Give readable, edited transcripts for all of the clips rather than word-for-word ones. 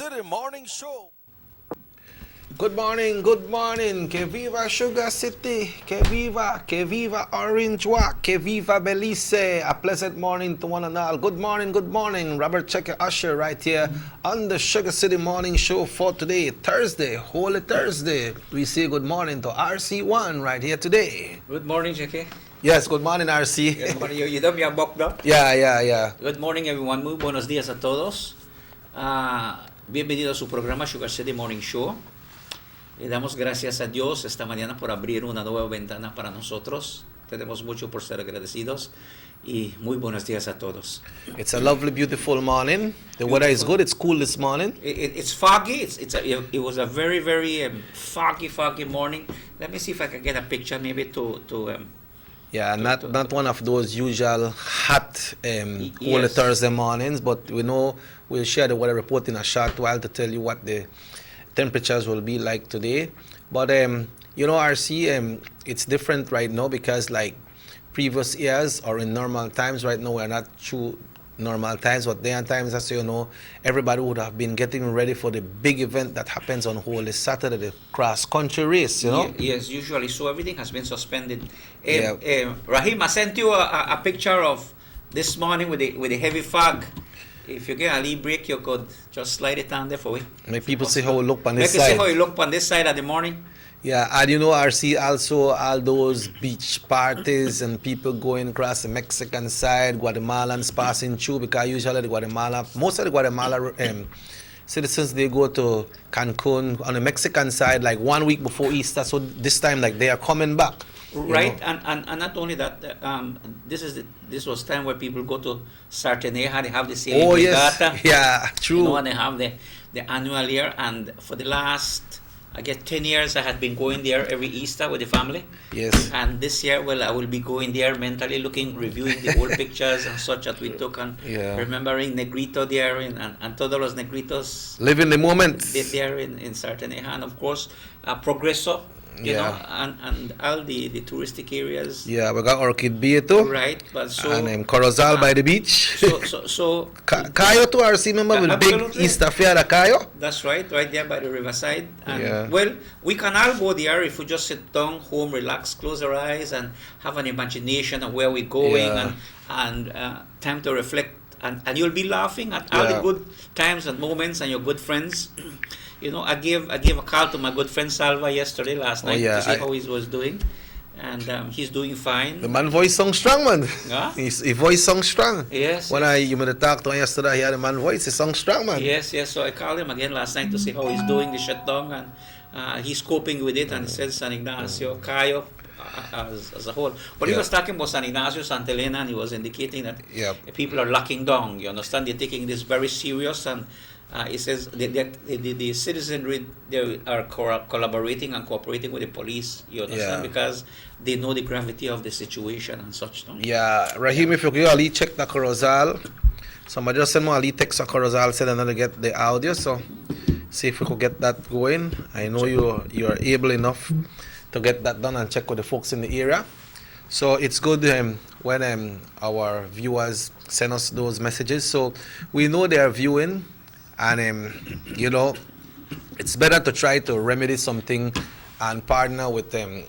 City Morning Show. Good morning, que viva Sugar City, que viva Orange Walk, que viva Belize. A pleasant morning to one and all. Good morning. Robert Checker Usher right here on the Sugar City Morning Show for today, Thursday, Holy Thursday. We say good morning to RC1 right here today. Good morning, Jackie. Yes, good morning, RC. Good morning. You done your book, no? Yeah. Good morning, everyone. Muy buenos días a todos. Bienvenido a su programa Sugar City Morning Show. Le damos gracias a Dios esta mañana por abrir una nueva ventana para nosotros. Tenemos mucho por ser agradecidos y muy buenos días a todos. It's a lovely, beautiful morning. The weather is good. It's cool this morning. It's foggy. It was a very, very foggy morning. Let me see if I can get a picture maybe Yeah, not one of those usual hot Holy Thursday mornings, but we know we'll share the weather report in a short while to tell you what the temperatures will be like today. But RC, it's different right now because like previous years or in normal times, right now we're not true normal times, but there are times as everybody would have been getting ready for the big event that happens on Holy Saturday, the cross country race, Yes, usually. So everything has been suspended. Rahim, I sent you a picture of this morning with the heavy fog. If you get a lee break, you could just slide it down there for me. Make people see how we look on this side. side. See how you look on this side of the morning. Yeah, and RC also all those beach parties and people going across the Mexican side, Guatemalans passing through because usually most of the Guatemala citizens, they go to Cancun on the Mexican side like 1 week before Easter. So this time like they are coming back. Right, and not only that, this was time where people go to Sarteneja. They have the sailing regatta. Yes, yeah, true. And they have the annual year. And for the last, I guess 10 years, I had been going there every Easter with the family. Yes. And this year, I will be going there mentally reviewing the old pictures and such that we took and remembering Negrito there and todos los Negritos. Living the moment. There in Sarteneja. And of course, Progreso. You know, and all the touristic areas. Yeah, we got Orchid Bay too. Right, but so and Corozal by the beach. So Cayo too, RC, remember with the big Easter fair at Cayo? That's right there by the riverside. And well, we can all go there if we just sit down, home, relax, close our eyes, and have an imagination of where we're going and time to reflect. And you'll be laughing at all the good times and moments and your good friends. I gave a call to my good friend Salva last night to see how he was doing, and he's doing fine. The man voice sounds strong, man. Yeah? His voice sounds strong. Yes. When you made a talk to him yesterday, he had a man voice. He sounds strong, man. Yes. So I called him again last night to see how he's doing the shutdown, and he's coping with it. And he said San Ignacio, Cayo, as a whole. But he was talking about San Ignacio, Santa Elena, and he was indicating that people are locking down. You understand? They're taking this very serious, and he says the citizenry, they are collaborating and cooperating with the police, you understand, because they know the gravity of the situation and such. Yeah, Rahim, if you go, Ali check the Corozal. Somebody just sent me Ali text a Corozal, said I'm going to get the audio, so see if we could get that going. I know you're able enough to get that done and check with the folks in the area. So it's good when our viewers send us those messages, so we know they are viewing. And it's better to try to remedy something and partner with them,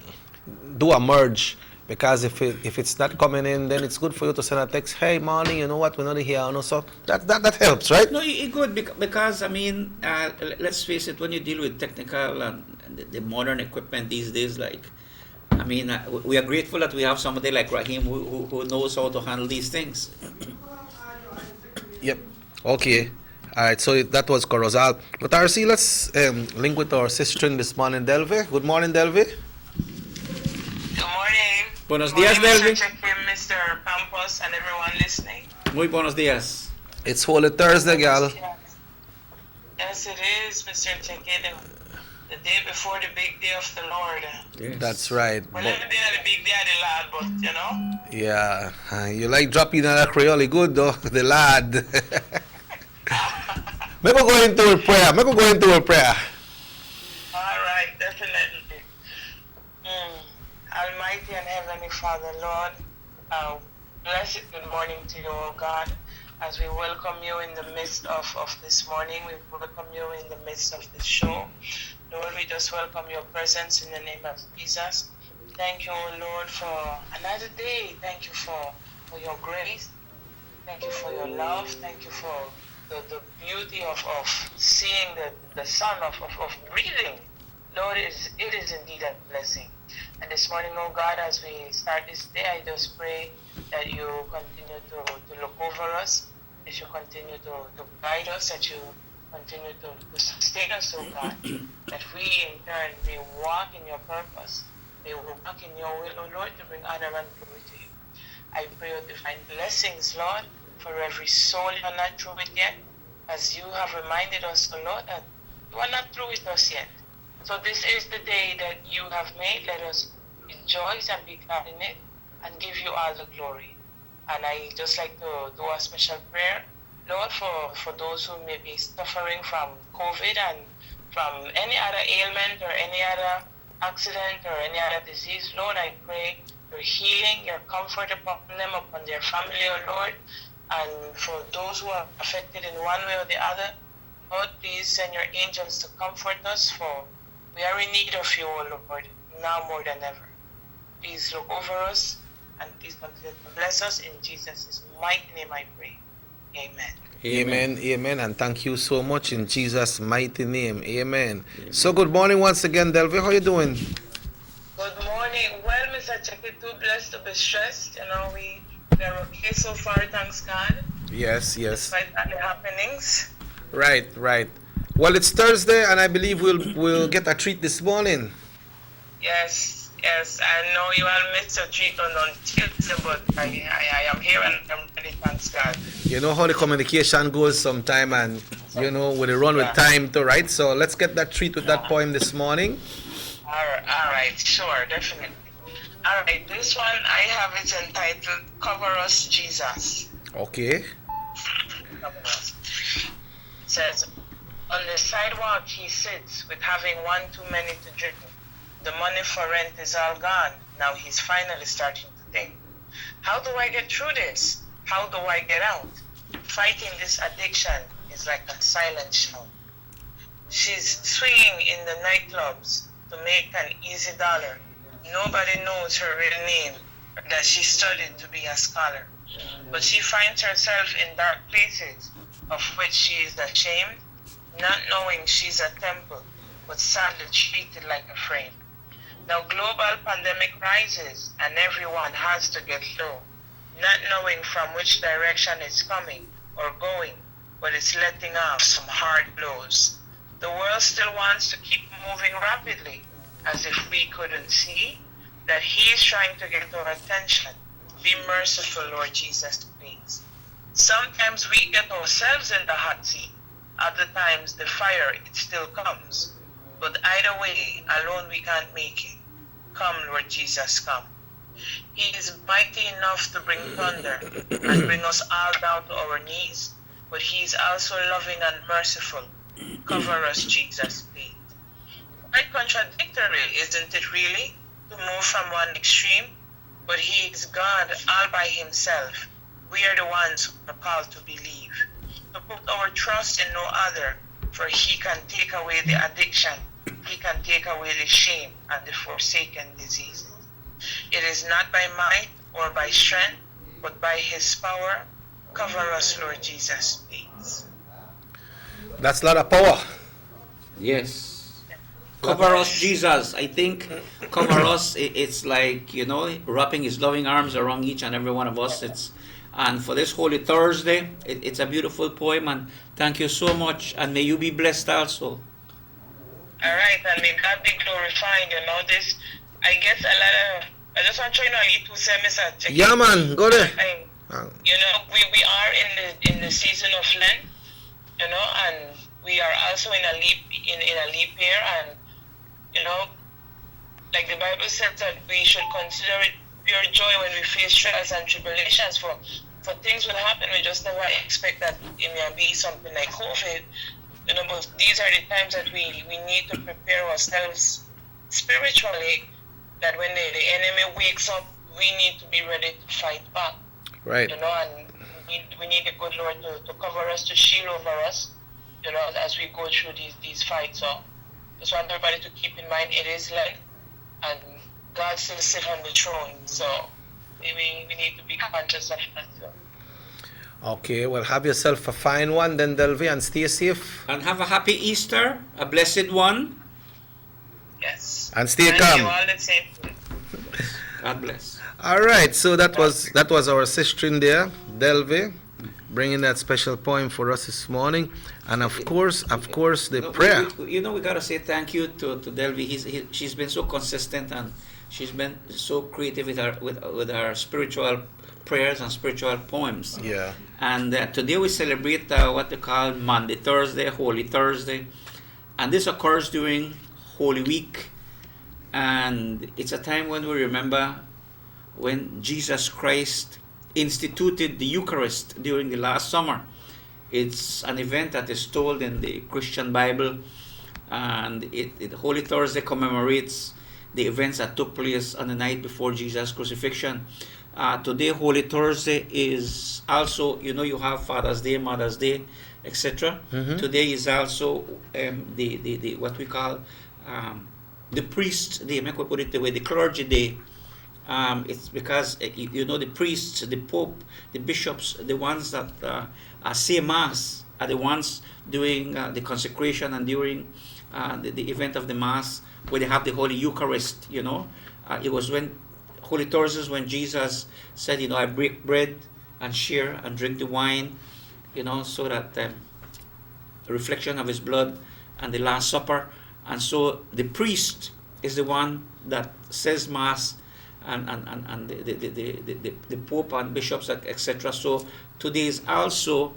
do a merge, because if it's not coming in, then it's good for you to send a text. Hey, morning, you know what? We're not here, so that helps, right? No, it's good because I mean, let's face it. When you deal with technical and the modern equipment these days, we are grateful that we have somebody like Rahim who knows how to handle these things. Yep. Okay. All right, so that was Corozal. But RC, let's link with our sister in this morning, Delve. Good morning, Delve. Good morning. Buenos días, Delve. Mr. Pampos and everyone listening. Muy buenos días. It's Holy Thursday, gal. Yes, it is, Mr. Cheque, the day before the big day of the Lord. Yes. That's right. Well, every day is the big day of the Lord, but Yeah, you like dropping that Creole good, though, the lad. Maybe go into a prayer. All right, definitely. Almighty and Heavenly Father, Lord, blessed good morning to you, oh God. as we welcome you in the midst of this morning. We welcome you in the midst of this show. Lord, we just welcome your presence in the name of Jesus. Thank you, Lord, for another day. Thank you for your grace. Thank you for your love. Thank you for the beauty of seeing the sun, of breathing. Lord, it is indeed a blessing. And this morning, oh God, as we start this day, I just pray that you continue to look over us, that you continue to guide us, that you continue to sustain us, oh God, that we in turn may walk in your purpose, may walk in your will, oh Lord, to bring honor and glory to you. I pray your divine blessings, Lord, for every soul you are not through with yet, as you have reminded us, oh Lord, that you are not through with us yet. So this is the day that you have made. Let us rejoice and be glad in it and give you all the glory. And I just like to do a special prayer, Lord, for those who may be suffering from COVID and from any other ailment or any other accident or any other disease. Lord, I pray your healing, your comfort upon them, upon their family, oh Lord. And for those who are affected in one way or the other, Lord, please send your angels to comfort us, for we are in need of you, O Lord, now more than ever. Please look over us and please continue to bless us. In Jesus' mighty name I pray. Amen. Amen, amen, and thank you so much in Jesus' mighty name. Amen. So good morning once again, Delvey. How you doing? Good morning. Well, Mr. Checky, too blessed to be stressed. You know, we are okay so far, thanks God. Yes. Despite all the happenings. Right. Well, it's Thursday, and I believe we'll get a treat this morning. Yes. I know you all missed your treat on Tuesday, but I am here and I'm ready, thanks God. You know how the communication goes sometime, and you know we run with time too, right? So let's get that treat with that poem this morning. All right, sure, definitely. All right, this one I have it entitled "Cover Us, Jesus." Okay. Cover us. It says, on the sidewalk he sits with having one too many to drink. The money for rent is all gone. Now he's finally starting to think. How do I get through this? How do I get out? Fighting this addiction is like a silent shout. She's swinging in the nightclubs to make an easy dollar. Nobody knows her real name, that she studied to be a scholar. But she finds herself in dark places, of which she is ashamed, not knowing she's a temple, but sadly treated like a frame. Now global pandemic rises, and everyone has to get low, not knowing from which direction it's coming or going, but it's letting off some hard blows. The world still wants to keep moving rapidly, as if we couldn't see that he is trying to get our attention. Be merciful, Lord Jesus, please. Sometimes we get ourselves in the hot seat. Other times the fire, it still comes. But either way, alone we can't make it. Come, Lord Jesus, come. He is mighty enough to bring thunder and bring us all down to our knees. But he is also loving and merciful. Cover us, Jesus, please. Quite contradictory, isn't it really? To move from one extreme. But he is God all by himself. We are the ones who are called to believe. To put our trust in no other, for he can take away the addiction, he can take away the shame and the forsaken diseases. It is not by might or by strength, but by his power. Cover us, Lord Jesus, please. That's a lot of power. Yes. Cover us, Jesus. I think cover us, it's like, you know, wrapping his loving arms around each and every one of us. And for this Holy Thursday, it's a beautiful poem, and thank you so much, and may you be blessed also. All right, and may God be glorified. You know, this, I guess a lot of, I just want to try to say, Mr. Checky. Yeah, man, go there. You know, we are in the season of Lent, you know, and we are also in a leap year, and you know, like the Bible says that we should consider it pure joy when we face trials and tribulations, for things will happen. We just never expect that it may be something like COVID, you know, but these are the times that we need to prepare ourselves spiritually, that when the enemy wakes up, we need to be ready to fight back. Right. You know, and we need the good Lord to cover us, to shield over us, as we go through these fights. So just want everybody to keep in mind it is Lent, and God still sits on the throne. So we need to be conscious of that. So. Okay, well, have yourself a fine one then, Delvi, and stay safe. And have a happy Easter, a blessed one. Yes. And stay Thank calm. you all the same. God bless. All right, so that was our sister in there, Delvi, bringing that special poem for us this morning, and of course, the prayer. We gotta say thank you to Delvi. She's been so consistent, and she's been so creative with her spiritual prayers and spiritual poems. Yeah. And today we celebrate what they call Monday, Thursday, Holy Thursday, and this occurs during Holy Week, and it's a time when we remember when Jesus Christ instituted the Eucharist during the last summer. It's an event that is told in the Christian Bible, and Holy Thursday commemorates the events that took place on the night before Jesus' crucifixion. Today, Holy Thursday is also, you have Father's Day, Mother's Day, etc. Mm-hmm. Today is also the what we call the Priest's Day. Make we put it the way, the Clergy Day. It's because the priests, the Pope, the bishops, the ones that say Mass are the ones doing the consecration, and during the event of the Mass where they have the Holy Eucharist. It was when Holy Thursdays when Jesus said, I break bread and share and drink the wine, so that a reflection of his blood and the Last Supper. And so the priest is the one that says Mass, and the Pope and bishops, etc. So today is also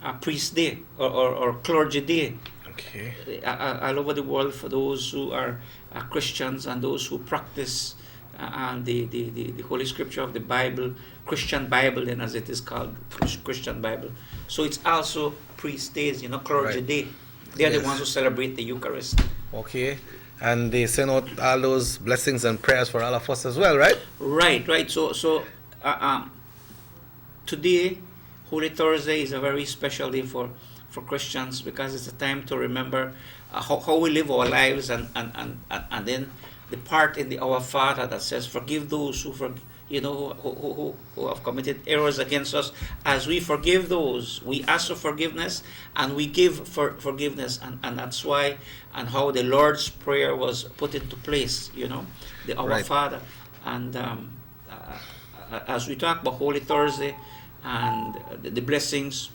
a priest day or clergy day. Okay. All over the world, for those who are Christians and those who practice and the Holy Scripture of the Bible, Christian Bible, then as it is called, Christian Bible. So it's also priest days, clergy Right. day. They're Yes. the ones who celebrate the Eucharist. Okay. And they send out all those blessings and prayers for all of us as well, right? Right. So today, Holy Thursday is a very special day for Christians, because it's a time to remember how we live our lives, and then the part in the Our Father that says, "Forgive those who who have committed errors against us, as we forgive those." We ask for forgiveness and we give for forgiveness, and that's why and how the Lord's Prayer was put into place. The Our Right. Father, and as we talk about Holy Thursday and the blessings,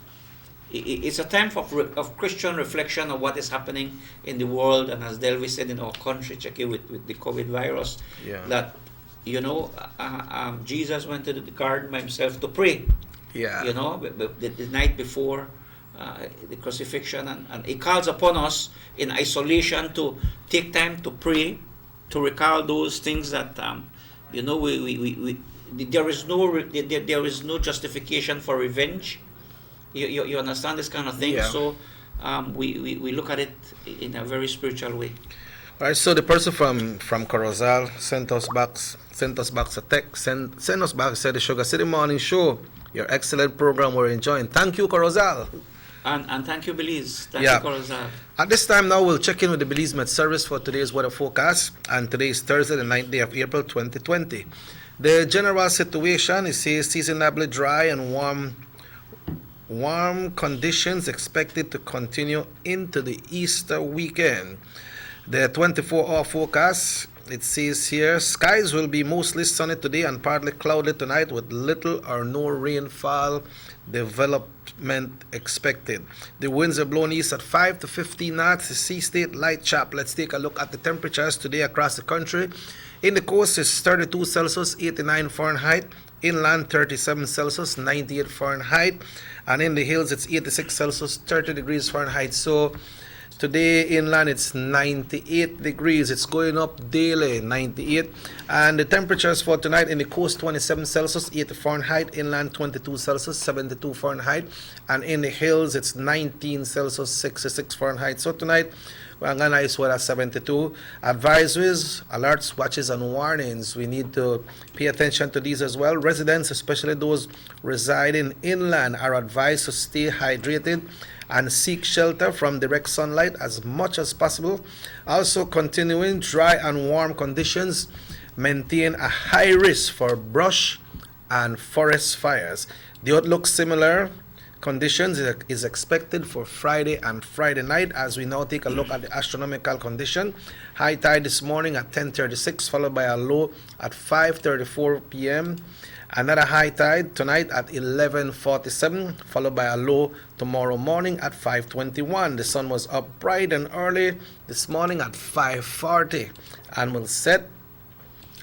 it's a time of Christian reflection of what is happening in the world, and as Delvi said, in our country, check it with the COVID virus. Yeah. That Jesus went to the garden by himself to pray. Yeah. The night before the crucifixion, and he calls upon us in isolation to take time to pray, to recall those things that there is no justification for revenge. You understand this kind of thing? Yeah. So we look at it in a very spiritual way. All right, so the person from Corozal sent us back a text, send us back, said the Sugar City Morning Show, your excellent program we're enjoying. Thank you, Corozal. And thank you, Belize. Thank Yeah. you, Corozal. At this time now, we'll check in with the Belize Met Service for today's weather forecast, and today is Thursday, the 9th day of April, 2020. The general situation is seasonably dry and warm conditions expected to continue into the Easter weekend. The 24-hour forecast, it says here, skies will be mostly sunny today and partly cloudy tonight with little or no rainfall development expected. The winds are blowing east at 5 to 15 knots. The sea state light chop. Let's take a look at the temperatures today across the country. In the coast, it's 32 Celsius, 89 Fahrenheit. Inland, 37 Celsius, 98 Fahrenheit. And in the hills, it's 86 Celsius, 30 degrees Fahrenheit. So today inland it's 98 degrees. It's going up daily, 98. And the temperatures for tonight in the coast, 27 Celsius, 80 Fahrenheit. Inland, 22 Celsius, 72 Fahrenheit. And in the hills, it's 19 Celsius, 66 Fahrenheit. So tonight, We're gonna nice weather 72. Advisories, alerts, watches, and warnings. We need to pay attention to these as well. Residents, especially those residing inland, are advised to stay hydrated and seek shelter from direct sunlight as much as possible. Also, continuing dry and warm conditions maintain a high risk for brush and forest fires. The outlook similar conditions is expected for Friday and Friday night. As we now take a look at the astronomical condition, high tide this morning at 10:36, followed by a low at 5:34 p.m. Another high tide tonight at 11:47, followed by a low tomorrow morning at 5:21. The sun was up bright and early this morning at 5:40 and will set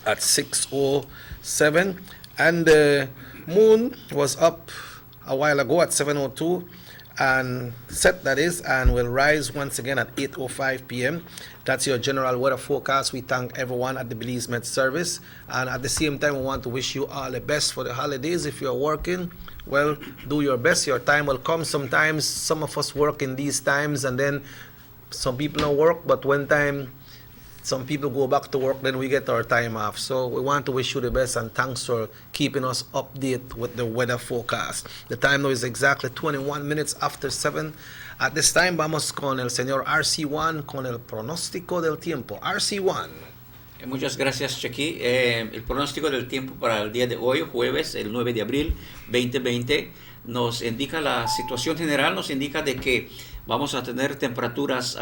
at 6:07. And the moon was up a while ago at 7:02 and set, that is, and will rise once again at 8:05 p.m. That's your general weather forecast. We thank everyone at the Belize Met Service, and at the same time we want to wish you all the best for the holidays. If you're working, well, do your best. Your time will come. Sometimes some of us work in these times and then some people don't work, but when time some people go back to work, then we get our time off. So we want to wish you the best, and thanks for keeping us updated with the weather forecast. The time now is exactly 21 minutes after 7. At this time vamos con el señor RC1 con el pronóstico del tiempo. RC1. Muchas gracias, Chequi. El pronóstico del tiempo para el día de hoy, jueves, el 9 de abril 2020, nos indica la situación general, nos indica de que vamos a tener temperaturas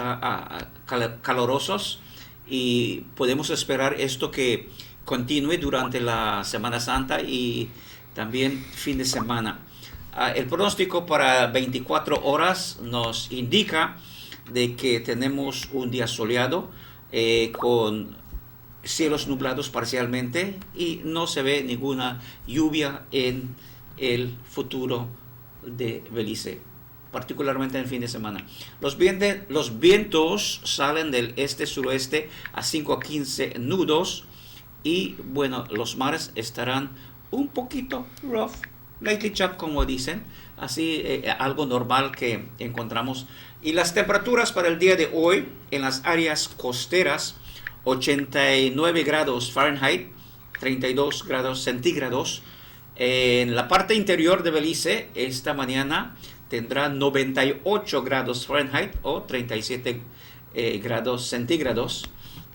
calurosas, y podemos esperar esto que continúe durante la Semana Santa y también fin de semana. El pronóstico para 24 horas nos indica de que tenemos un día soleado con cielos nublados parcialmente y no se ve ninguna lluvia en el futuro de Belice, particularmente en el fin de semana. Los vientos salen del este-suroeste a 5 a 15 nudos y, bueno, los mares estarán un poquito rough, lightly choppy, como dicen, así algo normal que encontramos. Y las temperaturas para el día de hoy en las áreas costeras, 89 grados Fahrenheit, 32 grados centígrados. En la parte interior de Belice, esta mañana tendrá 98 grados Fahrenheit o 37 grados centígrados.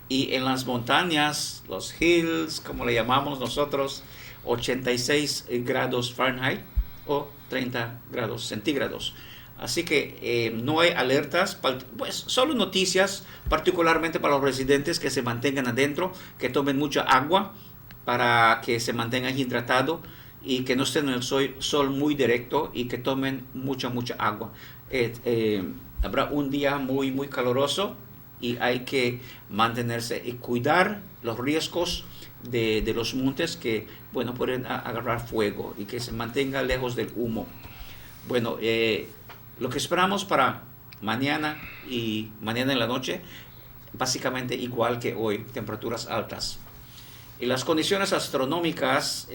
Y en las montañas, los hills, como le llamamos nosotros, 86 grados Fahrenheit o 30 grados centígrados. Así que no hay alertas, pues solo noticias, particularmente para los residentes, que se mantengan adentro, que tomen mucha agua para que se mantengan hidratados y que no estén en el sol muy directo y que tomen mucha agua. Habrá un día muy caluroso y hay que mantenerse y cuidar los riesgos de los montes que, bueno, pueden agarrar fuego, y que se mantenga lejos del humo. Bueno, lo que esperamos para mañana y mañana en la noche, básicamente igual que hoy, temperaturas altas. Y las condiciones astronómicas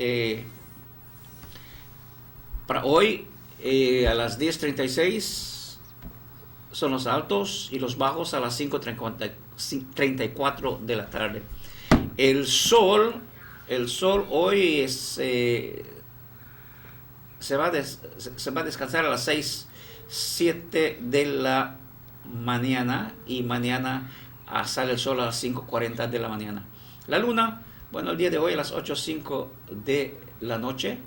para hoy a las 10:36 son los altos y los bajos a las 5:34 de la tarde. El sol hoy se va a descansar a las 6:07 de la mañana, y mañana sale el sol a las 5:40 de la mañana. La luna, bueno, el día de hoy a las 8:05 de la noche,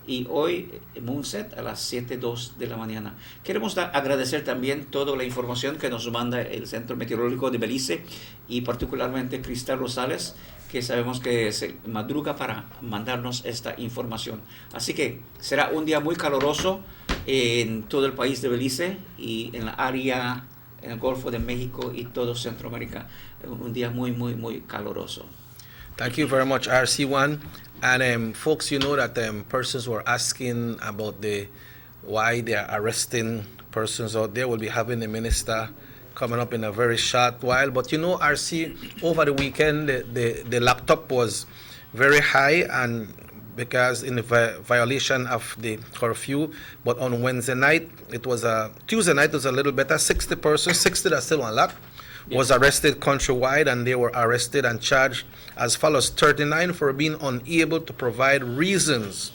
y hoy Moonset a las 7:02 de la mañana. Queremos agradecer también toda la información que nos manda el Centro Meteorológico de Belice, y particularmente Cristal Rosales, que sabemos que se madruga para mandarnos esta información. Así que será un día muy caluroso en todo el país de Belice y en la área, en el Golfo de México y todo Centroamérica. Un día muy caluroso. Thank you very much, RC1. And folks, you know that persons were asking about why they are arresting persons out there. We'll be having the minister coming up in a very short while. But you know, RC, over the weekend, the laptop was very high, and because in the violation of the curfew. But on Wednesday night, Tuesday night was a little better. 60 persons, 60 that's still a lot, was arrested countrywide, and they were arrested and charged as follows: 39 for being unable to provide reasons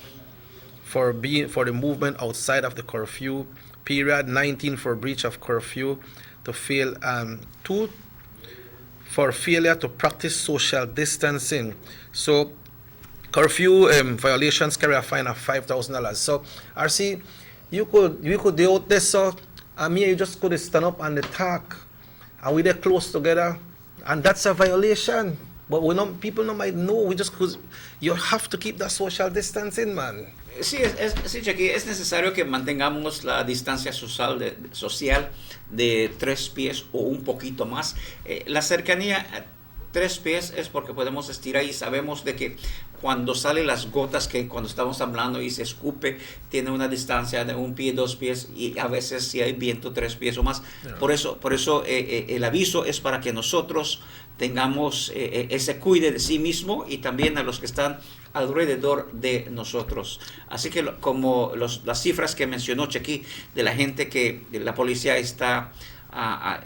for the movement outside of the curfew period, 19 for breach of curfew, to fail, 2 for failure to practice social distancing. So curfew violations carry a fine of $5,000. So RC, you could deal with this. So me, you just could stand up and talk, and we there close together, and that's a violation. But people no might know. You have to keep that social distancing, man. Sí, sí, Jackie, es necesario que mantengamos la distancia social de 3 pies o un poquito más. La cercanía a 3 pies es porque podemos estirar y sabemos de que cuando salen las gotas, que cuando estamos hablando y se escupe, tiene una distancia de 1 pie, 2 pies, y a veces si hay viento 3 pies o más. Yeah. Por eso el aviso es para que nosotros tengamos ese cuide de sí mismo y también a los que están alrededor de nosotros. Así que como las cifras que mencionó Chequi de la gente que la policía está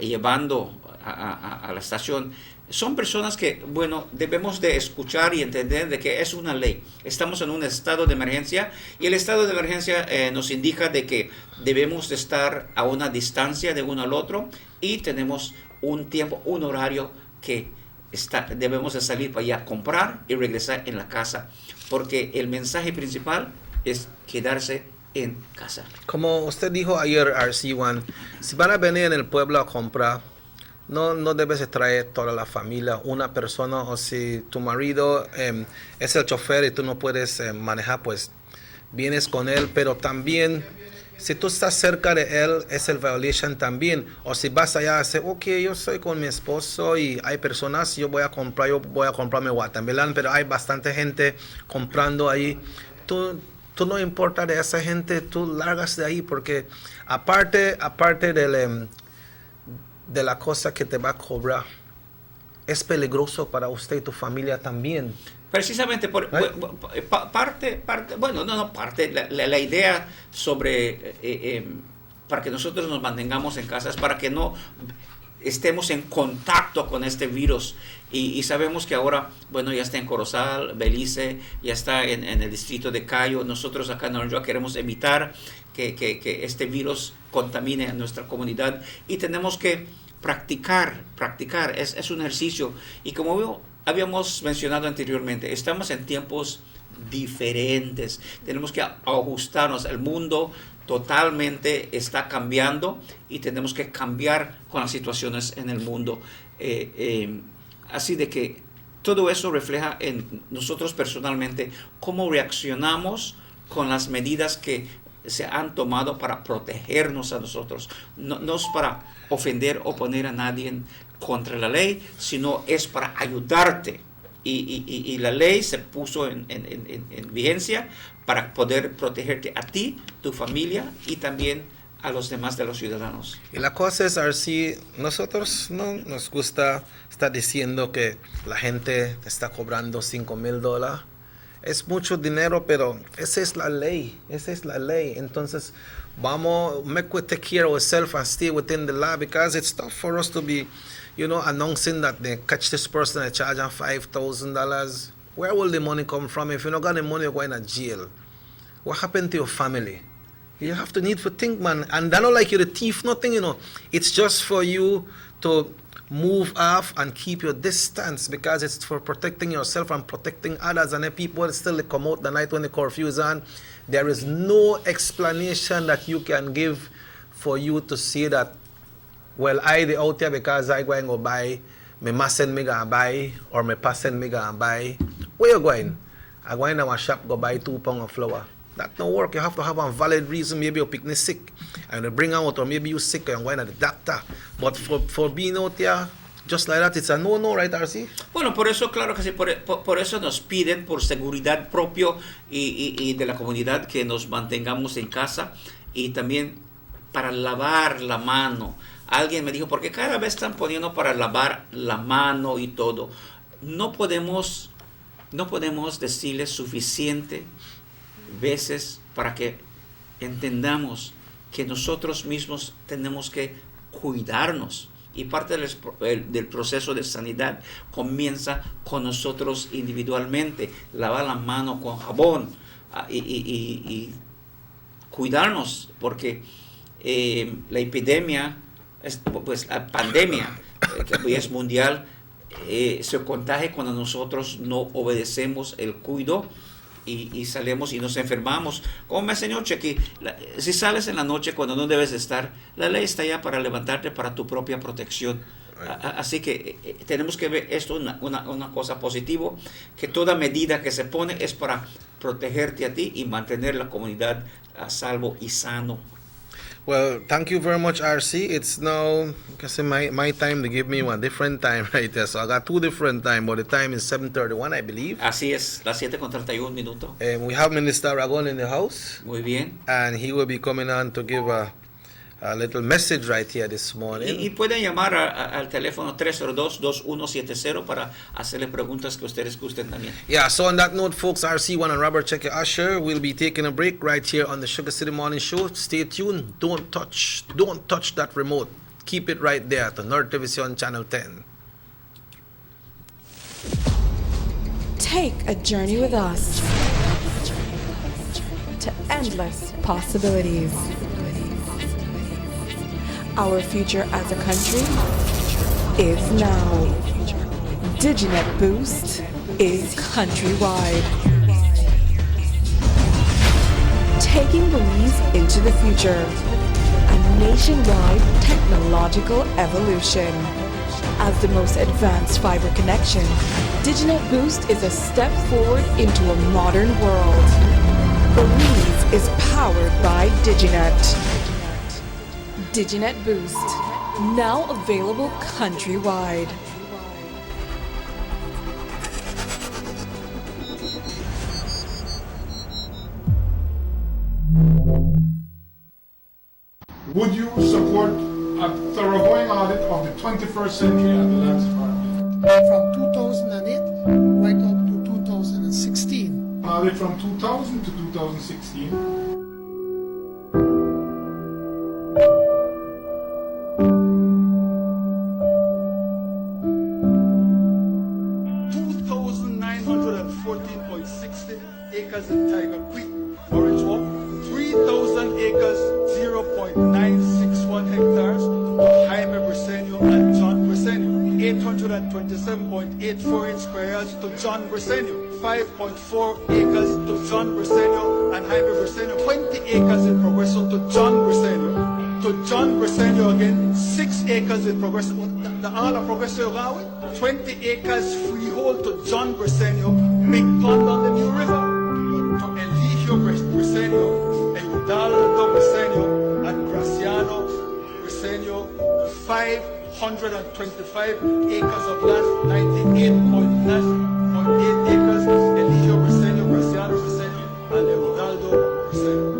llevando a la estación, son personas que, bueno, debemos de escuchar y entender de que es una ley. Estamos en un estado de emergencia y el estado de emergencia nos indica de que debemos de estar a una distancia de uno al otro y tenemos un tiempo, un horario que debemos de salir para allá a comprar y regresar en la casa, porque el mensaje principal es quedarse en casa. Como usted dijo ayer, RC1, si van a venir en el pueblo a comprar, no debes de traer toda la familia, una persona, o si tu marido es el chofer y tú no puedes manejar, pues vienes con él, pero también si tú estás cerca de él, es el violation también. O si vas allá a decir, ok, yo soy con mi esposo y hay personas, yo voy a comprar mi watermelon, pero hay bastante gente comprando ahí. Tú no importa de esa gente, tú largas de ahí, porque aparte de la cosa que te va a cobrar, es peligroso para usted y tu familia también. Precisamente la idea sobre para que nosotros nos mantengamos en casa es para que no estemos en contacto con este virus, y sabemos que ahora, bueno, ya está en Corozal, Belice, ya está en el distrito de Cayo. Nosotros acá en Orange queremos evitar que este virus contamine a nuestra comunidad, y tenemos que practicar, es un ejercicio, y como habíamos mencionado anteriormente, estamos en tiempos diferentes, tenemos que ajustarnos. El mundo totalmente está cambiando y tenemos que cambiar con las situaciones en el mundo. Así de que todo eso refleja en nosotros personalmente cómo reaccionamos con las medidas que se han tomado para protegernos a nosotros. No es para ofender o poner a nadie contra la ley, sino es para ayudarte. Y la ley se puso en vigencia para poder protegerte a ti, tu familia y también a los demás de los ciudadanos. Y la cosa es, RC, nosotros no nos gusta estar diciendo que la gente está cobrando $5,000. Es mucho dinero, pero esa es la ley. Entonces, vamos, take care of ourselves and stay within the law, because it's tough for us to be, announcing that they catch this person and charge them $5,000. Where will the money come from? If you don't got the money, you're going to jail. What happened to your family? You have to need to think, man. And they're not like you're a thief, nothing, It's just for you to move off and keep your distance, because it's for protecting yourself and protecting others. And then people still come out the night when the curfew is on. There is no explanation that you can give for you to say that, well, I the out here because I going to buy, my massen me gonna buy, or my passen me gonna buy. Where you going? I going to a shop, go buy 2 pounds of flour. That don't work. You have to have a valid reason. Maybe you're picking sick and you bring out, or maybe you're sick and you're going to the doctor. But for being out there just like that, it's a no, right, RC? Bueno, por eso, claro que sí, por eso nos piden, por seguridad propia y de la comunidad, que nos mantengamos en casa, y también para lavar la mano. Alguien me dijo, porque cada vez están poniendo para lavar la mano y todo. No podemos decirles suficiente veces para que entendamos que nosotros mismos tenemos que cuidarnos Y parte del proceso de sanidad comienza con nosotros individualmente. Lavar las manos con jabón y cuidarnos, porque la epidemia, pues la pandemia, que es mundial, se contagia cuando nosotros no obedecemos el cuidado y salimos y nos enfermamos. Como me enseñó Chequi, si sales en la noche cuando no debes estar, la ley está ya para levantarte para tu propia protección. Así que tenemos que ver esto una cosa positiva, que toda medida que se pone es para protegerte a ti y mantener la comunidad a salvo y sano. Well, thank you very much, RC. It's now my time to give me one different time right there. So I got two different time, but the time is 7:31, I believe. Así es, las 7:31. We have Minister Aragon in the house, Muy bien. and he will be coming on to give a little message right here this morning. Y pueden llamar al teléfono 302-2170 para hacerle preguntas que ustedes gusten también. Yeah, so on that note, folks, RC1 and Robert Checker Usher will be taking a break right here on the Sugar City Morning Show. Stay tuned. Don't touch that remote. Keep it right there to North Television Channel 10. Take a journey with us to endless possibilities. Our future as a country is now. DigiNet Boost is countrywide. Taking Belize into the future. A nationwide technological evolution. As the most advanced fiber connection, DigiNet Boost is a step forward into a modern world. Belize is powered by DigiNet. DigiNet Boost, now available countrywide. Would you support a thoroughgoing audit of the 21st century at the Lands Department? From 2008 right up to 2016. Audit from 2000 to 2016. 2,914.60 acres in Tiger Creek, Orange Walk, 3,000 acres, 0.961 hectares to Jaime Briceño and John Briceño, 827.84 square yards to John Briceño, 5.4 acres to John Briceño and Jaime Briceño, 20 acres in Progreso to John Briceño, to John Briceño again, 6 acres in Progreso, the all of Progreso Gawi, 20 acres freehold to John Briceño, big pond on the New River, to Eligio Briceño, Eudaldo Briceño, and Graciano Briceño, 525 acres of land, 98.8 acres, Eligio Briceño, Graciano Briceño, and Eudaldo Briceño.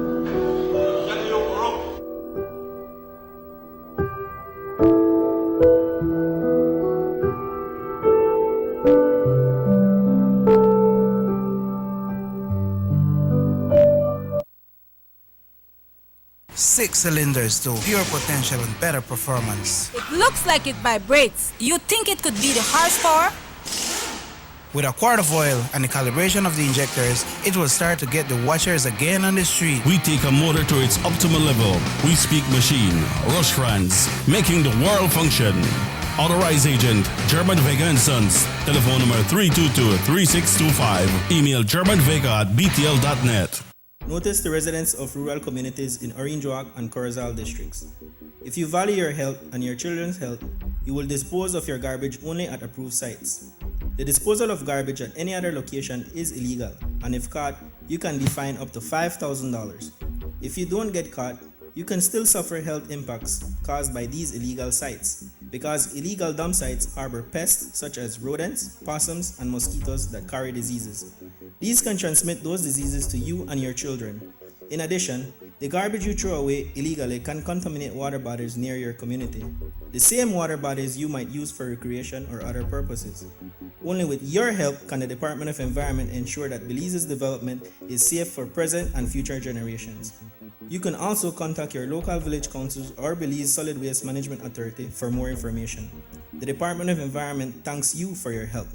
Six cylinders to pure potential and better performance. It looks like it vibrates. You think it could be the horsepower? With a quart of oil and the calibration of the injectors, it will start to get the watchers again on the street. We take a motor to its optimal level. We speak machine, Rush Franz, making the world function. Authorized agent, German Vega & Sons. Telephone number 322-3625. Email germanvega@btl.net. Notice the residents of rural communities in Orange Walk and Corozal districts. If you value your health and your children's health, you will dispose of your garbage only at approved sites. The disposal of garbage at any other location is illegal, and if caught, you can be fined up to $5,000. If you don't get caught, you can still suffer health impacts caused by these illegal sites, because illegal dump sites harbor pests such as rodents, possums, and mosquitoes that carry diseases. These can transmit those diseases to you and your children. In addition, the garbage you throw away illegally can contaminate water bodies near your community, the same water bodies you might use for recreation or other purposes. Only with your help can the Department of Environment ensure that Belize's development is safe for present and future generations. You can also contact your local village councils or Belize Solid Waste Management Authority for more information. The Department of Environment thanks you for your help.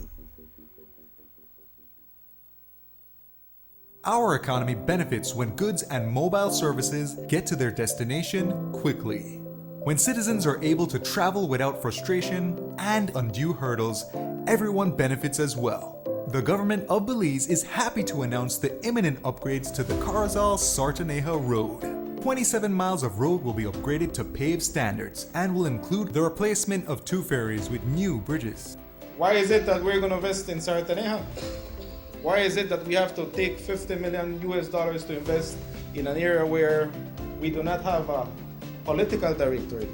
Our economy benefits when goods and mobile services get to their destination quickly. When citizens are able to travel without frustration and undue hurdles, everyone benefits as well. The government of Belize is happy to announce the imminent upgrades to the Corozal-Sartaneja Road. 27 miles of road will be upgraded to paved standards and will include the replacement of 2 ferries with new bridges. Why is it that we're going to invest in Sartaneja? Why is it that we have to take $50 million to invest in an area where we do not have a political directorate?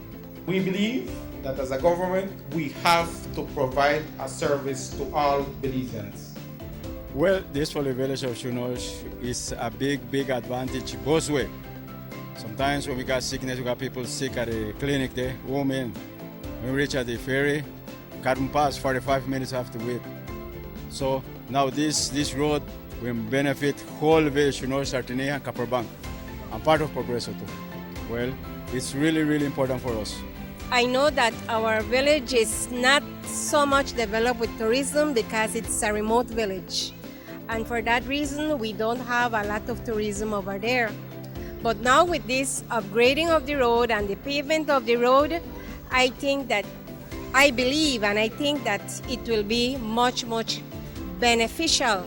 We believe that as a government, we have to provide a service to all Belizeans. Well, this for the village of Chunosh is a big advantage both ways. Sometimes when we got sickness, we got people sick at the clinic there, women. When we reach at the ferry, can't pass, 45 minutes have to wait. So now this road will benefit whole village, Sartaneja and Copperbank. I'm part of Progreso too. Well, it's really important for us. I know that our village is not so much developed with tourism because it's a remote village. And for that reason, we don't have a lot of tourism over there. But now with this upgrading of the road and the pavement of the road, I believe and I think that it will be much beneficial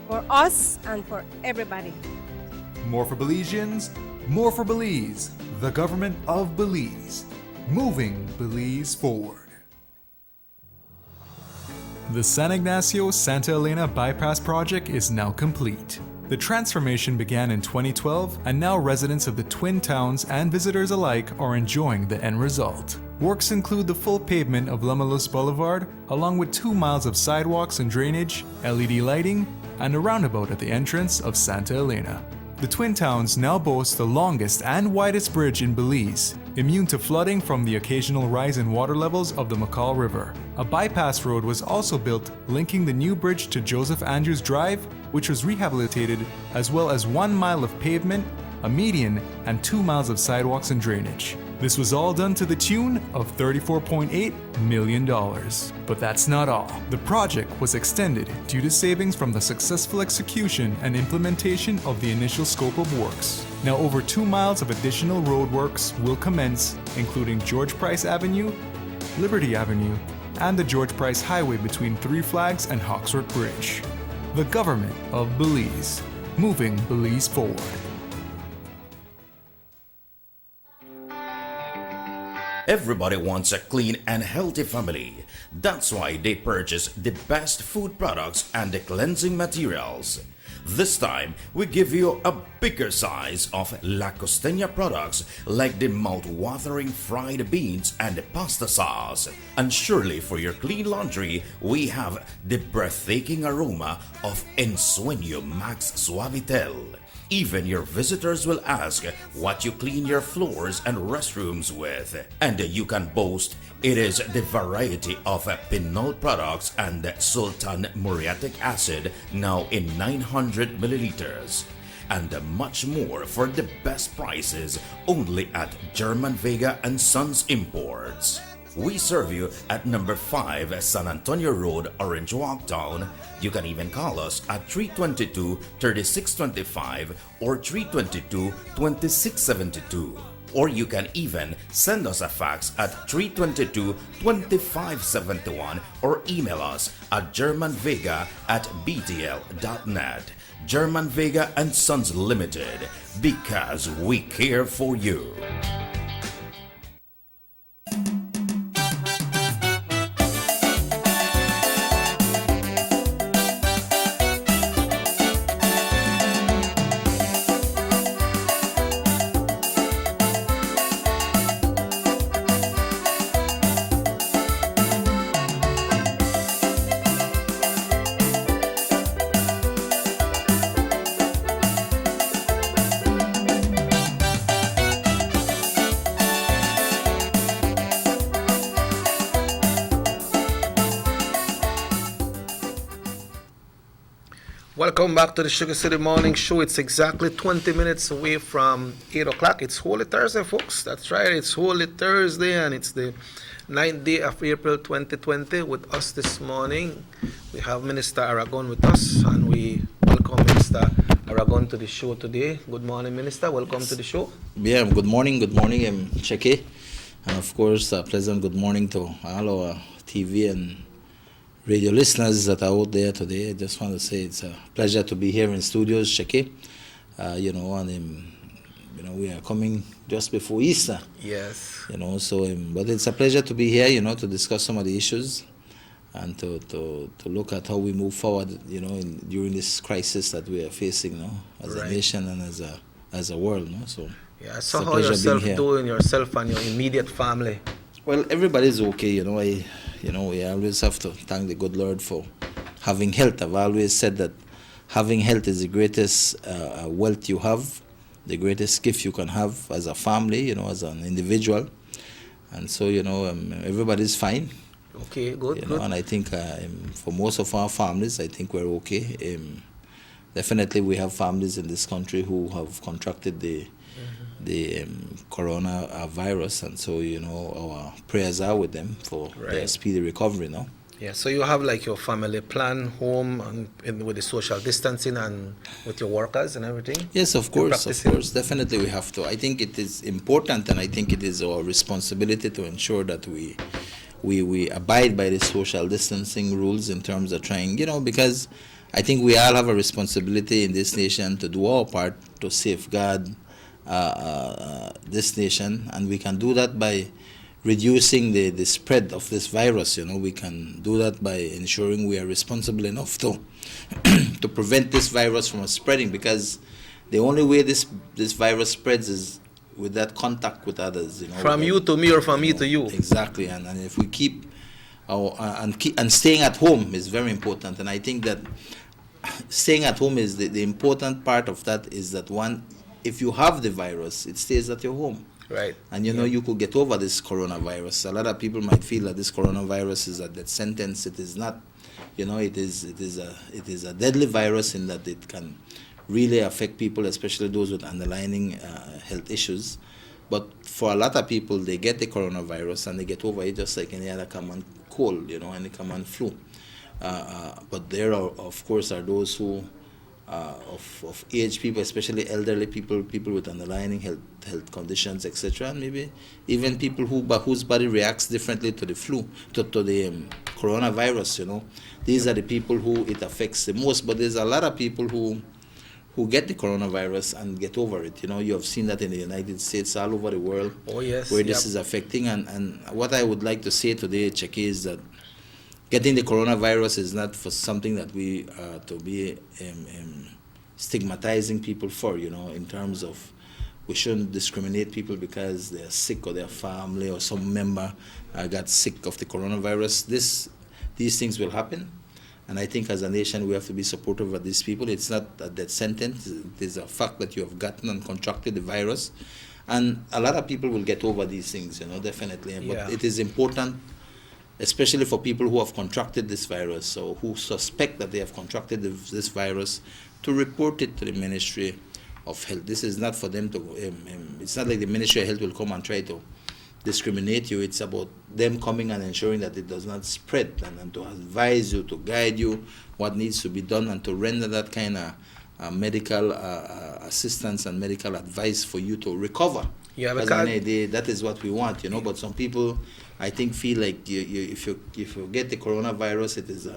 for us and for everybody. More for Belizeans, more for Belize, the government of Belize, moving Belize forward. The San Ignacio-Santa Elena Bypass Project is now complete. The transformation began in 2012, and now residents of the Twin Towns and visitors alike are enjoying the end result. Works include the full pavement of Lamalus Boulevard, along with 2 miles of sidewalks and drainage, LED lighting, and a roundabout at the entrance of Santa Elena. The Twin Towns now boast the longest and widest bridge in Belize, immune to flooding from the occasional rise in water levels of the McCall River. A bypass road was also built linking the new bridge to Joseph Andrews Drive, which was rehabilitated, as well as 1 mile of pavement, a median, and 2 miles of sidewalks and drainage. This was all done to the tune of $34.8 million. But that's not all. The project was extended due to savings from the successful execution and implementation of the initial scope of works. Now over 2 miles of additional roadworks will commence, including George Price Avenue, Liberty Avenue, and the George Price Highway between Three Flags and Hawksworth Bridge. The government of Belize, moving Belize forward. Everybody wants a clean and healthy family. That's why they purchase the best food products and the cleansing materials. This time, we give you a bigger size of La Costeña products like the mouth-watering fried beans and the pasta sauce. And surely for your clean laundry, we have the breathtaking aroma of Ensueño Max Suavitel. Even your visitors will ask what you clean your floors and restrooms with. And you can boast it is the variety of Pinol products and Sultan Muriatic acid now in 900 milliliters. And much more for the best prices only at German Vega and Sons Imports. We serve you at number 5 San Antonio Road, Orange Walk Town. You can even call us at 322-3625 or 322-2672. Or you can even send us a fax at 322-2571 or email us at germanvega@btl.net. German Vega and Sons Limited, because we care for you. Welcome back to the Sugar City Morning Show. It's exactly 20 minutes away from 8 o'clock. It's Holy Thursday, folks. That's right. It's Holy Thursday, and it's the 9th day of April 2020. With us this morning, we have Minister Aragon with us, and we welcome Minister Aragon to the show today. Good morning, Minister. Welcome to the show. Yeah, good morning, Cheke. And of course, a pleasant good morning to all our TV and radio listeners that are out there today. I just want to say it's a pleasure to be here in studios, Cheke. We are coming just before Easter. Yes. But it's a pleasure to be here, to discuss some of the issues and to look at how we move forward, during this crisis that we are facing now as a nation and as a world. So yeah. So how yourself doing, yourself and your immediate family? Well, everybody's okay. We always have to thank the good Lord for having health. I've always said that having health is the greatest wealth you have, the greatest gift you can have as a family, as an individual. And so, everybody's fine. Okay, good. And I think for most of our families, I think we're okay. Definitely, we have families in this country who have contracted the coronavirus, and so our prayers are with them for their speedy recovery now. Yeah, so you have like your family plan, home, and with the social distancing and with your workers and everything? Yes, of course, definitely we have to. I think it is important, and I think it is our responsibility to ensure that we abide by the social distancing rules in terms of trying, because I think we all have a responsibility in this nation to do our part to safeguard this nation, and we can do that by reducing the spread of this virus. We can do that by ensuring we are responsible enough to to prevent this virus from spreading, because the only way this virus spreads is with that contact with others. From you to me or from me to you. Exactly, and if we keep and staying at home is very important, and I think that staying at home is the important part of that is that one, if you have the virus, it stays at your home. Right. And you could get over this coronavirus. A lot of people might feel that this coronavirus is a death sentence. It is not. It is a deadly virus in that it can really affect people, especially those with underlying health issues. But for a lot of people, they get the coronavirus and they get over it just like any other common cold, any common flu. But there are, of course, are those who of aged people, especially elderly people, people with underlying health conditions, etc., and maybe even people whose body reacts differently to the flu, to the coronavirus. These are the people who it affects the most. But there's a lot of people who get the coronavirus and get over it. You have seen that in the United States, all over the world. Oh yes. Where this is affecting, and what I would like to say today, Cheke, is that getting the coronavirus is not for something that we to be stigmatizing people for, in terms of we shouldn't discriminate people because they're sick or their family or some member got sick of the coronavirus. These things will happen, and I think as a nation we have to be supportive of these people. It's not a death sentence. It is a fact that you have gotten and contracted the virus, and a lot of people will get over these things, definitely. But it is important, especially for people who have contracted this virus or who suspect that they have contracted this virus, to report it to the Ministry of Health. This is not for them to, it's not like the Ministry of Health will come and try to discriminate you. It's about them coming and ensuring that it does not spread, and to advise you, to guide you what needs to be done, and to render that kind of medical assistance and medical advice for you to recover. Yeah, because at the end of the day, that is what we want, But some people, I think, feel like if you get the coronavirus, it is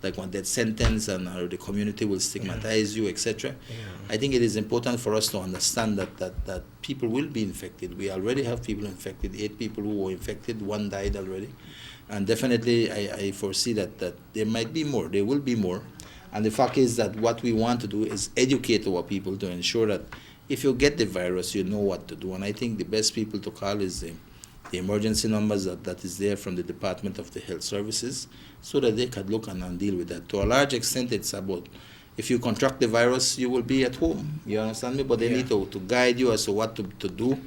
like one death sentence, and the community will stigmatize you, etc. I think it is important for us to understand that people will be infected. We already have people infected, 8 people who were infected, 1 died already. And definitely I foresee that there might be more, there will be more. And the fact is that what we want to do is educate our people to ensure that if you get the virus, you know what to do. And I think the best people to call is the emergency numbers that is there from the Department of the Health Services, so that they can look and deal with that. To a large extent, it's about, if you contract the virus, you will be at home. You understand me? But they need to guide you as to what to do,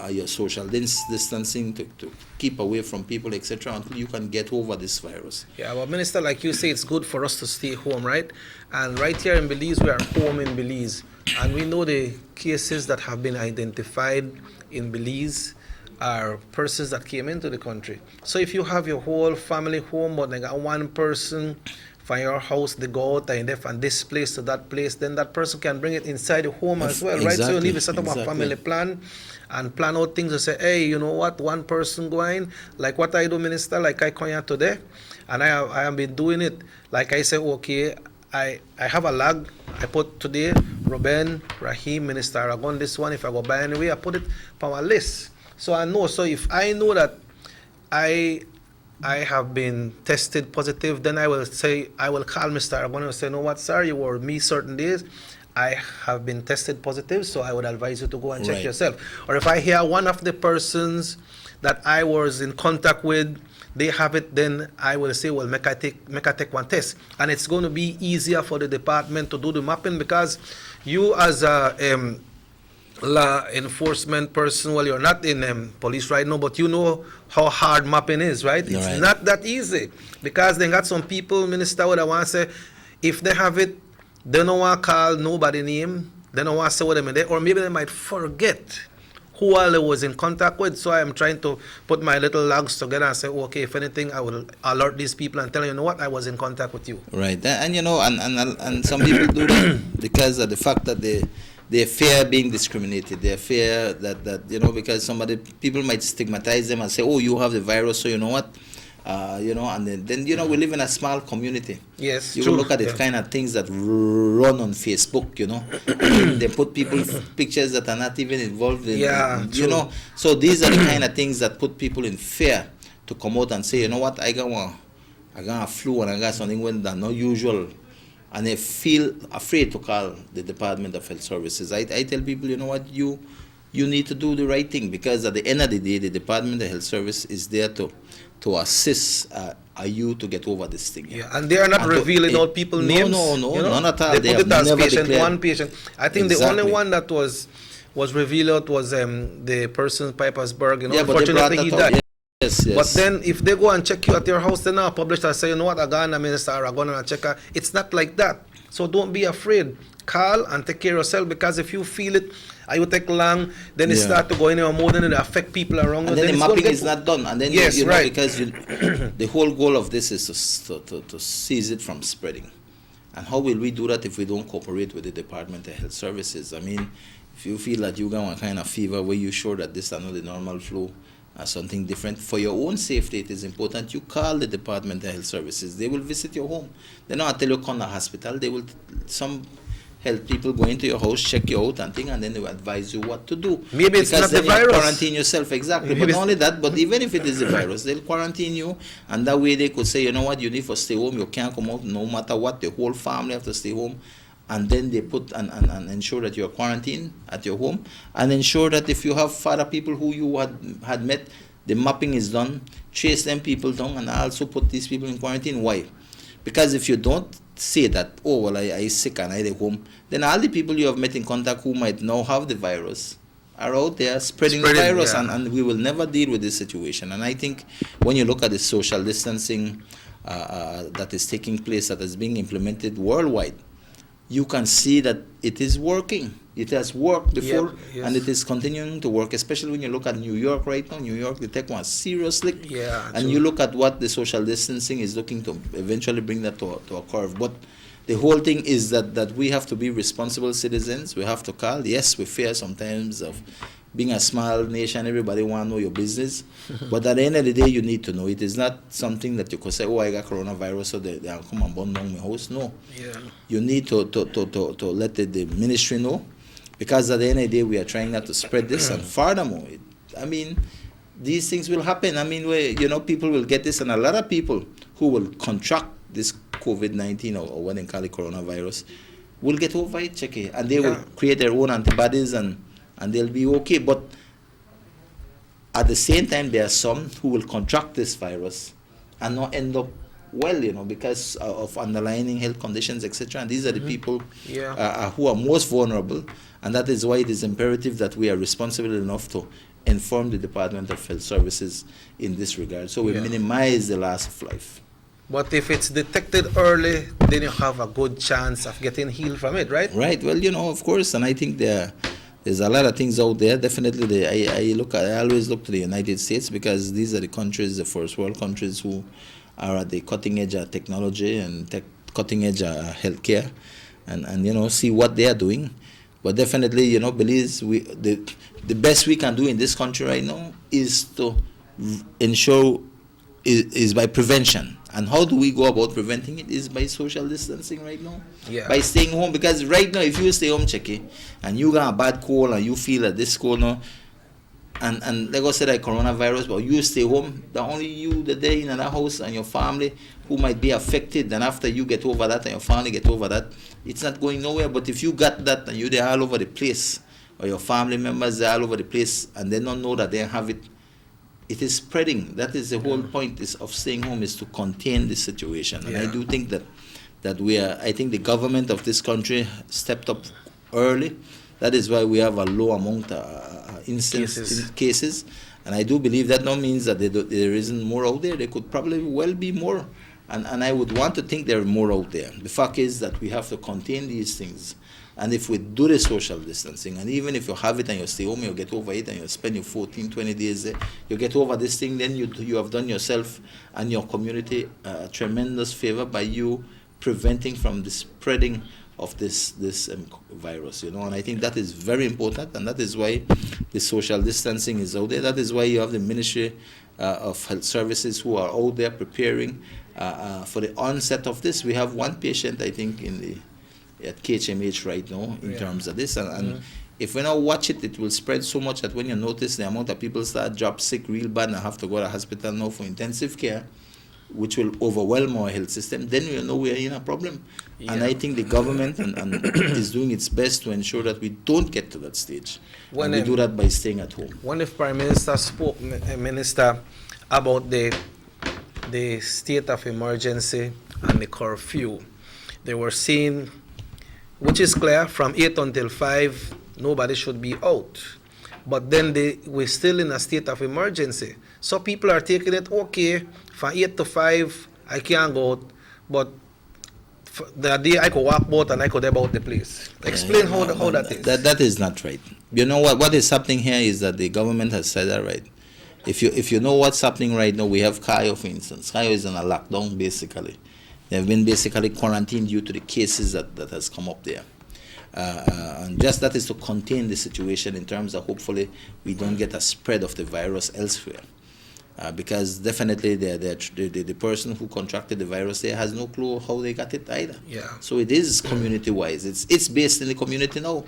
your social distancing to keep away from people, etc., until you can get over this virus. Yeah, well, Minister, like you say, it's good for us to stay home, right? And right here in Belize, we are home in Belize. And we know the cases that have been identified in Belize are persons that came into the country. So if you have your whole family home, but like one person from your house, they go out and from this place to that place, then that person can bring it inside the home as well, right? So you need to set up a family plan and plan out things to say, hey, you know what, one person going, like what I do, Minister, like I come here today, and I have been doing it. Like I say, okay, I have a log, I put today, Ruben, Rahim, Minister Aragon, this one, if I go by anyway, I put it on my list. So I know, so if I know that I have been tested positive, then I will call Mr. Aragon and say, you know what, sir, you were me certain days, I have been tested positive, so I would advise you to go and check yourself. Or if I hear one of the persons that I was in contact with, they have it, then I will say, well, make I take one test. And it's going to be easier for the department to do the mapping, because you as a law enforcement person, well, you're not in police right now, but you know how hard mapping is, right? It's not that easy, because they got some people, Minister, would want to say, if they have it, they don't want to call nobody name, they don't want to say what they mean, or maybe they might forget who all they was in contact with. So I am trying to put my little logs together and say, okay, if anything, I will alert these people and tell you know what, I was in contact with you. Right, and you know, and some people do that because of the fact that they fear being discriminated. They fear that you know, because people might stigmatize them and say, oh, you have the virus, so you know what, you know, and then you know, we live in a small community. Yes, you will look at the kind of things that run on Facebook, you know. They put people's pictures that are not even involved in, you know. So these are the kind of things that put people in fear to come out and say, you know what, I got a flu and I got something when that's not usual. And they feel afraid to call the Department of Health Services. I tell people, you know what, you need to do the right thing, because at the end of the day, the Department of Health Service is there to assist you to get over this thing. Yeah, and they are not revealing all people's names. No, you know? none at all. They put it as never patient, declared. one patient. I think the only one that was revealed was the person Pipersburg. You know, unfortunately he died. Yes. But then if they go and check you at your house, then I'll publish and say, you know what, I got a Minister Aragon and I check her. It's not like that. So don't be afraid. Call and take care of yourself, because if you feel it, it will take long, then it start to go anywhere more than it affect people around you. And then the mapping is not done. And then yes, you know, because the whole goal of this is to seize it from spreading. And how will we do that if we don't cooperate with the Department of Health Services? I mean, if you feel that you got one kind of fever where you're sure that this is not the normal flu, something different, for your own safety, it is important you call the Department of Health Services. They will visit your home. They don't tell you come to the hospital. They will, some health people go into your house, check you out and then they will advise you what to do. Maybe it's not the virus. Quarantine yourself, exactly. But not only that, but even if it is the virus, they'll quarantine you, and that way they could say, you know what, you need to stay home, you can't come out no matter what, the whole family have to stay home. And then they put and ensure that you're quarantined at your home, and ensure that if you have other people who you had met, the mapping is done, chase them people down, and also put these people in quarantine. Why? Because if you don't say that, oh, well, I sick and I at home, then all the people you have met in contact who might now have the virus are out there spreading the virus, and we will never deal with this situation. And I think when you look at the social distancing that is taking place, that is being implemented worldwide, you can see that it is working. It has worked before, and it is continuing to work, especially when you look at New York right now. New York, they take one seriously. And you look at what the social distancing is looking to eventually bring that to a curve. But the whole thing is that we have to be responsible citizens. We have to call. Yes, we fear sometimes of being a small nation, everybody want to know your business. But at the end of the day, you need to know. It is not something that you could say, oh, I got coronavirus, so they will come and burn down my house. No. You need to let the ministry know, because at the end of the day, we are trying not to spread this. And furthermore, I mean, these things will happen. I mean, people will get this, and a lot of people who will contract this COVID-19 or what they call it coronavirus will get over it, check it, and they will create their own antibodies and they'll be okay. But at the same time, there are some who will contract this virus and not end up well, you know, because of underlying health conditions, etc. And these are the people Yeah. who are most vulnerable, and that is why it is imperative that we are responsible enough to inform the Department of Health Services in this regard, so we Yeah. minimize the loss of life. But if it's detected early, then you have a good chance of getting healed from it, right? Right. Well, you know, of course, and I think there's a lot of things out there. Definitely, I always look to the United States, because these are the countries, the first world countries, who are at the cutting edge of technology and cutting edge of healthcare, and you know, see what they are doing. But definitely, you know, Belize, the best we can do in this country right now is to ensure is by prevention. And how do we go about preventing it? Is by social distancing right now. Yeah. By staying home, because right now, if you stay home, Checky, and you got a bad cold and you feel that this cold now, and like I said, like coronavirus, but you stay home, the only you that day in another house and your family who might be affected, and after you get over that and your family get over that, it's not going nowhere. But if you got that and you're all over the place, or your family members are all over the place, and they don't know that they have it, it is spreading. That is the whole point of staying home, is to contain the situation. And I do think that I think the government of this country stepped up early. That is why we have a low amount of cases. And I do believe that now means that there isn't more out there. There could probably well be more. And I would want to think there are more out there. The fact is that we have to contain these things. And if we do the social distancing, and even if you have it and you stay home, you get over it, and you spend your 14, 20 days there, you get over this thing, then you have done yourself and your community a tremendous favor by you preventing from the spreading of this virus, you know. And I think that is very important, and that is why the social distancing is out there. That is why you have the Ministry of Health Services who are out there preparing for the onset of this. We have one patient, I think, at KHMH right now in terms of this, and if we don't watch it, it will spread so much that when you notice the amount of people start drop sick real bad and have to go to hospital now for intensive care, which will overwhelm our health system, then we'll know we are in a problem. And I think the government and is doing its best to ensure that we don't get to that stage. And we do that by staying at home. When the Prime Minister spoke, Minister, about the state of emergency and the curfew, they were saying, which is clear, from 8 until 5, nobody should be out. But then we're still in a state of emergency. So people are taking it, okay, from 8 to 5, I can't go out, but the day I could walk out and I could about the place. Explain how that is. That is not right. You know what is happening here is that the government has said that right. If you know what's happening right now, we have Cayo, for instance. Cayo is in a lockdown, basically. They have been basically quarantined due to the cases that has come up there. And just that is to contain the situation in terms of hopefully we don't get a spread of the virus elsewhere. Because definitely the person who contracted the virus there has no clue how they got it either. Yeah. So it is community-wise. It's based in the community now.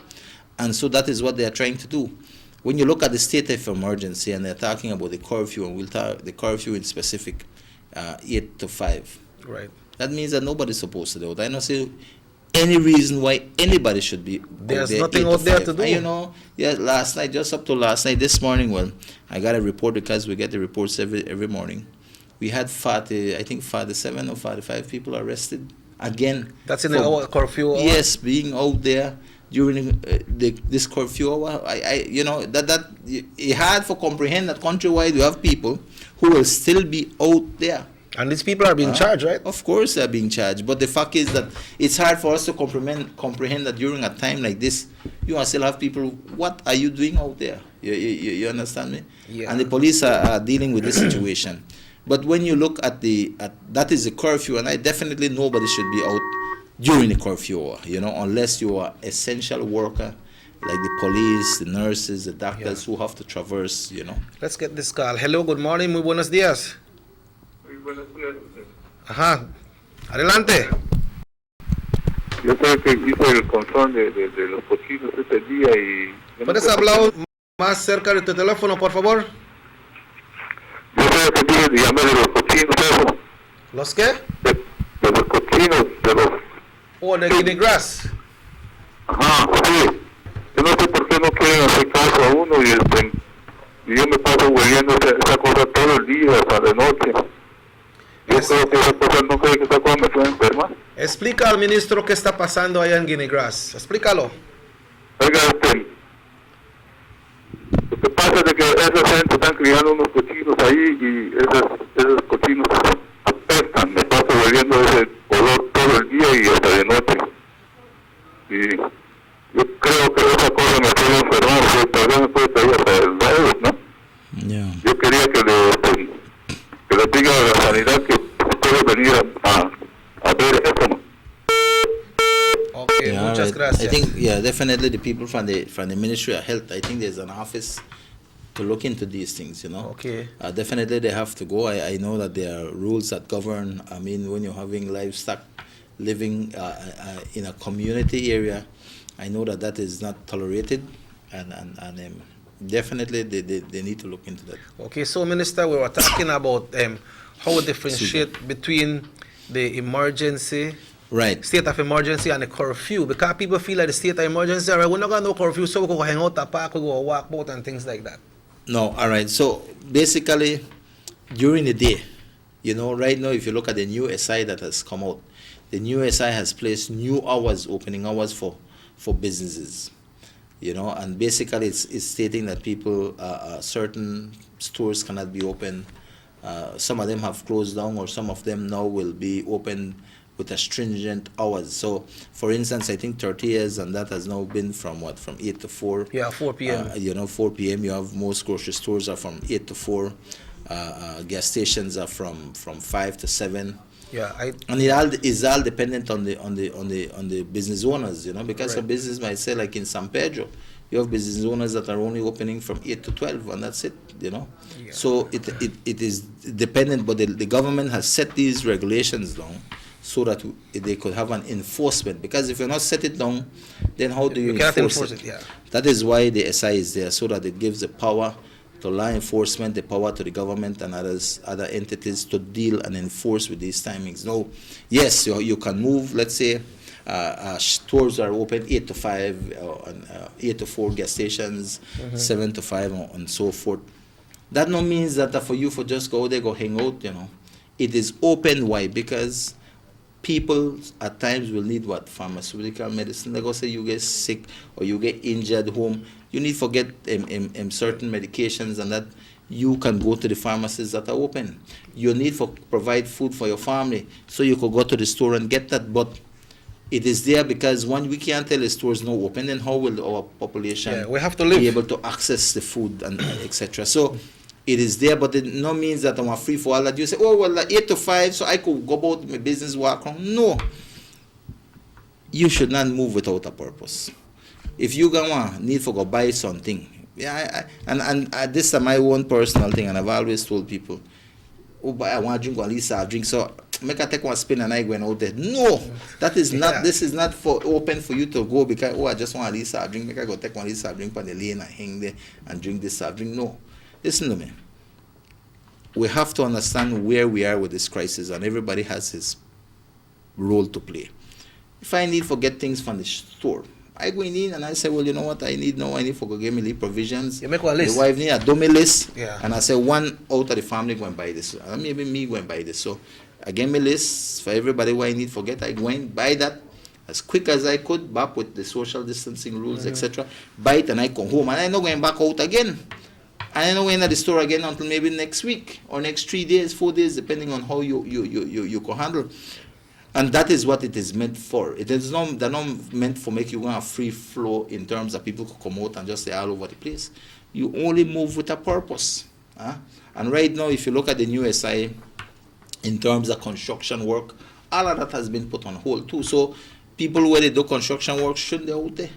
And so that is what they are trying to do. When you look at the state of emergency and they're talking about the curfew, and we'll talk the curfew in specific, 8 to 5. Right. That means that nobody's supposed to do it. I don't see any reason why anybody should be. There's nothing out there to do. And you know, last night, just up to last night, this morning, well, I got a report because we get the reports every morning. We had 47 or 45 people arrested again. That's in the curfew hour? Yes, being out there during this curfew hour. It's hard for comprehend that countrywide we have people who will still be out there. And these people are being charged, right? Of course they're being charged. But the fact is that it's hard for us to comprehend that during a time like this, you still have people, what are you doing out there? You understand me? Yeah. And the police are dealing with this situation. But when you look at that is the curfew, and definitely nobody should be out during the curfew hour, unless you are essential worker, like the police, the nurses, the doctors who have to traverse, Let's get this call. Hello, good morning, muy buenos días. Ajá, adelante. Yo sé que hice el control de los cochinos ese día y... ¿Puedes hablar más cerca de tu teléfono, por favor? Yo sé que dije, dígame de los cochinos esos. ¿Los qué? De los cochinos, de los... Oh, de guinea grass. Ajá, sí. Yo no sé por qué no quieren hacer caso a uno y yo me paso hueliendo esa cosa todo el día hasta de noche. Yo creo que las cosas no creen que esta cosa me puede enfermar. Explica al ministro qué está pasando allá en Guinea Grass. Explícalo. Oiga usted, lo que pasa es de que esa gente están criando unos cochinos ahí y esos cochinos apestan. Me paso bebiendo ese olor todo el día y hasta de noche. Y yo creo que esa cosa me puede enfermar, porque tal vez me puede traer hasta el virus, ¿no? Yo quería que le diga a la sanidad que puede venir a ver eso, ¿no? Okay, muchas gracias. I think, definitely the people from the Ministry of Health, I think there's an office to look into these things, you know. Okay. Definitely they have to go. I know that there are rules that govern, I mean, when you're having livestock living in a community area, I know that is not tolerated, and definitely they need to look into that. Okay, so Minister, we were talking about how we differentiate between the emergency, state of emergency, and the curfew, because people feel like the state of emergency, all right, we're not going to no curfew, so we go hang out at the park, we go walk out and things like that. No, all right. So basically, during the day, you know, right now, if you look at the new SI that has come out, the new SI has placed new hours, opening hours for businesses, you know, and basically it's stating that people, certain stores cannot be open. Some of them have closed down, or some of them now will be open with a stringent hours. So, for instance, I think 30 years, and that has now been from 8 to 4. Yeah, 4 p.m. 4 p.m. You have most grocery stores are from 8 to 4. Gas stations are from 5 to 7. Yeah, and it's all dependent on the business owners, you know, because a business might say, like in San Pedro, you have business owners that are only opening from 8 to 12, and that's it, you know. Yeah. So it is dependent, but the government has set these regulations down so that they could have an enforcement. Because if you not set it down, then how do you enforce it? Yeah. That is why the SI is there, so that it gives the power to law enforcement, the power to the government and other entities to deal and enforce with these timings. Now, yes, you can move, let's say, stores are open 8 to 5, 8 to 4 gas stations, 7 to 5, and so forth. That no means that for you for just go there, go hang out, you know. It is open. Why? Because people at times will need pharmaceutical medicine. Like I say, you get sick or you get injured home, you need to get certain medications, and that you can go to the pharmacies that are open. You need to provide food for your family, so you could go to the store and get that. But it is there because when we can't tell the stores no open, then how will our population we have to live. Be able to access the food and etc. So it is there, but it no means that I'm free for all that. You say, oh, well, 8 to 5, so I could go about my business, walk around. No. You should not move without a purpose. If you need to go buy something, and this is my own personal thing, and I've always told people, oh, but I want to drink, at least I drink, so make I take one spin and I go out there. No, that is not, this is not for open for you to go because, oh, I just want at least I drink, make I go take one at least I drink on the lane and hang there and drink this soft drink. No. Listen to me. We have to understand where we are with this crisis, and everybody has his role to play. If I need to get things from the store, I go in and I say, well, you know what I need now? I need to go get me the provisions. You make a list. The wife need a dummy list. Yeah. And I say, one out of the family go and buy this. And maybe me go and buy this. So I get me list for everybody what I need to get. I go and buy that as quick as I could, back with the social distancing rules, etc. Buy it and I come home. And I not going back out again. And I don't go into the store again until maybe next week or next 3 days, 4 days, depending on how you can handle. And that is what it is meant for. It is not, they're not meant for make you a free flow in terms of people who come out and just stay all over the place. You only move with a purpose. And right now, if you look at the new SI, in terms of construction work, all of that has been put on hold too. So people where they do construction work shouldn't be out there.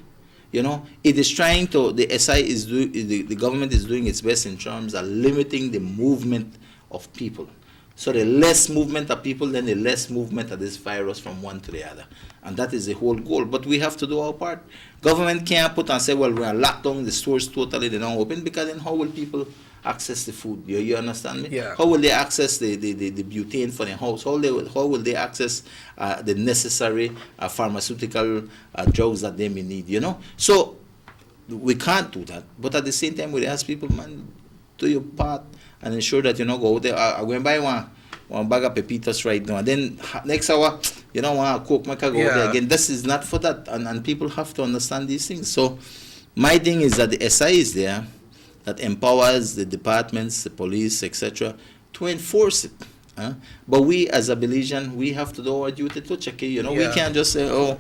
You know, it is trying to, the SI is doing, the government is doing its best in terms of limiting the movement of people. So the less movement of people, then the less movement of this virus from one to the other. And that is the whole goal. But we have to do our part. Government can't put and say, well, we're locked down, the stores totally, they don't open, because then how will people access the food? You understand me? Yeah. How will they access the butane for their house? How will they access the necessary pharmaceutical drugs that they may need, you know? So we can't do that. But at the same time, we ask people, man, do your part and ensure that you know go out there. I'm going to buy one. one bag of pepitas right now. And then next hour, you don't want to cook, make a go there again. This is not for that. And people have to understand these things. So my thing is that the SI is there that empowers the departments, the police, etc., to enforce it. But we as a Belizean, we have to do our duty to check it. You know, we can't just say, oh,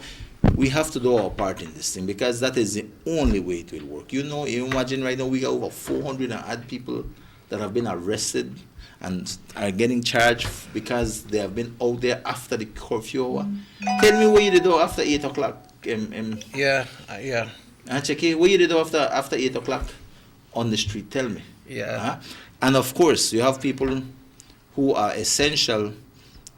we have to do our part in this thing, because that is the only way it will work. You know, you imagine right now we got over 400 and odd people that have been arrested and are getting charged because they have been out there after the curfew hour. Tell me what you do after 8 o'clock. And check it. What you do after 8 o'clock on the street? Tell me. And of course, you have people who are essential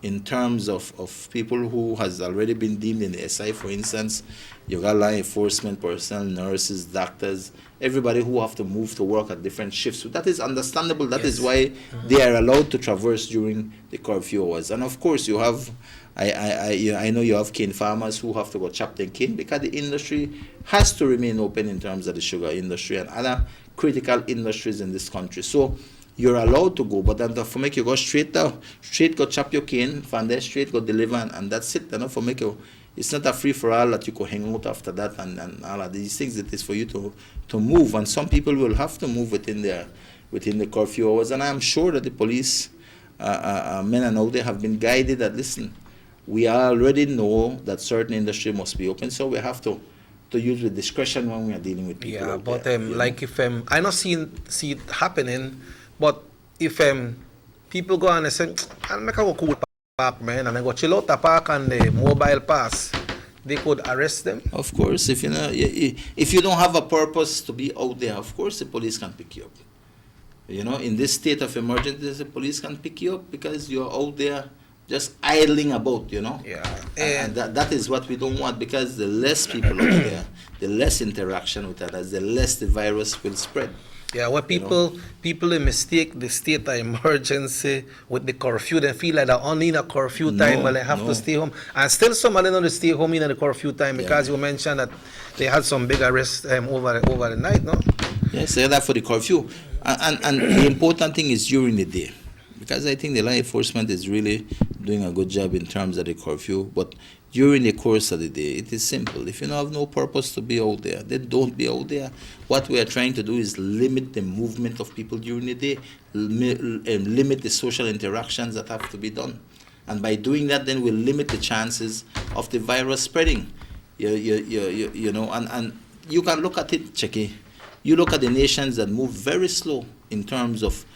in terms of people who has already been deemed in the SI. For instance, you got law enforcement personnel, nurses, doctors, everybody who have to move to work at different shifts. So that is understandable. That is why they are allowed to traverse during the curfew hours. And of course, you have, I know you have cane farmers who have to go chop their cane, because the industry has to remain open in terms of the sugar industry and other critical industries in this country. So you're allowed to go, but then for make you go straight down, straight go chop your cane, from there straight go deliver, and that's it. You know, for make you, it's not a free for all that you go hang out after that and all of these things. It is for you to move, and some people will have to move within the curfew hours. And I'm sure that the police men and all, they have been guided that, listen, we already know that certain industry must be open, so we have to use with discretion when we are dealing with people. But like if I not see it happening. But if people go and say, I'll make a go cool park, man, and I go chill out the park and the mobile pass, they could arrest them. Of course, if you don't have a purpose to be out there, of course the police can pick you up. You know, in this state of emergency, the police can pick you up because you're out there just idling about, you know. And that is what we don't want, because the less people out there, the less interaction with others, the less the virus will spread. What people they mistake the state of emergency with the curfew. They feel like they're only in a curfew time and they have to stay home. And still some of them don't stay home in the curfew time, because you mentioned that they had some big arrests over the night, no? Yes, say that for the curfew. And the important thing is during the day, because I think the law enforcement is really doing a good job in terms of the curfew. But during the course of the day, it is simple. If you have no purpose to be out there, then don't be out there. What we are trying to do is limit the movement of people during the day, limit the social interactions that have to be done. And by doing that, then we'll limit the chances of the virus spreading. You know, and you can look at it, Checky. You look at the nations that move very slow in terms of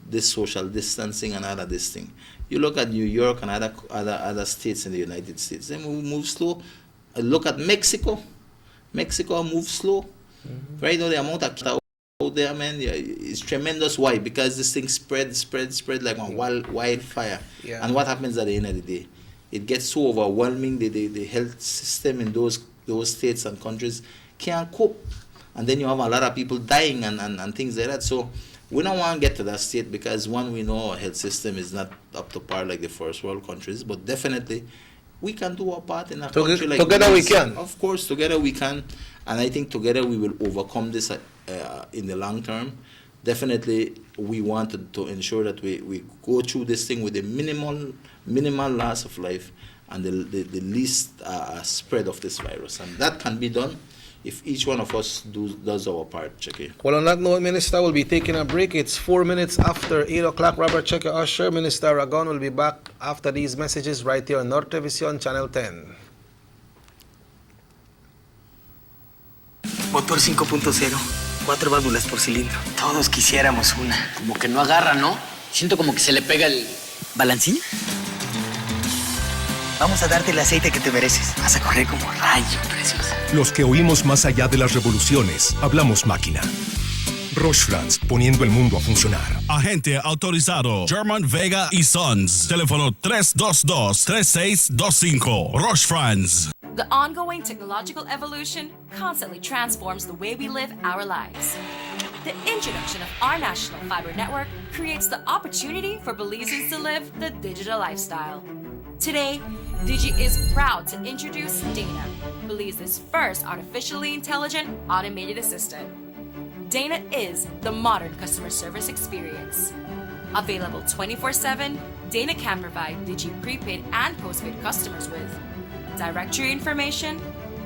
this social distancing and all of this thing. You look at New York and other states in the United States, they move slow. Look at Mexico. Mexico moves slow. Right now, the amount of kids out there, man, is tremendous. Why? Because this thing spread like a wildfire. And what happens at the end of the day? It gets so overwhelming. The health system in those states and countries can't cope. And then you have a lot of people dying and things like that. So we don't want to get to that state, because one, we know our health system is not up to par like the first world countries, but definitely we can do our part in a country like together we can. Of course, together we can, and I think together we will overcome this in the long term. Definitely, we want to ensure that we go through this thing with the minimal loss of life and the least spread of this virus, and that can be done if each one of us does our part, Checky. Well, on that note, Minister, will be taking a break. It's 4 minutes after 8 o'clock. Robert Checky Usher, Minister Aragon will be back after these messages right here on Nortevisión Channel 10. Motor 5.0, 4 válvulas por cilindro. Todos quisiéramos una. Como que no agarra, ¿no? Siento como que se le pega el balancín. Vamos a darte el aceite que te mereces. Vas a correr como rayo, preciosa. Los que oímos más allá de las revoluciones, hablamos máquina. Roche-France, poniendo el mundo a funcionar. Agente autorizado German Vega y Sons. Teléfono 322-3625. Roche-France. The ongoing technological evolution constantly transforms the way we live our lives. The introduction of our national fiber network creates the opportunity for Belizeans to live the digital lifestyle. Today, Digi is proud to introduce Dana, Belize's first artificially intelligent automated assistant. Dana is the modern customer service experience. Available 24/7, Dana can provide Digi prepaid and postpaid customers with directory information,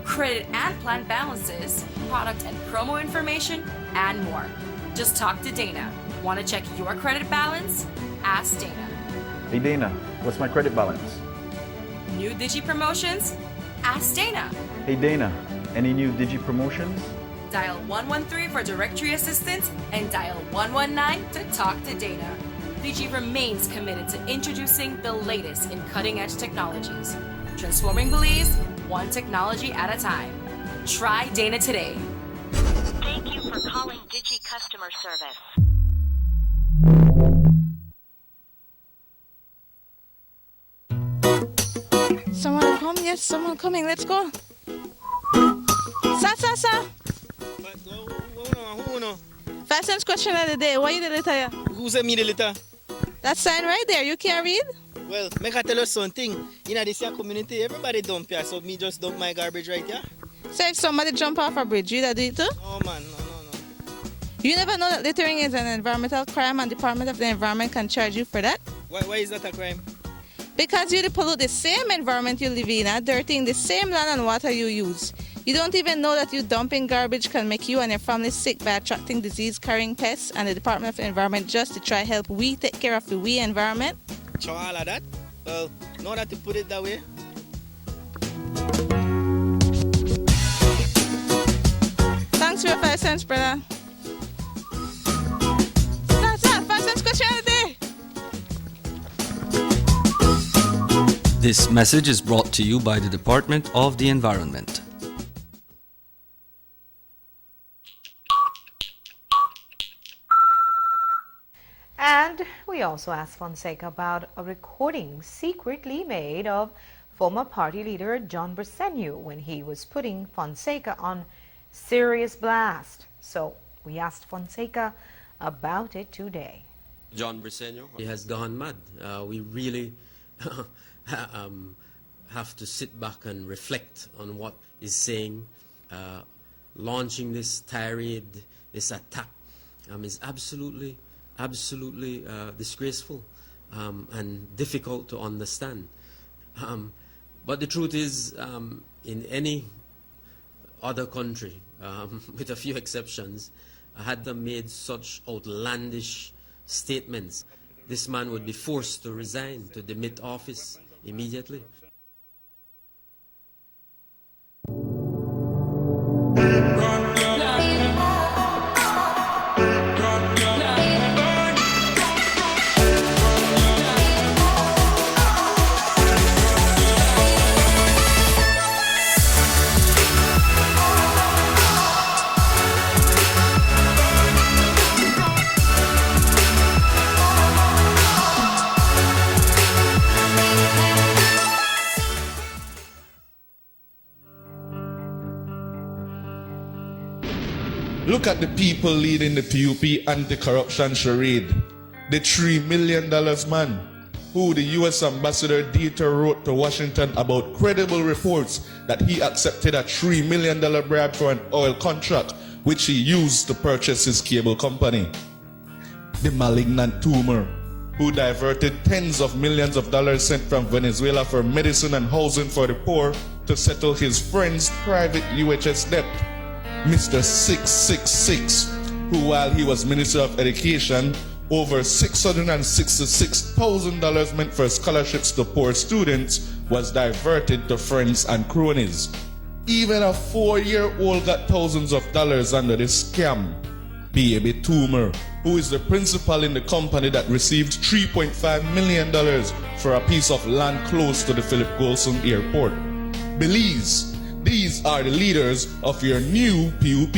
credit and plan balances, product and promo information, and more. Just talk to Dana. Want to check your credit balance? Ask Dana. Hey Dana, what's my credit balance? New Digi promotions? Ask Dana. Hey Dana, any new Digi promotions? Dial 113 for directory assistance and dial 119 to talk to Dana. Digi remains committed to introducing the latest in cutting-edge technologies, transforming Belize one technology at a time. Try Dana today. Thank you for calling Digi customer service. Someone come? Yes, someone coming. Let's go. Sa. First sense question of the day. Why you the letter here? Who sent me the letter? That sign right there. You can't read? Well, make I tell you something. In this here community, everybody dump here, so me just dump my garbage right here. So if somebody jump off a bridge, you that do it too? Oh man, no. You never know that littering is an environmental crime and Department of the Environment can charge you for that? Why is that a crime? Because you pollute the same environment you live in, dirtying the same land and water you use. You don't even know that you dumping garbage can make you and your family sick by attracting disease-carrying pests, and the Department of the Environment just to try help we take care of the we environment. So all of that? Well, now that you put it that way. Thanks for your 5 cents, brother. That's 5 cents question of the day. This message is brought to you by the Department of the Environment. And we also asked Fonseca about a recording secretly made of former party leader John Briceño when he was putting Fonseca on serious blast. So we asked Fonseca about it today. John Briceño, he has gone mad. We really have to sit back and reflect on what he's saying. Launching this tirade, this attack, is absolutely disgraceful and difficult to understand. But the truth is, in any other country, with a few exceptions, had them made such outlandish statements, this man would be forced to resign, to demit office immediately. Look at the people leading the PUP anti-corruption charade. The $3 million man, who the U.S. Ambassador Dieter wrote to Washington about credible reports that he accepted a $3 million bribe for an oil contract, which he used to purchase his cable company. The malignant tumor, who diverted tens of millions of dollars sent from Venezuela for medicine and housing for the poor to settle his friend's private UHS debt. Mr. 666, who while he was Minister of Education, over $666,000 meant for scholarships to poor students was diverted to friends and cronies. Even a 4-year-old got thousands of dollars under this scam. Baby Toomer, who is the principal in the company that received $3.5 million for a piece of land close to the Philip Golson Airport. Belize, these are the leaders of your new PUP.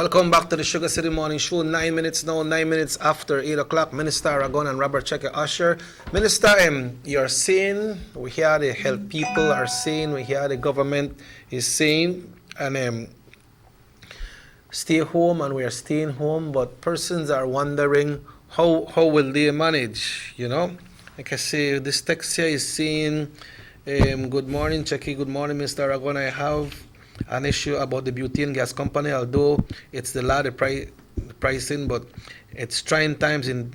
Welcome back to the Sugar City Morning Show. 9 minutes now, 9 minutes after 8 o'clock. Minister Aragon and Robert Checker Usher. Minister, you're saying, we hear the health people are saying, we hear the government is saying, and stay home, and we are staying home, but persons are wondering how will they manage, you know? Like I say, this text here is saying, good morning, Checky, good morning, Mr. Aragon. I have an issue about the butane gas company, although it's the law, the pricing, but it's trying times in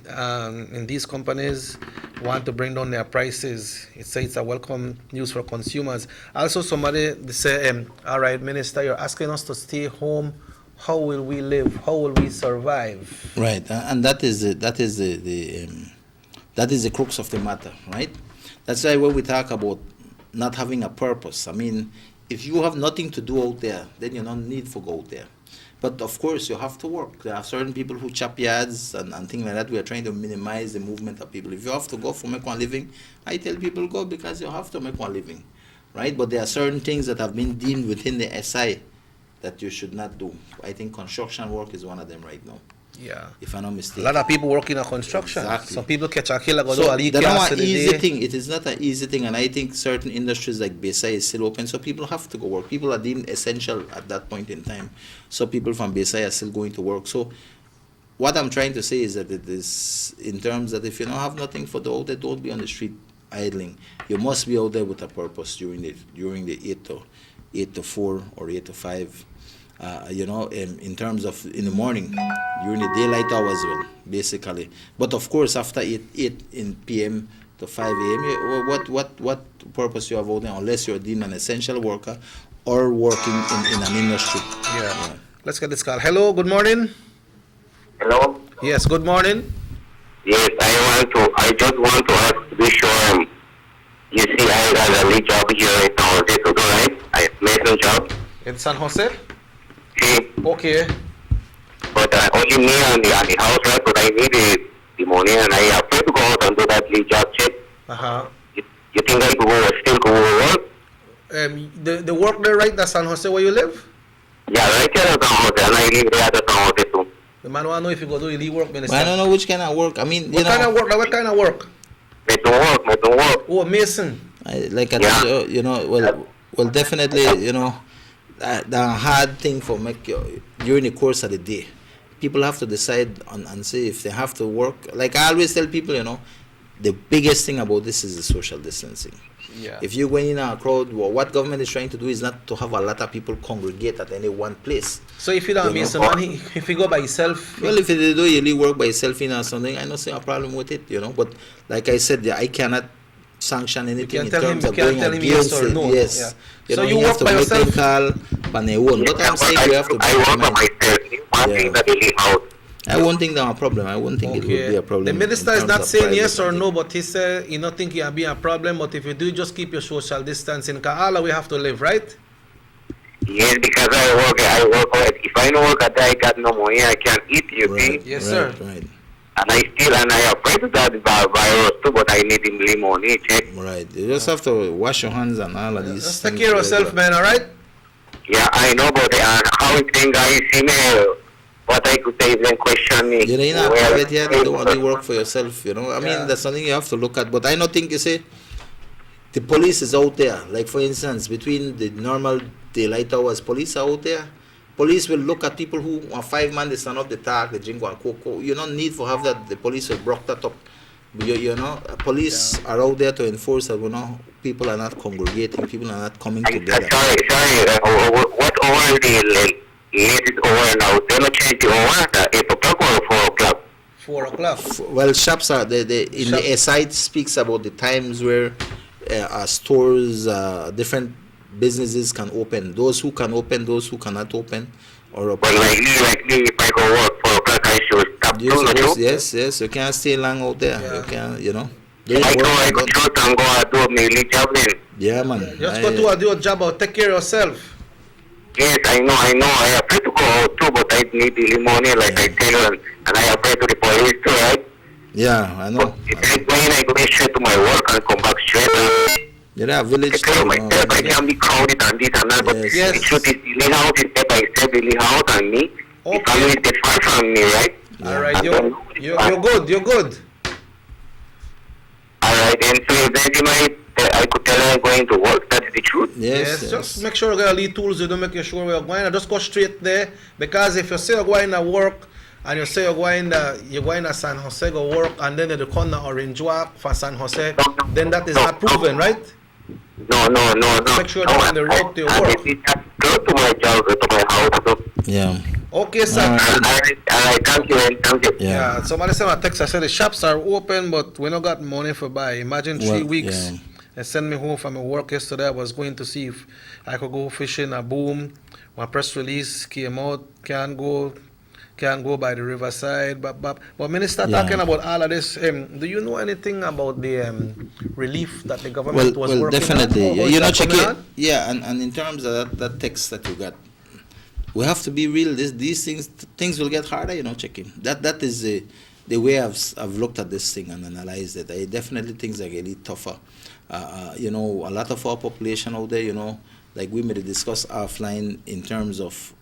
these companies want to bring down their prices. It says it's a welcome news for consumers. Also, somebody they say, all right, Minister, you're asking us to stay home. How will we live? How will we survive? Right, and that is the crux of the matter, right? That's why when we talk about not having a purpose, I mean, if you have nothing to do out there, then you don't need to go out there. But of course, you have to work. There are certain people who chop yards and things like that. We are trying to minimize the movement of people. If you have to go for make one living, I tell people go because you have to make one living, right? But there are certain things that have been deemed within the SI that you should not do. I think construction work is one of them right now. Yeah. If I'm not mistaken. A lot of people working on construction. Exactly. Some people catch a killer. So that's not an easy thing. It is not an easy thing, and I think certain industries like Bayside is still open, so people have to go work. People are deemed essential at that point in time, so people from Bayside are still going to work. So what I'm trying to say is that it is in terms that if you don't have nothing for the out there, don't be on the street idling. You must be out there with a purpose during the 8 to 4 or 8 to 5. In terms of in the morning, during the daylight hours, well, basically. But of course, after 8 in p.m. to 5 a.m., what purpose you have out there, unless you're deemed an essential worker or working in an industry. Yeah. Let's get this call. Hello, good morning. Hello? Yes, good morning. Yes, I just want to ask to be sure, you see I got a lead job here in San Jose to do, right? I mason job. In San Jose? See? Okay. But only me on the house, right? But I need the money and I have to go out and do that lead job check. Uh-huh. You think I could still go work? The work there, right? That's San Jose where you live? Yeah, right here in San Jose, and I live there at San Jose too. The man want to know if you go do illegal work, Minister. I don't know which kind of work. I mean, what kind of work? What kind of work? Mason work. Oh, mason. Told you, well, definitely, the hard thing for during the course of the day. People have to decide and say if they have to work. Like I always tell people, the biggest thing about this is the social distancing. Yeah. If you're going in a crowd, what government is trying to do is not to have a lot of people congregate at any one place. So if you don't miss the money, if you go by yourself... Well, if you do yearly work by yourself or something, I don't see a problem with it, But like I said, I cannot sanction anything in terms of going against yes or it. No. Yes. Yeah. So you work by yourself? But I'm saying you have to... I work by myself. One thing that they leave out. I won't think that's a problem. I won't think it would be a problem. The minister is not saying yes or no, but he said he don't think it will be a problem. But if you do, just keep your social distancing. Because all we have to live, right? Yes, because I work. If I don't work at that, I got no money. I can't eat. You see? Yes, sir. Right. And I afraid of that virus too, but I need him money. Check. Right. You just have to wash your hands and all of these. Just take care of yourself, man. All right? Yeah, I know, but how it think I see me. What I could say is then question me. You're not private here, you don't only work for yourself, I mean, that's something you have to look at. But I don't think, the police is out there. Like, for instance, between the normal daylight hours, police are out there. Police will look at people who are 5 man, they stand up, they talk, they drink one cocoa. You don't need to have that. The police will block that up. Police are out there to enforce that, people are not congregating, people are not coming together. Sorry, what over the latest over now? They don't change the over 8 o'clock or 4 o'clock? 4 o'clock. Well, shops are, the site speaks about the times where stores, different businesses can open. Those who can open, those who cannot open. But like me, if I go work 4 o'clock, I should stop. Yes, you can't stay long out there. Yeah. You can, I go short and go do my job then. Yeah, man. Just go to do a job or take care of yourself. Yes, I know. I have to go out too, but I need the money, like I tell you, and I have to the police too, right? Yeah, I know. I go straight to my work and come back straight. Village too. I can be crowded and this and that, but the truth is, the house is step by step, the house and me. The family is far from me, right? All right, you're good. You're good. All right, and so eventually I could tell her I'm going to work. That's the truth. Yes. Just make sure you got the tools. You don't make sure we're going. Just go straight there, because if you say you're going to work and you say you're going to San Jose go work, and then you come to Orange Walk for San Jose, then that is not proven, right? No. Make sure you're on the road to your work. Go to my job, go to my house. So. Yeah. Okay, sir. All right, thank you. Yeah. Somebody sent a text. I said the shops are open, but we don't got money for buy. Imagine 3 weeks. Yeah. They sent me home from my work yesterday. I was going to see if I could go fishing. A boom. My press release came out. Can't go by the riverside. But Minister, talking about all of this, do you know anything about the relief that the government was working definitely. on? You know, check it. Yeah, and in terms of that text that you got, we have to be real. These things will get harder. You know, checking. That is the way I've looked at this thing and analyzed it. I definitely things are getting tougher. You know, a lot of our population out there, you know, like we may discuss offline in terms of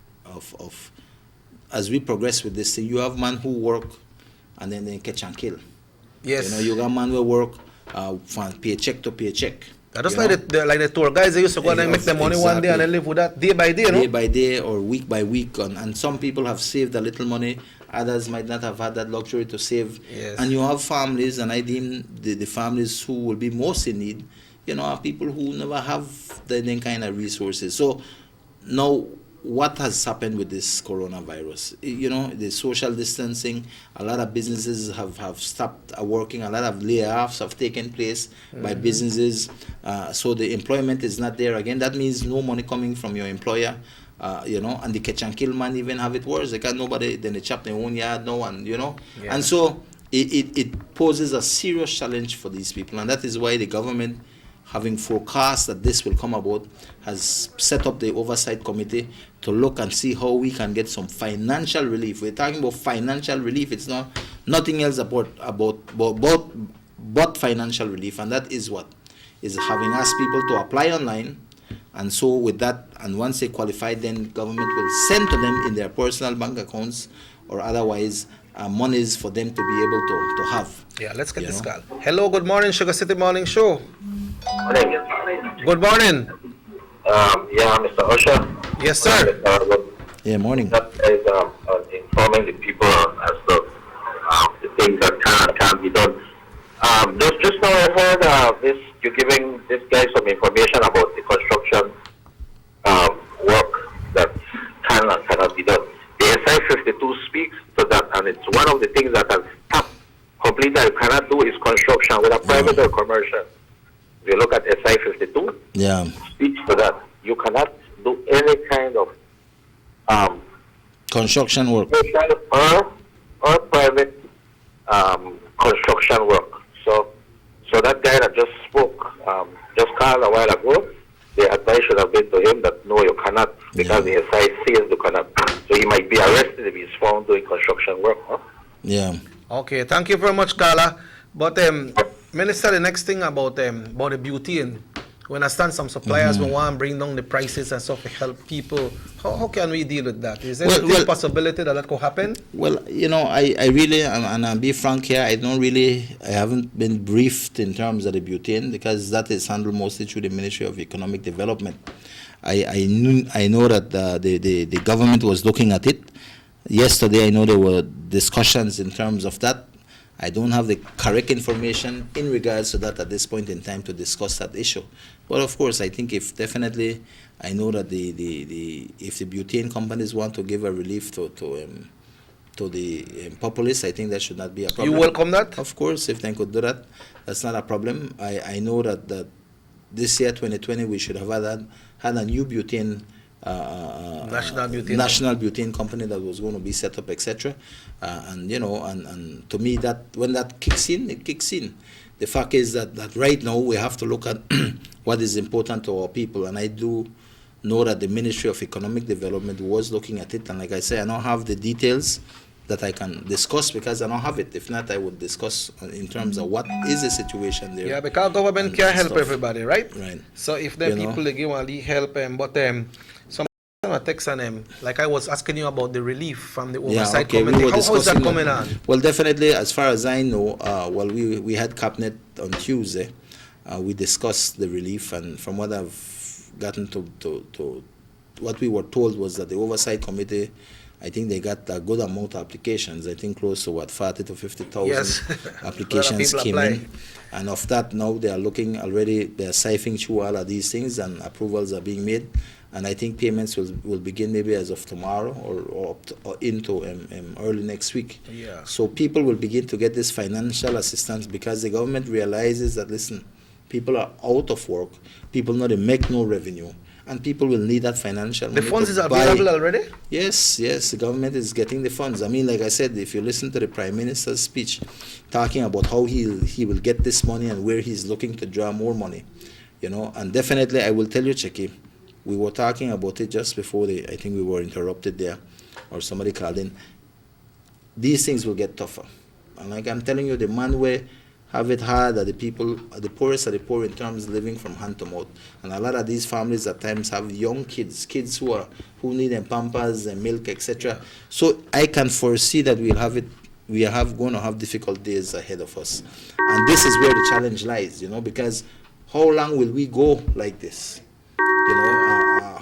as we progress with this thing, you have man who work and then they catch and kill. Yes. You know, you got man who work from paycheck to paycheck. Just like the tour guys, they used to go and make their money one day and then live with that day by day, no? Day by day or week by week. And some people have saved a little money. Others might not have had that luxury to save. Yes. And you have families, and I deem the families who will be most in need, you know, are people who never have the kind of resources. So now, what has happened with this coronavirus? You know, the social distancing, a lot of businesses have stopped working, a lot of layoffs have taken place by businesses. So the employment is not there again. That means no money coming from your employer. You know, and the catch and kill man even have it worse. They got nobody, then they chop their own yard, no one, you know. Yeah. And so it poses a serious challenge for these people. And that is why the government, having forecast that this will come about, has set up the oversight committee to look and see how we can get some financial relief. We're talking about financial relief. It's not nothing else but financial relief. And that is what is having asked people to apply online. And so with that, and once they qualify, then government will send to them in their personal bank accounts or otherwise monies for them to be able to have. Yeah, let's get this call. Hello, good morning, Sugar City Morning Show. Good morning. Yeah, Mr. Usher. Yes, sir. Yeah, morning. That is informing the people as to the things that can and can't be done. Just now I heard you're giving this guy some information about the construction work that can and cannot be done. The SI 52 speaks to that, and it's one of the things that has stopped completely. You cannot do is construction, whether private or commercial. If you look at SI 52, speaks to that. You cannot do any kind of construction work or private construction work. So that guy that just spoke, just called a while ago, the advice should have been to him that no, you cannot, because the SI says you cannot. So he might be arrested if he's found doing construction work. Huh? Yeah. Okay, thank you very much, Carla. But Minister, the next thing about the butane, we understand some suppliers will want to bring down the prices and stuff to help people. How can we deal with that? Is there a possibility that could happen? Well, you know, I really, and I'll be frank here, I haven't been briefed in terms of the butane because that is handled mostly through the Ministry of Economic Development. I know that the government was looking at it. Yesterday, I know there were discussions in terms of that. I don't have the correct information in regards to that at this point in time to discuss that issue. But of course, I think if definitely, I know that if the butane companies want to give a relief to the populace, I think that should not be a problem. You welcome that? Of course, if they could do that, that's not a problem. I know that this year, 2020, we should have had a new butane national butane company that was going to be set up, etc. And you know, and to me, that when that kicks in, it kicks in. The fact is that right now we have to look at what is important to our people, and I do know that the Ministry of Economic Development was looking at it, and like I say, I don't have the details that I can discuss because I don't have it. If not, I would discuss in terms of what is the situation there. Yeah, because government can't help everybody, right? Right. So if the people they give only help, but a text on him, like I was asking you about the relief from the Yeah, oversight okay. committee. How is that discussing coming on? Well, definitely, as far as I know, we had cabinet on Tuesday. We discussed the relief, and from what I've gotten to what we were told was that the oversight committee, I think they got a good amount of applications. I think close to 40 to 50,000 Yes. applications came apply. in, and of that now they are looking already. They are sifting through all of these things, and approvals are being made. And I think payments will begin maybe as of tomorrow or into early next week. Yeah. So people will begin to get this financial assistance because the government realizes that, listen, people are out of work, people know they make no revenue, and people will need that financial The money funds to is buy- available already? Yes, the government is getting the funds. I mean, like I said, if you listen to the Prime Minister's speech, talking about how he will get this money and where he's looking to draw more money, and definitely I will tell you, Checky, we were talking about it just before I think we were interrupted there, or somebody called in. These things will get tougher. And like I'm telling you, the man will have it hard, that the people, the poorest of the poor in terms of living from hand to mouth. And a lot of these families at times have young kids who need them pampers and milk, etc. So I can foresee that we are going to have difficult days ahead of us. And this is where the challenge lies, because how long will we go like this?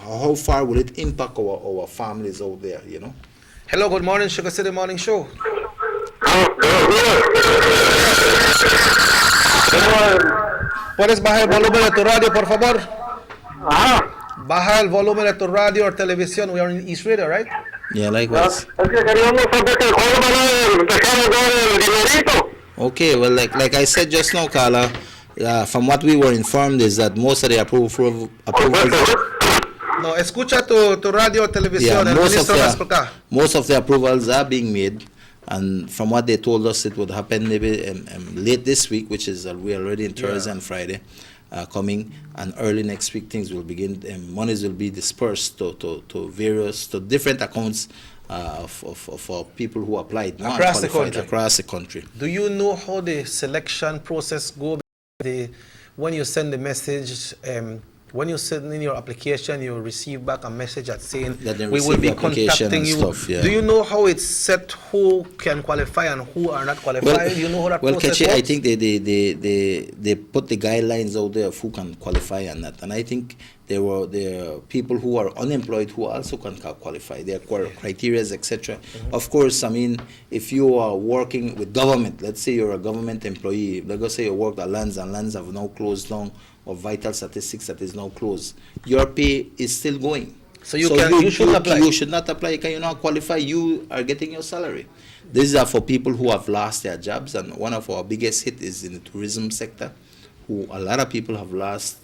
How far will it impact our families out there, Hello, good morning, Sugar City Morning Show. ¿Puedes bajar el volumen de tu radio, por favor? Baja el volumen de tu radio or televisión. We are in East Radio, right? Yeah, likewise. Okay, well, like I said just now, Carla, from what we were informed is that most of the approvals. No, escucha tu radio o televisión. Yeah, most of the approvals are being made, and from what they told us, it would happen maybe late this week, which is we are already in Thursday and Friday coming, and early next week things will begin. Monies will be dispersed to different accounts for people who applied across the country. Do you know how the selection process goes? When you send the message, when you send in your application, you receive back a message that's saying we will be contacting you. Stuff, yeah. Do you know how it's set? Who can qualify and who are not qualified? You know how that process Kechi, works? I think they put the guidelines out there of who can qualify and not, and I think there are people who are unemployed who also can qualify. There are criteria, etc. Of course, I mean, if you are working with government, let's say you're a government employee, let's say you work at Lands and Lands have now closed down, or Vital Statistics that is now closed, your pay is still going. So you should apply. You should not apply. Can you not qualify? You are getting your salary. These are for people who have lost their jobs, and one of our biggest hit is in the tourism sector, who a lot of people have lost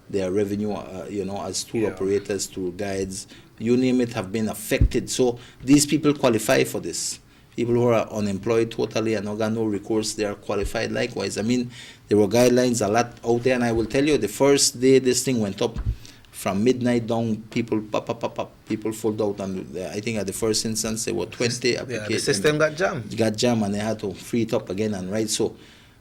their revenue, as tour operators, tour guides, you name it, have been affected. So these people qualify for this. People who are unemployed totally and got no recourse, they are qualified likewise. I mean, there were guidelines a lot out there, and I will tell you, the first day this thing went up, from midnight down, people people filled out, and I think at the first instance there were 20 applications. The system got jammed. Got jammed, and they had to free it up again and right. So,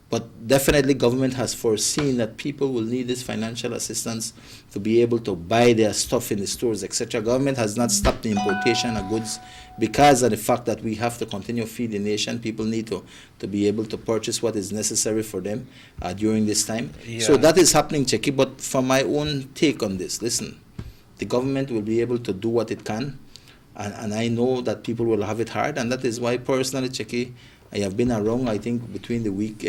but definitely government has foreseen that people will need this financial assistance to be able to buy their stuff in the stores, etc. Government has not stopped the importation of goods because of the fact that we have to continue to feed the nation. People need to be able to purchase what is necessary for them during this time. So that is happening, Checky. But from my own take on this, listen, the government will be able to do what it can, and I know that people will have it hard, and that is why personally, Checky, I have been around, I think, between the week,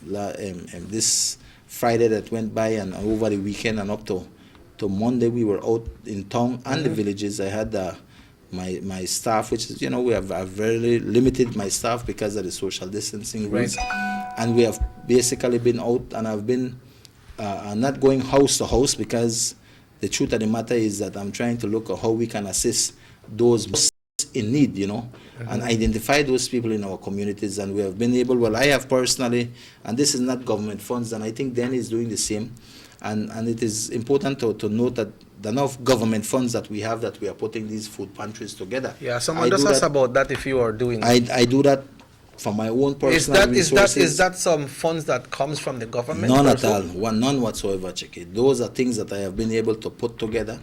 this Friday that went by and over the weekend and up to Monday, we were out in town and the villages. I had my staff, which is, I've very limited my staff because of the social distancing rules. And we have basically been out, and I've been not going house to house, because the truth of the matter is that I'm trying to look at how we can assist those in need, and identify those people in our communities. And we have been able, well, I have personally, and this is not government funds, and I think Danny is doing the same, and it is important to note that the enough government funds that we have, that we are putting these food pantries together. Yeah, someone just asked about that, if you are doing I do that for my own personal resources. Is that some funds that comes from the government? None at all, none whatsoever, Checky. Those are things that I have been able to put together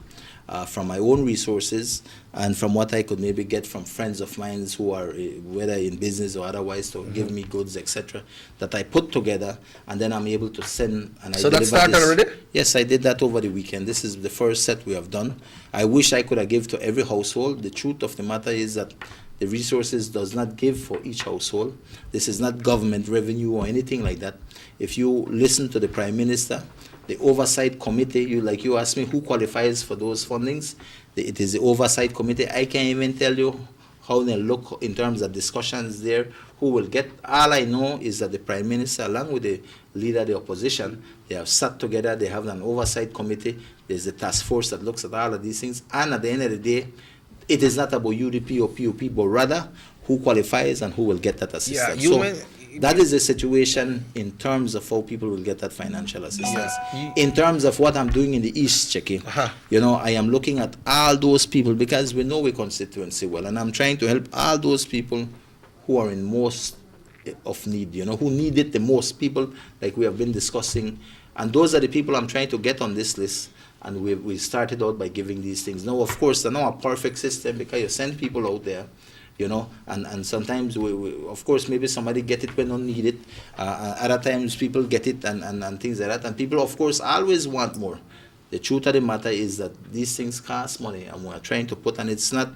from my own resources and from what I could maybe get from friends of mine who are whether in business or otherwise to give me goods, etc., that I put together, and then I'm able to send. And So I that started already? Yes, I did that over the weekend. This is the first set we have done. I wish I could have given to every household. The truth of the matter is that the resources does not give for each household. This is not government revenue or anything like that. If you listen to the Prime Minister, the oversight committee, you asked me who qualifies for those fundings. It is the oversight committee. I can't even tell you how they look in terms of discussions there, who will get. All I know is that the Prime Minister, along with the leader of the opposition, they have sat together, they have an oversight committee, there's a task force that looks at all of these things, and at the end of the day, it is not about UDP or PUP, but rather who qualifies and who will get that assistance. That is the situation in terms of how people will get that financial assistance. In terms of what I'm doing in the East, Checky, I am looking at all those people because we know our constituency well, and I'm trying to help all those people who are in most of need, who need it the most, people like we have been discussing, and those are the people I'm trying to get on this list. And we started out by giving these things. Now, of course, they're not a perfect system because you send people out there, and sometimes, of course, maybe somebody get it when they need it. Other times, people get it and things like that. And people, of course, always want more. The truth of the matter is that these things cost money, and we're trying to put, and it's not,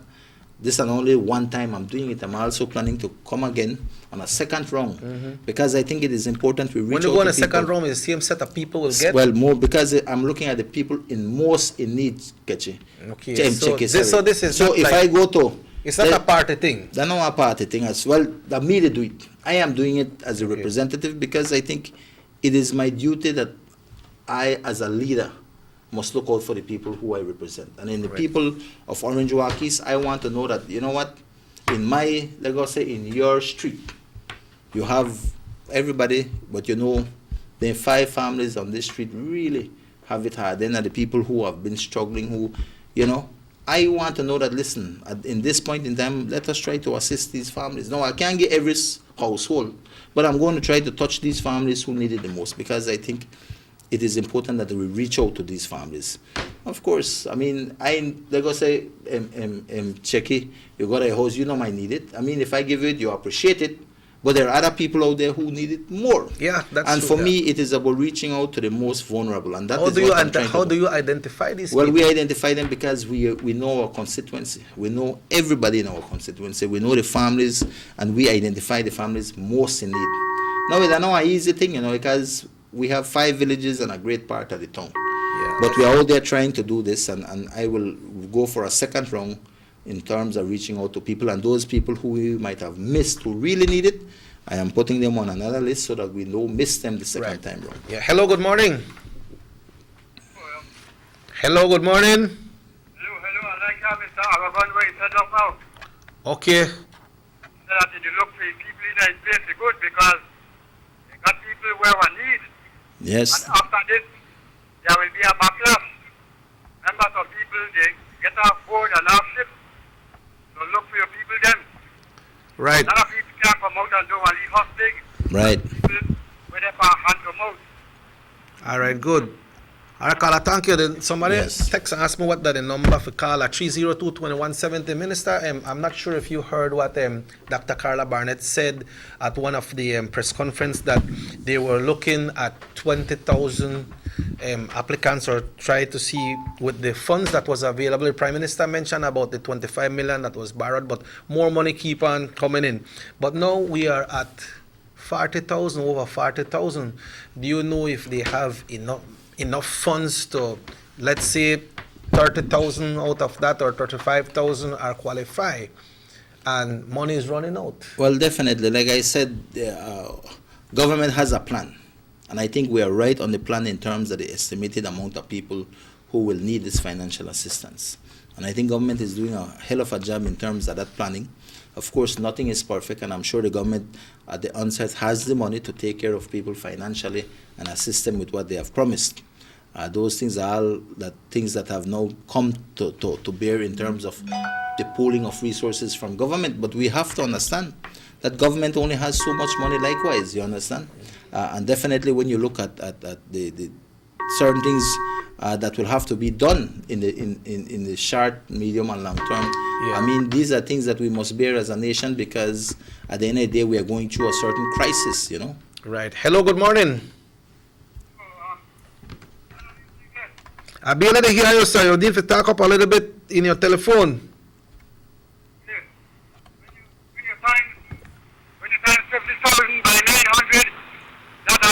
this is only one time I'm doing it. I'm also planning to come again on a second round because I think it is important we reach out to people. When you go on a second round, the same set of people will get? Well, more because I'm looking at the people in most in need, Kechi. Okay, so this is so not if like, I go to... It's not a party thing. That's not a party thing as well. The media do it. I am doing it as a representative because I think it is my duty that I, as a leader, must look out for the people who I represent. And in the people of Orange Walk East, I want to know that, you know what, in my, let us say, in your street, you have everybody, but the 5 families on this street really have it hard. Then are the people who have been struggling, who, I want to know that, listen, in this point in time, let us try to assist these families. No, I can't get every household, but I'm going to try to touch these families who need it the most because I think it is important that we reach out to these families. Of course, I mean, they're going to say, Checky, you got a house, I need it. I mean, if I give it, you appreciate it, but there are other people out there who need it more. Yeah, that's and true. For me, it is about reaching out to the most vulnerable, and that how is do what you I'm trying how to do you identify these Well, people? we identify them because we know our constituency. We know everybody in our constituency. We know the families, and we identify the families most in need. Now, it's not an easy thing, because we have 5 villages and a great part of the town. Yeah. But we are out there trying to do this, and I will go for a second round in terms of reaching out to people, and those people who we might have missed who really need it, I am putting them on another list so that we don't miss them the second time round. Yeah. Hello, good morning. Hello, good morning. Hello, I like how Mr. Aravan way set up out. Okay. So that you look for people in that place is good because they got people where we need. Yes. And after this, there will be a backlash. Remember, some people, they get off board and off ship. So look for your people then. Right. A lot of people can't come out and do a leave us big. Right. People, where they for hand to mouth. All right, good. All right, caller, thank you. Then somebody text and ask me what the number for caller 302-2170. Minister, I'm not sure if you heard what Dr. Carla Barnett said at one of the press conference that they were looking at 20,000 applicants or try to see with the funds that was available. The Prime Minister mentioned about the 25 million that was borrowed, but more money keep on coming in. But now we are at 40,000, over 40,000. Do you know if they have enough funds to, let's say, 30,000 out of that or 35,000 are qualified and money is running out? Well, definitely. Like I said, government has a plan. And I think we are right on the plan in terms of the estimated amount of people who will need this financial assistance. And I think government is doing a hell of a job in terms of that planning. Of course, nothing is perfect, and I'm sure the government at the onset has the money to take care of people financially and assist them with what they have promised. Those things are all things that have now come to bear in terms of the pooling of resources from government. But we have to understand that government only has so much money likewise, you understand? And definitely when you look at the certain things that will have to be done in the short, medium, and long term. Yeah. I mean, these are things that we must bear as a nation, because at the end of the day, we are going through a certain crisis, you know. Right. Hello, good morning. I'll be able to hear you, sir. You need to talk up a little bit in your telephone. When you times 50,000 by 900, that's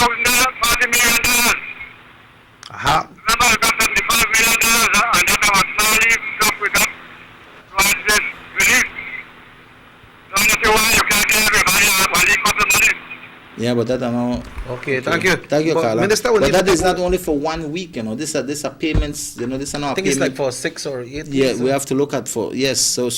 only $40 million. Aha. Remember, we got $75 million, and that was slowly stuff we got towards this relief. So I don't see why you can't get everybody while you got the money. Yeah, but that I know. Okay, thank you. Thank you, But Carla. Minister, But that is not only for 1 week, you know. These are payments, you know. These are not I think payments. it's like for 6 or 8 Yeah, weeks. we have to look at for, yes. So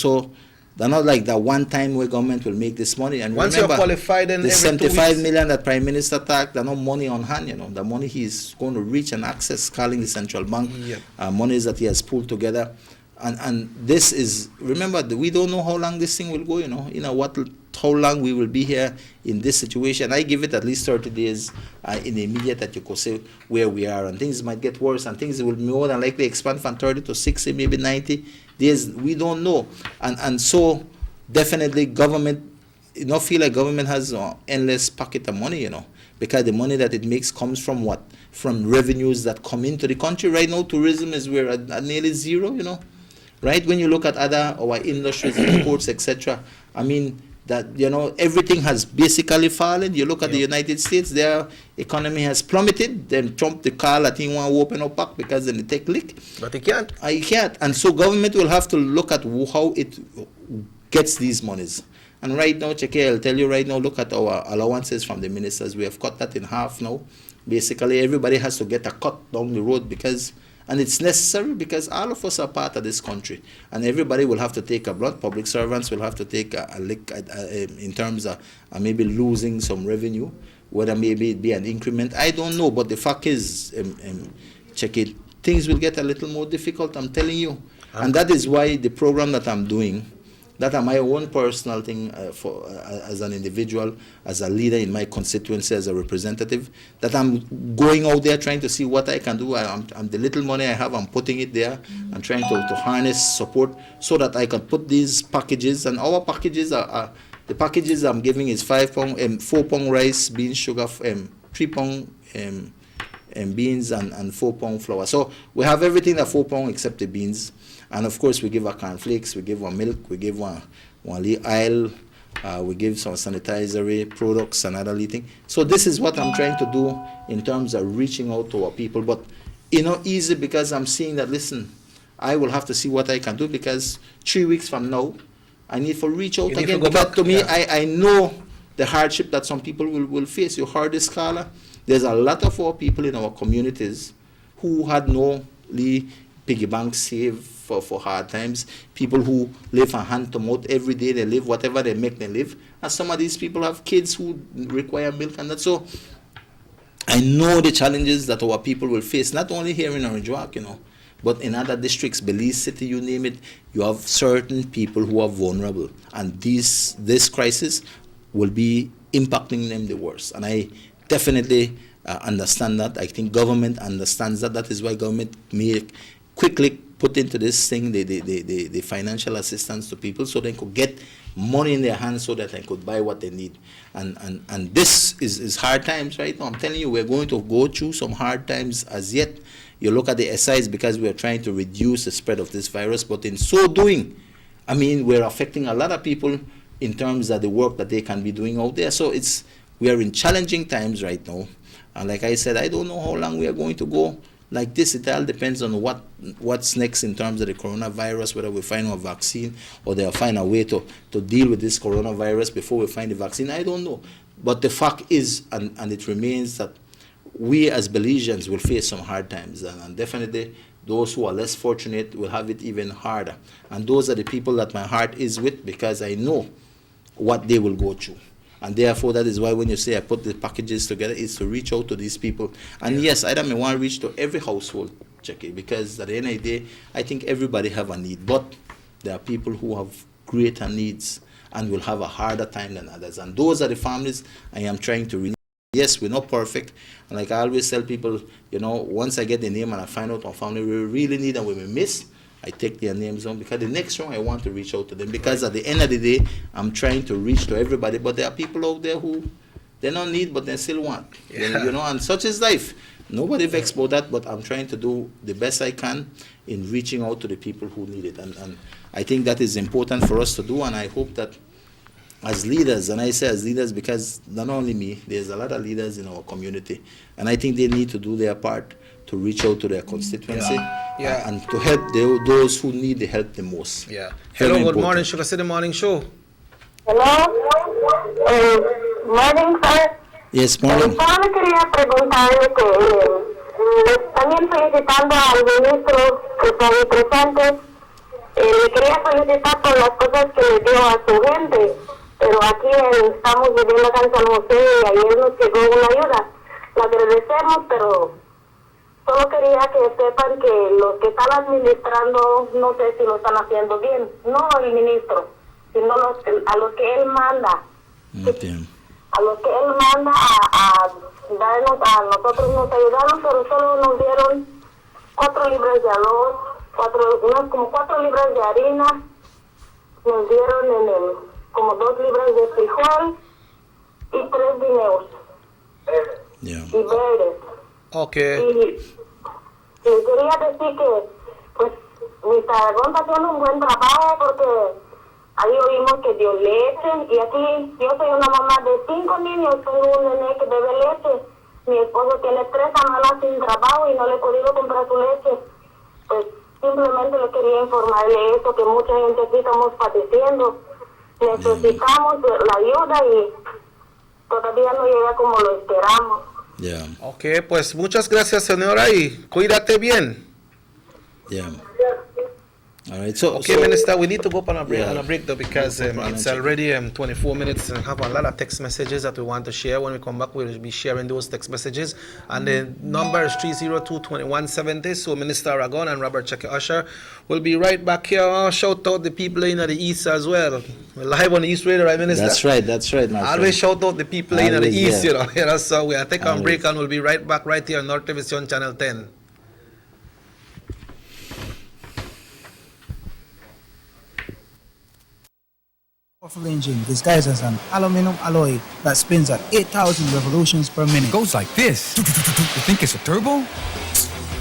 they're not like that one time where government will make this money. And Once remember, you're qualified, then the every 2 75 weeks. million that Prime Minister tagged, there's no money on hand, you know. The money he's going to reach and access, calling the central bank, Yep. monies that he has pulled together. And this is, remember, we don't know how long this thing will go, you know. How long we will be here in this situation. I give it at least 30 days in the immediate that you could say where we are, and things might get worse, and things will more than likely expand from 30 to 60, maybe 90 days. We don't know. And so definitely government, feel like government has endless pocket of money, you know, because the money that it makes comes from what? From revenues that come into the country. Right now, tourism is where at nearly zero, you know, right? When you look at our industries, exports, etc., I mean, that, you know, everything has basically fallen. You look at the United States, their economy has plummeted. Then Trump, the call, I think, want to open up back because then they take lick. But he can't. He can't. And so government will have to look at how it gets these monies. And right now, Cheke, I'll tell you right now, look at our allowances from the ministers. We have cut that in half now. Basically, everybody has to get a cut down the road because, and it's necessary because all of us are part of this country. And everybody will have to take a blunt. Public servants will have to take a lick in terms of maybe losing some revenue, whether maybe it be an increment. I don't know. But the fact is, Cheke, things will get a little more difficult, I'm telling you. And that is why the program that I'm doing, that are my own personal thing as an individual, as a leader in my constituency, as a representative, that I'm going out there trying to see what I can do. I'm the little money I have, I'm putting it there. I'm trying to harness support so that I can put these packages, and our packages are the packages I'm giving is 4 pound rice, beans, sugar, 3 pound beans, and 4 pound flour. So we have everything at 4 pound except the beans. And of course, we give our cornflakes, we give our milk, we give one oil, we give some sanitizing products and other things. So this is what I'm trying to do in terms of reaching out to our people. But easy because I'm seeing that, listen, I will have to see what I can do because 3 weeks from now, I need to reach out again. Because to me, I know the hardship that some people will face. You heard this, Carla. There's a lot of our people in our communities who had no piggy bank save for hard times, people who live from hand to mouth every day, they live whatever they make, they live. And some of these people have kids who require milk and that. So I know the challenges that our people will face, not only here in Orange Walk, but in other districts, Belize City, you name it, you have certain people who are vulnerable. And this crisis will be impacting them the worst. And I definitely understand that. I think government understands that. That is why government quickly put into this thing the financial assistance to people so they could get money in their hands so that they could buy what they need. And this is hard times right now. I'm telling you, we're going to go through some hard times as yet. You look at the SIs because we are trying to reduce the spread of this virus, but in so doing, I mean, we're affecting a lot of people in terms of the work that they can be doing out there. So we are in challenging times right now. And like I said, I don't know how long we are going to go like this. It all depends on what's next in terms of the coronavirus, whether we find a vaccine or they'll find a way to deal with this coronavirus before we find the vaccine. I don't know. But the fact is, and it remains, that we as Belizeans will face some hard times. And definitely those who are less fortunate will have it even harder. And those are the people that my heart is with because I know what they will go through. And therefore, that is why when you say I put the packages together, it's to reach out to these people. And yes, I don't want to reach to every household, Jackie, because at the end of the day, I think everybody have a need. But there are people who have greater needs and will have a harder time than others. And those are the families I am trying to really Yes, we're not perfect. And like I always tell people, you know, once I get the name and I find out what family we really need and we miss, I take their names on, because the next round I want to reach out to them, because at the end of the day, I'm trying to reach to everybody, but there are people out there who they don't need, but they still want. Yeah. You know, and such is life. Nobody vexed about that, but I'm trying to do the best I can in reaching out to the people who need it. And I think that is important for us to do, and I hope that as leaders, and I say as leaders because not only me, there's a lot of leaders in our community, and I think they need to do their part to reach out to their constituency and to help those who need the help the most. Yeah. Very Hello, good important. morning, Sugar City Morning Show. Hello. Morning, sir. Yes, morning. Solo quería preguntarle que también felicitando al ministro que está ahí presente. Le quería felicitar por las cosas que le dio a su gente, pero aquí estamos viviendo acá en San José y ayer nos llegó una ayuda. La agradecemos, pero solo quería que sepan que los que están administrando, no sé si lo están haciendo bien, no el ministro, sino a los que él manda. A los que él manda a darnos, a nosotros nos ayudaron, pero solo nos dieron 4 libras de arroz, como 4 libras de harina, nos dieron como 2 libras de frijol y 3 guineos y verdes. Okay. Y quería decir que pues Mr. Aragón está haciendo un buen trabajo, porque ahí oímos que dio leche, y aquí yo soy una mamá de 5 niños, tengo un nene que bebe leche, mi esposo tiene 3 semanas sin trabajo y no le he podido comprar su leche. Pues simplemente le quería informarle eso, que mucha gente aquí estamos padeciendo, necesitamos la ayuda y todavía no llega como lo esperamos. Ok, pues muchas gracias, señora, y cuídate bien. All right, so Minister, we need to go up on a break, though, because it's already 24 minutes and we have a lot of text messages that we want to share. When we come back, we'll be sharing those text messages. And the number is 302-2170. So Minister Aragon and Robert Checker Usher will be right back here. Shout out the people in the East as well. We're live on the East Radio, right, Minister? That's right, my friend. Always shout out the people in the East, yeah. you know. So we'll take a break and we'll be right back right here on North Television Channel 10. Powerful engine disguised as an aluminum alloy that spins at 8,000 revolutions per minute. Goes like this. You think it's a turbo?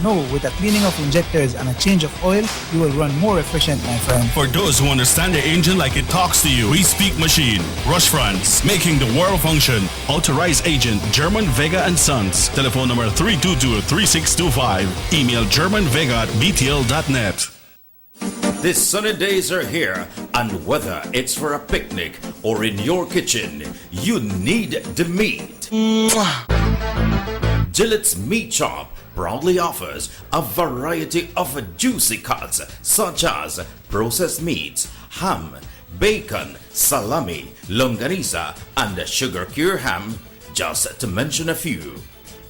No, with a cleaning of injectors and a change of oil, you will run more efficient, my friend. For those who understand the engine like it talks to you, we speak machine. Rush France, making the world function. Authorized agent, German Vega and Sons. Telephone number 322-3625. Email germanvega@btl.net. The sunny days are here, and whether it's for a picnic or in your kitchen, you need the meat. Gillette's Meat Shop proudly offers a variety of juicy cuts such as processed meats, ham, bacon, salami, longaniza, and sugar cure ham, just to mention a few.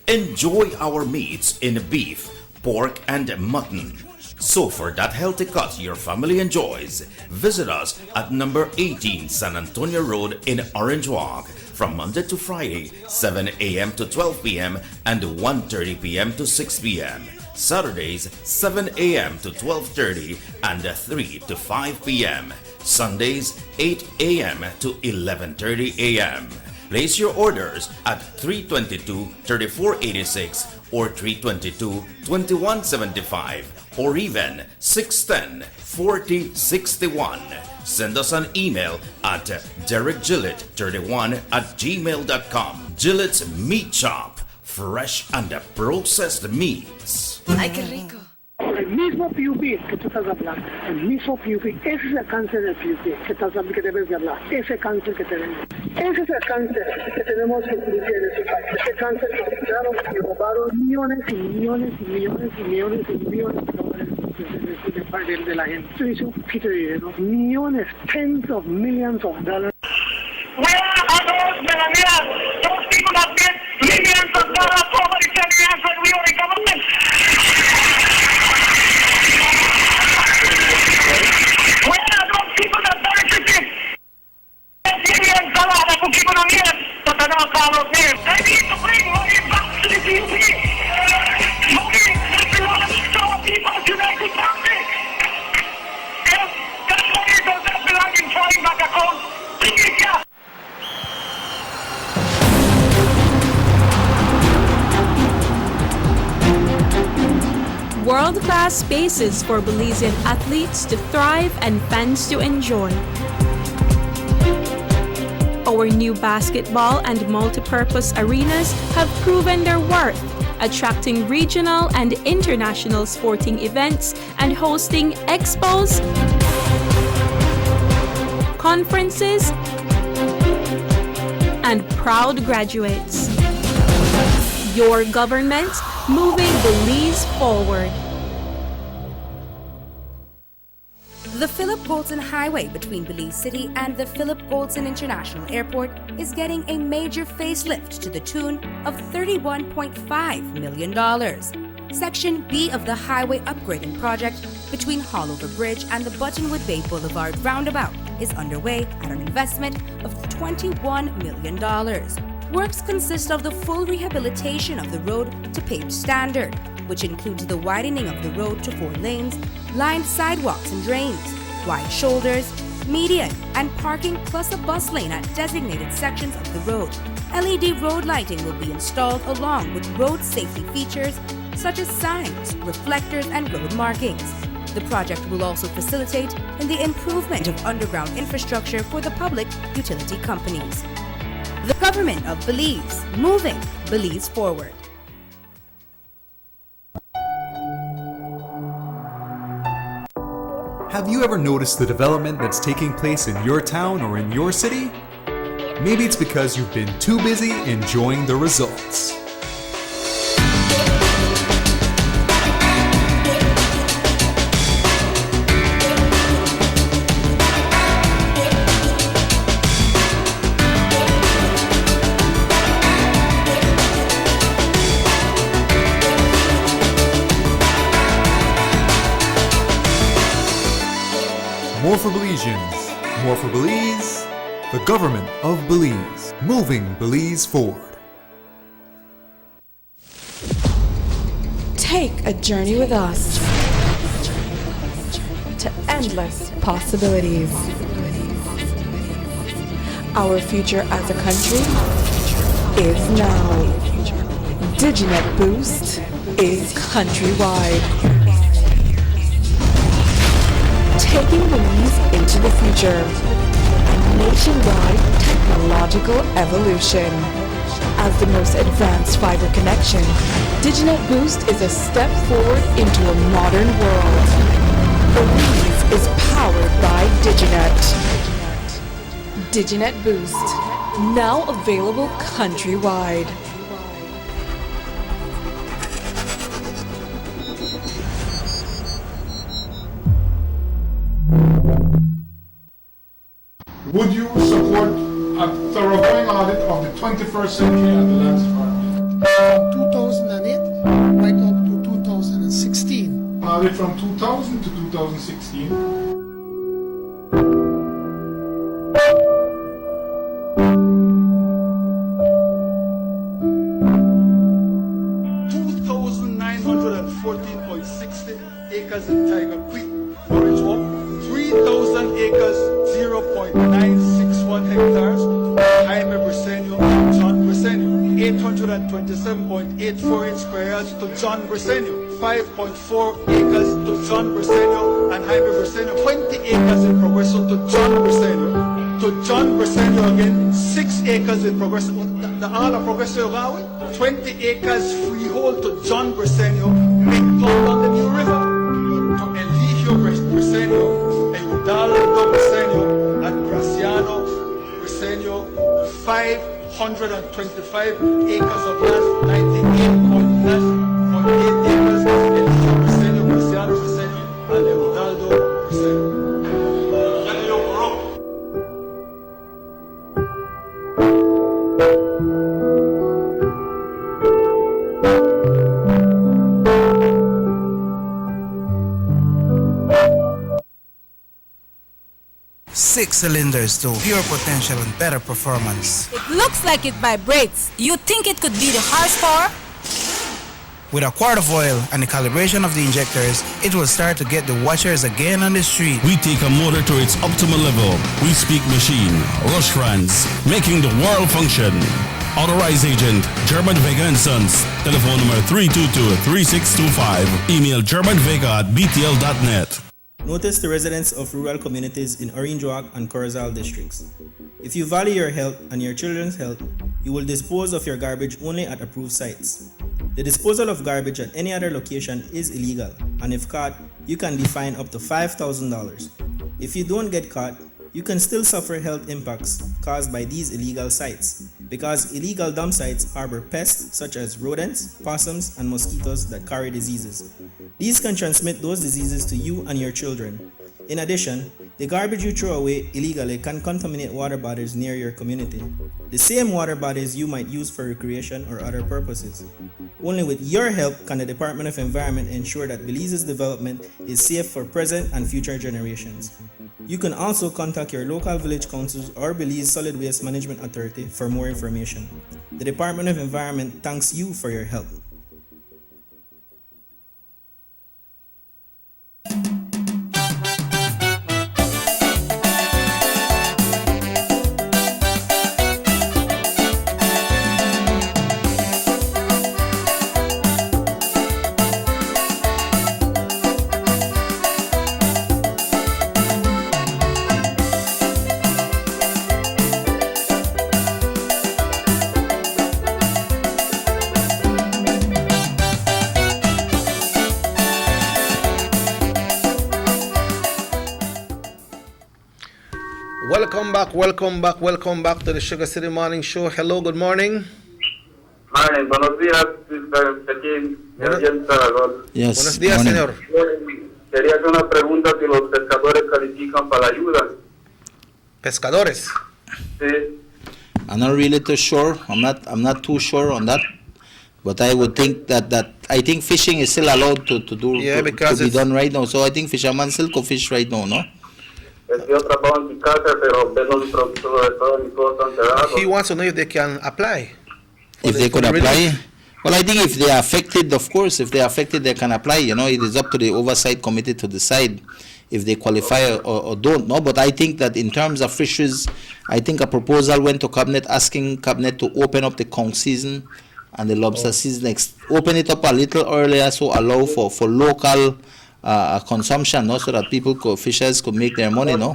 Enjoy our meats in beef, pork, and mutton. So for that healthy cut your family enjoys, visit us at number 18 San Antonio Road in Orange Walk from Monday to Friday, 7 a.m. to 12 p.m. and 1:30 p.m. to 6 p.m. Saturdays, 7 a.m. to 12:30 and 3 to 5 p.m. Sundays, 8 a.m. to 11:30 a.m. Place your orders at 322-3486 or 322-2175 or even 610-4061. Send us an email at derekgillett31@gmail.com. Gillette's Meat Shop, fresh and processed meats. Ay, qué rico. El mismo PUP que tú estás hablando, el mismo PUP, ese es el cáncer del PUP que estás hablando, que debes de hablar, ese cáncer que tenemos. Ese es el cáncer que tenemos que cumplir en este país. Ese cáncer que quitaron, que robaron millones y millones y millones y millones y millones de dólares de la gente. Esto hizo un poquito de dinero, millones, tens of millions of dollars. We are those millionaires, those people that get millions of dollars over the 10 years when we were the government. We are those people that benefited $10 million that will keep on here, but they're not following here. need to bring money back to the PUP. Money that belongs to our People's United Party. Yes, that money does not belong in foreign bank accounts. Bring it here. World-class spaces for Belizean athletes to thrive and fans to enjoy. Our new basketball and multipurpose arenas have proven their worth, attracting regional and international sporting events and hosting expos, conferences, and proud graduates. Your government moving Belize forward. The Philip Goldson Highway between Belize City and the Philip Goldson International Airport is getting a major facelift to the tune of $31.5 million. Section B of the highway upgrading project between Haulover Bridge and the Buttonwood Bay Boulevard roundabout is underway at an investment of $21 million. Works consist of the full rehabilitation of the road to paved standard, which includes the widening of the road to 4 lanes, lined sidewalks and drains, wide shoulders, median, and parking plus a bus lane at designated sections of the road. LED road lighting will be installed along with road safety features such as signs, reflectors, and road markings. The project will also facilitate in the improvement of underground infrastructure for the public utility companies. The government of Belize, moving Belize forward. Have you ever noticed the development that's taking place in your town or in your city? Maybe it's because you've been too busy enjoying the results. More for Belizeans, more for Belize, the government of Belize, moving Belize forward. Take a journey with us to endless possibilities. Our future as a country is now. DigiNet Boost is countrywide. Taking Belize into the future. A nationwide technological evolution. As the most advanced fiber connection, DigiNet Boost is a step forward into a modern world. Belize is powered by DigiNet. DigiNet Boost, now available countrywide. Would you support a thoroughgoing audit of the 21st century at the Lands Department? From 2008 right up to 2016. Audit from 2000 to 2016. Acres in Tiger Creek, Forage Walk, 3,000 acres, 0.961 hectares, Jaime Briceño and John Briceño, 827.84 square yards to John Briceño, 5.4 acres to John Briceño and Jaime Briceño, 20 acres in Progreso to John Briceño, to John Briceño again, 6 acres in Progreso, the all of Progreso Yogawi, 20 acres freehold to John Briceño, McDonald on the New River, to Eligio Briceño, Eudaldo Briceño, and Graciano Briceño, 525 acres of land, 98.8 acres, Eligio Briceño, Graciano Briceño, and Eudaldo Briceño. 6 cylinders to pure potential and better performance. It looks like it vibrates. You think it could be the horsepower? With a quart of oil and the calibration of the injectors, it will start to get the watchers again on the street. We take a motor to its optimal level. We speak machine. Rush France, making the world function. Authorized agent, German Vega and Sons. Telephone number 322-3625. Email germanvega@btl.net. Notice the residents of rural communities in Orange Walk and Corozal districts. If you value your health and your children's health, you will dispose of your garbage only at approved sites. The disposal of garbage at any other location is illegal, and if caught, you can be fined up to $5,000. If you don't get caught, you can still suffer health impacts caused by these illegal sites, because illegal dump sites harbor pests such as rodents, possums, and mosquitoes that carry diseases. These can transmit those diseases to you and your children. In addition, the garbage you throw away illegally can contaminate water bodies near your community, the same water bodies you might use for recreation or other purposes. Only with your help can the Department of Environment ensure that Belize's development is safe for present and future generations. You can also contact your local village councils or Belize Solid Waste Management Authority for more information. The Department of Environment thanks you for your help. Welcome back to the Sugar City Morning Show. Hello, good morning. Morning, buenos días, Mr. Pekin. Yes, buenos días, morning. señor. Quería hacer una pregunta si los pescadores califican para la ayuda. Pescadores. Sí. I'm not really too sure. I'm not too sure on that. But I would think that I think fishing is still allowed to be done right now. So I think fishermen still can fish right now, no? He wants to know if they can apply. If they could apply? Well, I think if they are affected, of course, if they are affected, they can apply. You know, it is up to the oversight committee to decide if they qualify or don't. No, but I think that in terms of fisheries, I think a proposal went to Cabinet asking Cabinet to open up the conch season and the lobster season, open it up a little earlier, so allow for local consumption, no, so that fishers could make their money, no.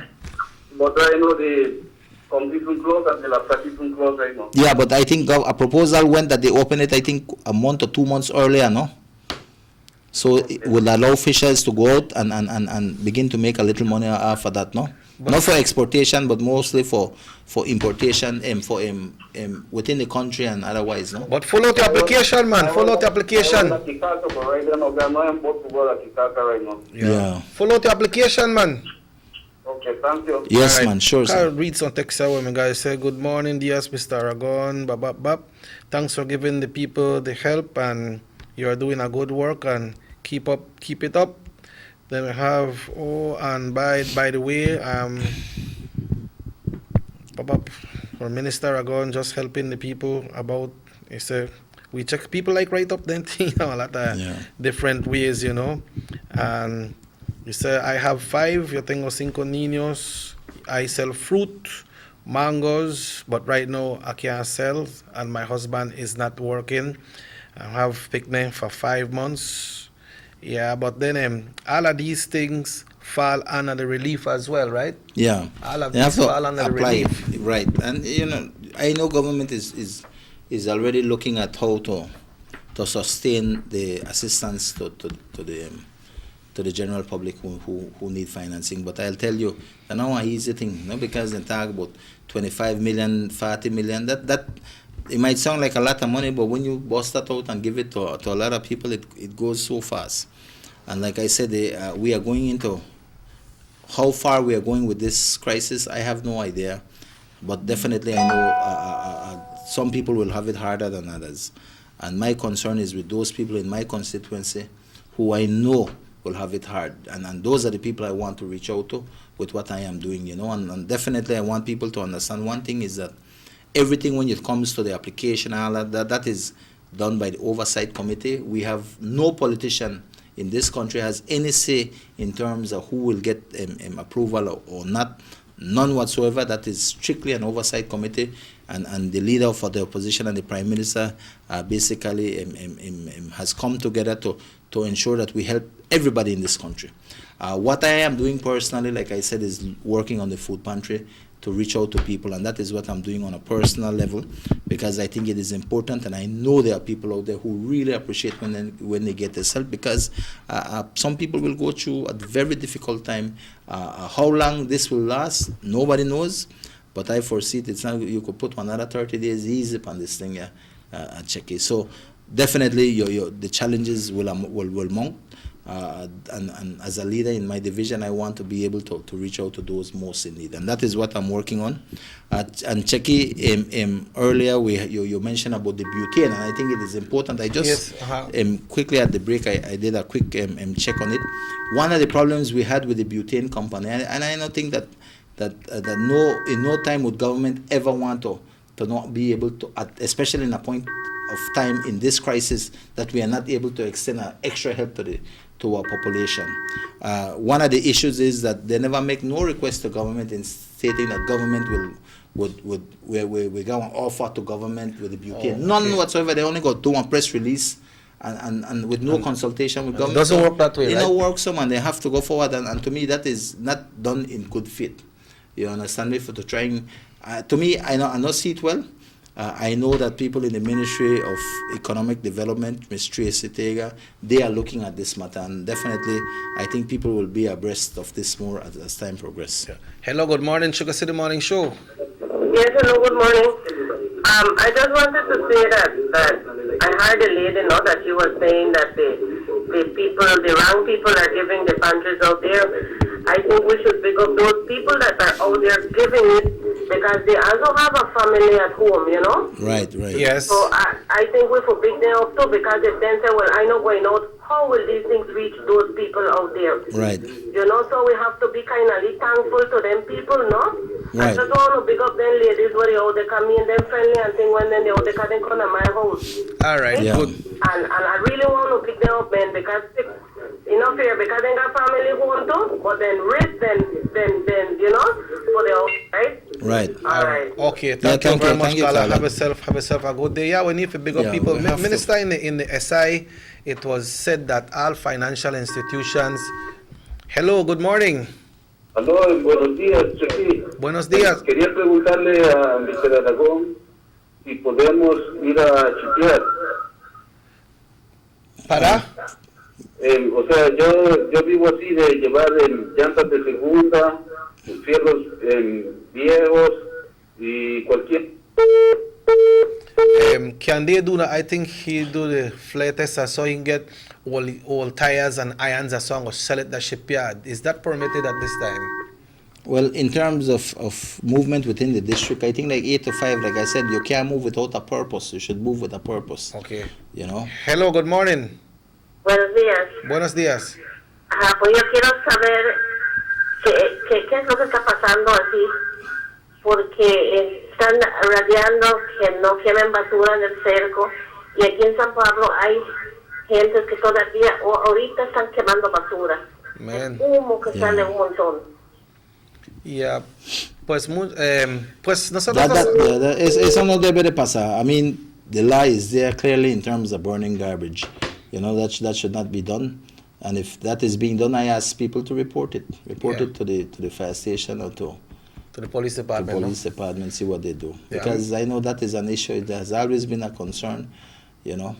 But I know the competition close and the lobster season close right now. Yeah, but I think a proposal went that they open it, I think, a month or 2 months earlier, no. So it will allow fishers to go out and begin to make a little money after that, no. Not for exportation, but mostly for importation within the country and otherwise, no. But follow the application, man. Follow the application. Yeah. Follow the application, man. Okay, thank you. Yes, man, sure, sir. I'll read some text here, my guys. Say, good morning, dears, Mr. Aragon. Bab. Thanks for giving the people the help, and you're doing a good work, and keep it up. Then we have, and by the way, for Minister Aragon, just helping the people about, he said, we check people like right up then, you know, a lot of different ways, you know. And he said, I have 5, yo tengo 5 niños, I sell fruit, mangoes, but right now I can't sell, and my husband is not working. I have picnic for 5 months. Yeah, but then all of these things fall under the relief as well, right? Yeah. All of these fall under the relief. Right. And, you know, I know government is already looking at how to sustain the assistance to the general public who need financing. But I'll tell you, that's not an easy thing, no? Because they talk about 25 million, 40 million, that it might sound like a lot of money, but when you bust that out and give it to a lot of people, it goes so fast. And like I said, we are going into how far we are going with this crisis, I have no idea. But definitely I know some people will have it harder than others. And my concern is with those people in my constituency who I know will have it hard. And those are the people I want to reach out to with what I am doing, you know. And definitely I want people to understand one thing is that everything when it comes to the application and all that is done by the oversight committee. We have no politician in this country has any say in terms of who will get approval or not. None whatsoever. That is strictly an oversight committee, and the leader for the opposition and the prime minister basically has come together to ensure that we help everybody in this country. What I am doing personally, like I said, is working on the food pantry to reach out to people, and that is what I'm doing on a personal level because I think it is important, and I know there are people out there who really appreciate when they get this help because some people will go through a very difficult time. How long this will last, nobody knows, but I foresee it's not. You could put another 30 days easy on this thing, check it. So definitely, the challenges will mount. And as a leader in my division, I want to be able to reach out to those most in need, and that is what I'm working on. And Checky, earlier you mentioned about the butane, and I think it is important. I just quickly at the break, I did a quick check on it. One of the problems we had with the butane company, and I don't think that in no time would government ever want to not be able to, especially in a point of time in this crisis, that we are not able to extend extra help to our population. One of the issues is that they never make no request to government in stating that government we're going to offer to government with the butane. None whatsoever. They only got do one press release and with no consultation with government. It doesn't work that way, It right? don't work, so man, they have to go forward, and to me that is not done in good faith. You understand me? For to trying, to me, I not see it well. I know that people in the Ministry of Economic Development, Ms. Tracy Tega, they are looking at this matter, and definitely I think people will be abreast of this more as time progresses. Yeah. Hello, good morning, Sugar City Morning Show. Yes, hello, good morning. I just wanted to say that I heard a lady know that she was saying that the wrong people are giving the pantries out there. I think we should pick up those people that are out there giving it because they also have a family at home, you know? Right. Yes. So I think we should pick them up too because if they say, well, I know going out, how will these things reach those people out there? Right. You know, so we have to be kind of thankful to them people, no? Right. I just want to pick up them ladies where they out there come in, them friendly and thing when they out there come to my house. All right, yeah. good. And I really want to pick them up, man, because fair because they got family home too, but then rich, then you know, for the house, right? Right. All right. Okay, thank you very much, Carla. Carla. Have yourself a good day. Yeah, we need to big up people. we have Minister, in the SI, it was said that all financial institutions. Hello, good morning. Aló, buenos días, Chequi. Buenos días. Quería preguntarle a Mr. Aragón si podemos ir a chipear. ¿Para? O sea, yo vivo así de llevar llantas de segunda, fierros viejos y cualquier... Can they do that? I think he do the flat tester so he can get all tires and irons and so on or sell it at the shipyard. Is that permitted at this time? Well, in terms of movement within the district, I think like 8 to 5, like I said, you can't move without a purpose. You should move with a purpose. Okay. You know? Hello, good morning. Buenos días. Buenos días. Pues yo quiero saber qué es lo que está pasando así, porque están radiando que no quemen basura en el cerco, y aquí en San Pablo hay gente que todavía, ahorita están quemando basura. Man. Humo que sale un montón. Yeah, pues nosotros... Eso no debe de pasar. I mean, the law is there clearly in terms of burning garbage. You know, that should not be done. And if that is being done, I ask people to report it. Report it to the fire station or to the police department. The police department, see what they do. Because I know that is an issue. It has always been a concern, you know.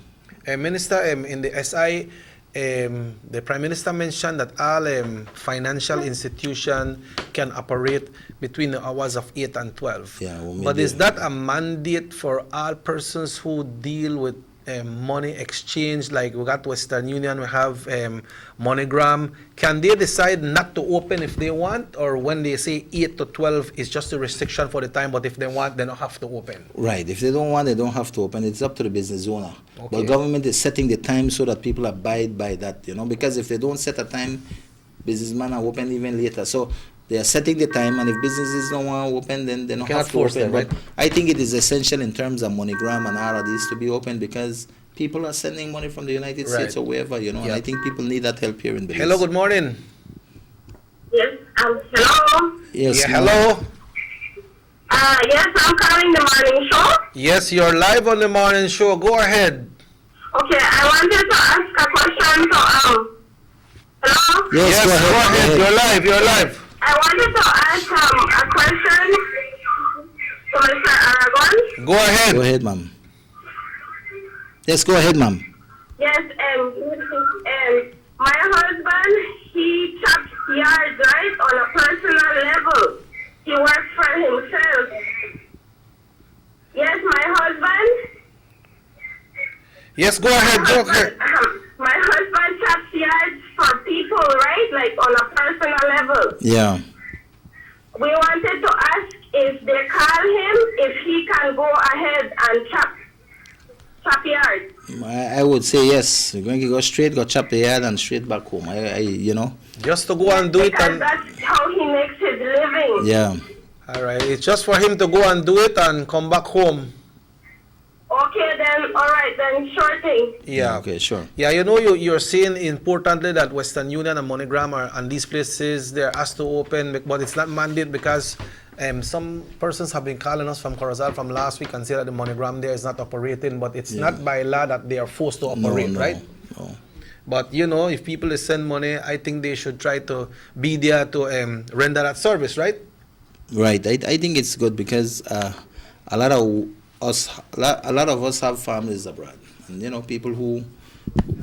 Minister, in the SI, the Prime Minister mentioned that all financial institutions can operate between the hours of 8 and 12. Yeah, but is that a mandate for all persons who deal with money exchange, like we got Western Union, we have MoneyGram. Can they decide not to open if they want, or when they say 8 to 12 is just a restriction for the time, but if they want, they don't have to open? Right. If they don't want, they don't have to open. It's up to the business owner. Okay. But government is setting the time so that people abide by that, you know, because if they don't set a time, businessmen are open even later. So they are setting the time, and if businesses don't want to open, then they don't cannot have to force open. them, right? But I think it is essential in terms of MoneyGram and all of these to be open, because people are sending money from the United States or wherever, you know, and I think people need that help here in Belize. Hello, good morning. Yes, hello. Yes. Yeah, hello. Yes, I'm calling the morning show. Yes, you're live on the morning show. Go ahead. Okay, I wanted to ask a question to hello. Yes, go ahead. You're live. You're live. I wanted to ask a question to Mr. Aragon. Go ahead. Go ahead, ma'am. Yes, go ahead, ma'am. Yes, my husband, he chops yards, right, on a personal level. He works for himself. Yes, my husband. Yes, go ahead. Go ahead. My husband chops yards for people, right, like on a personal level. Yeah. We wanted to ask if they call him, if he can go ahead and chop yard. I would say yes. You're going to go straight, go chop the yard, and straight back home. You know. Just to go and do it. Because that's how he makes his living. Yeah. All right. It's just for him to go and do it and come back home. Okay, then, all right, then, sure thing. Yeah. Okay, sure. Yeah, you know, you're saying importantly that Western Union and MoneyGram are, and these places, they're asked to open, but it's not mandated because some persons have been calling us from Corozal from last week and say that the MoneyGram there is not operating, but it's not by law that they are forced to operate, right? No. But, you know, if people send money, I think they should try to be there to render that service, right? Right. I think it's good because a lot of us have families abroad, and you know, people who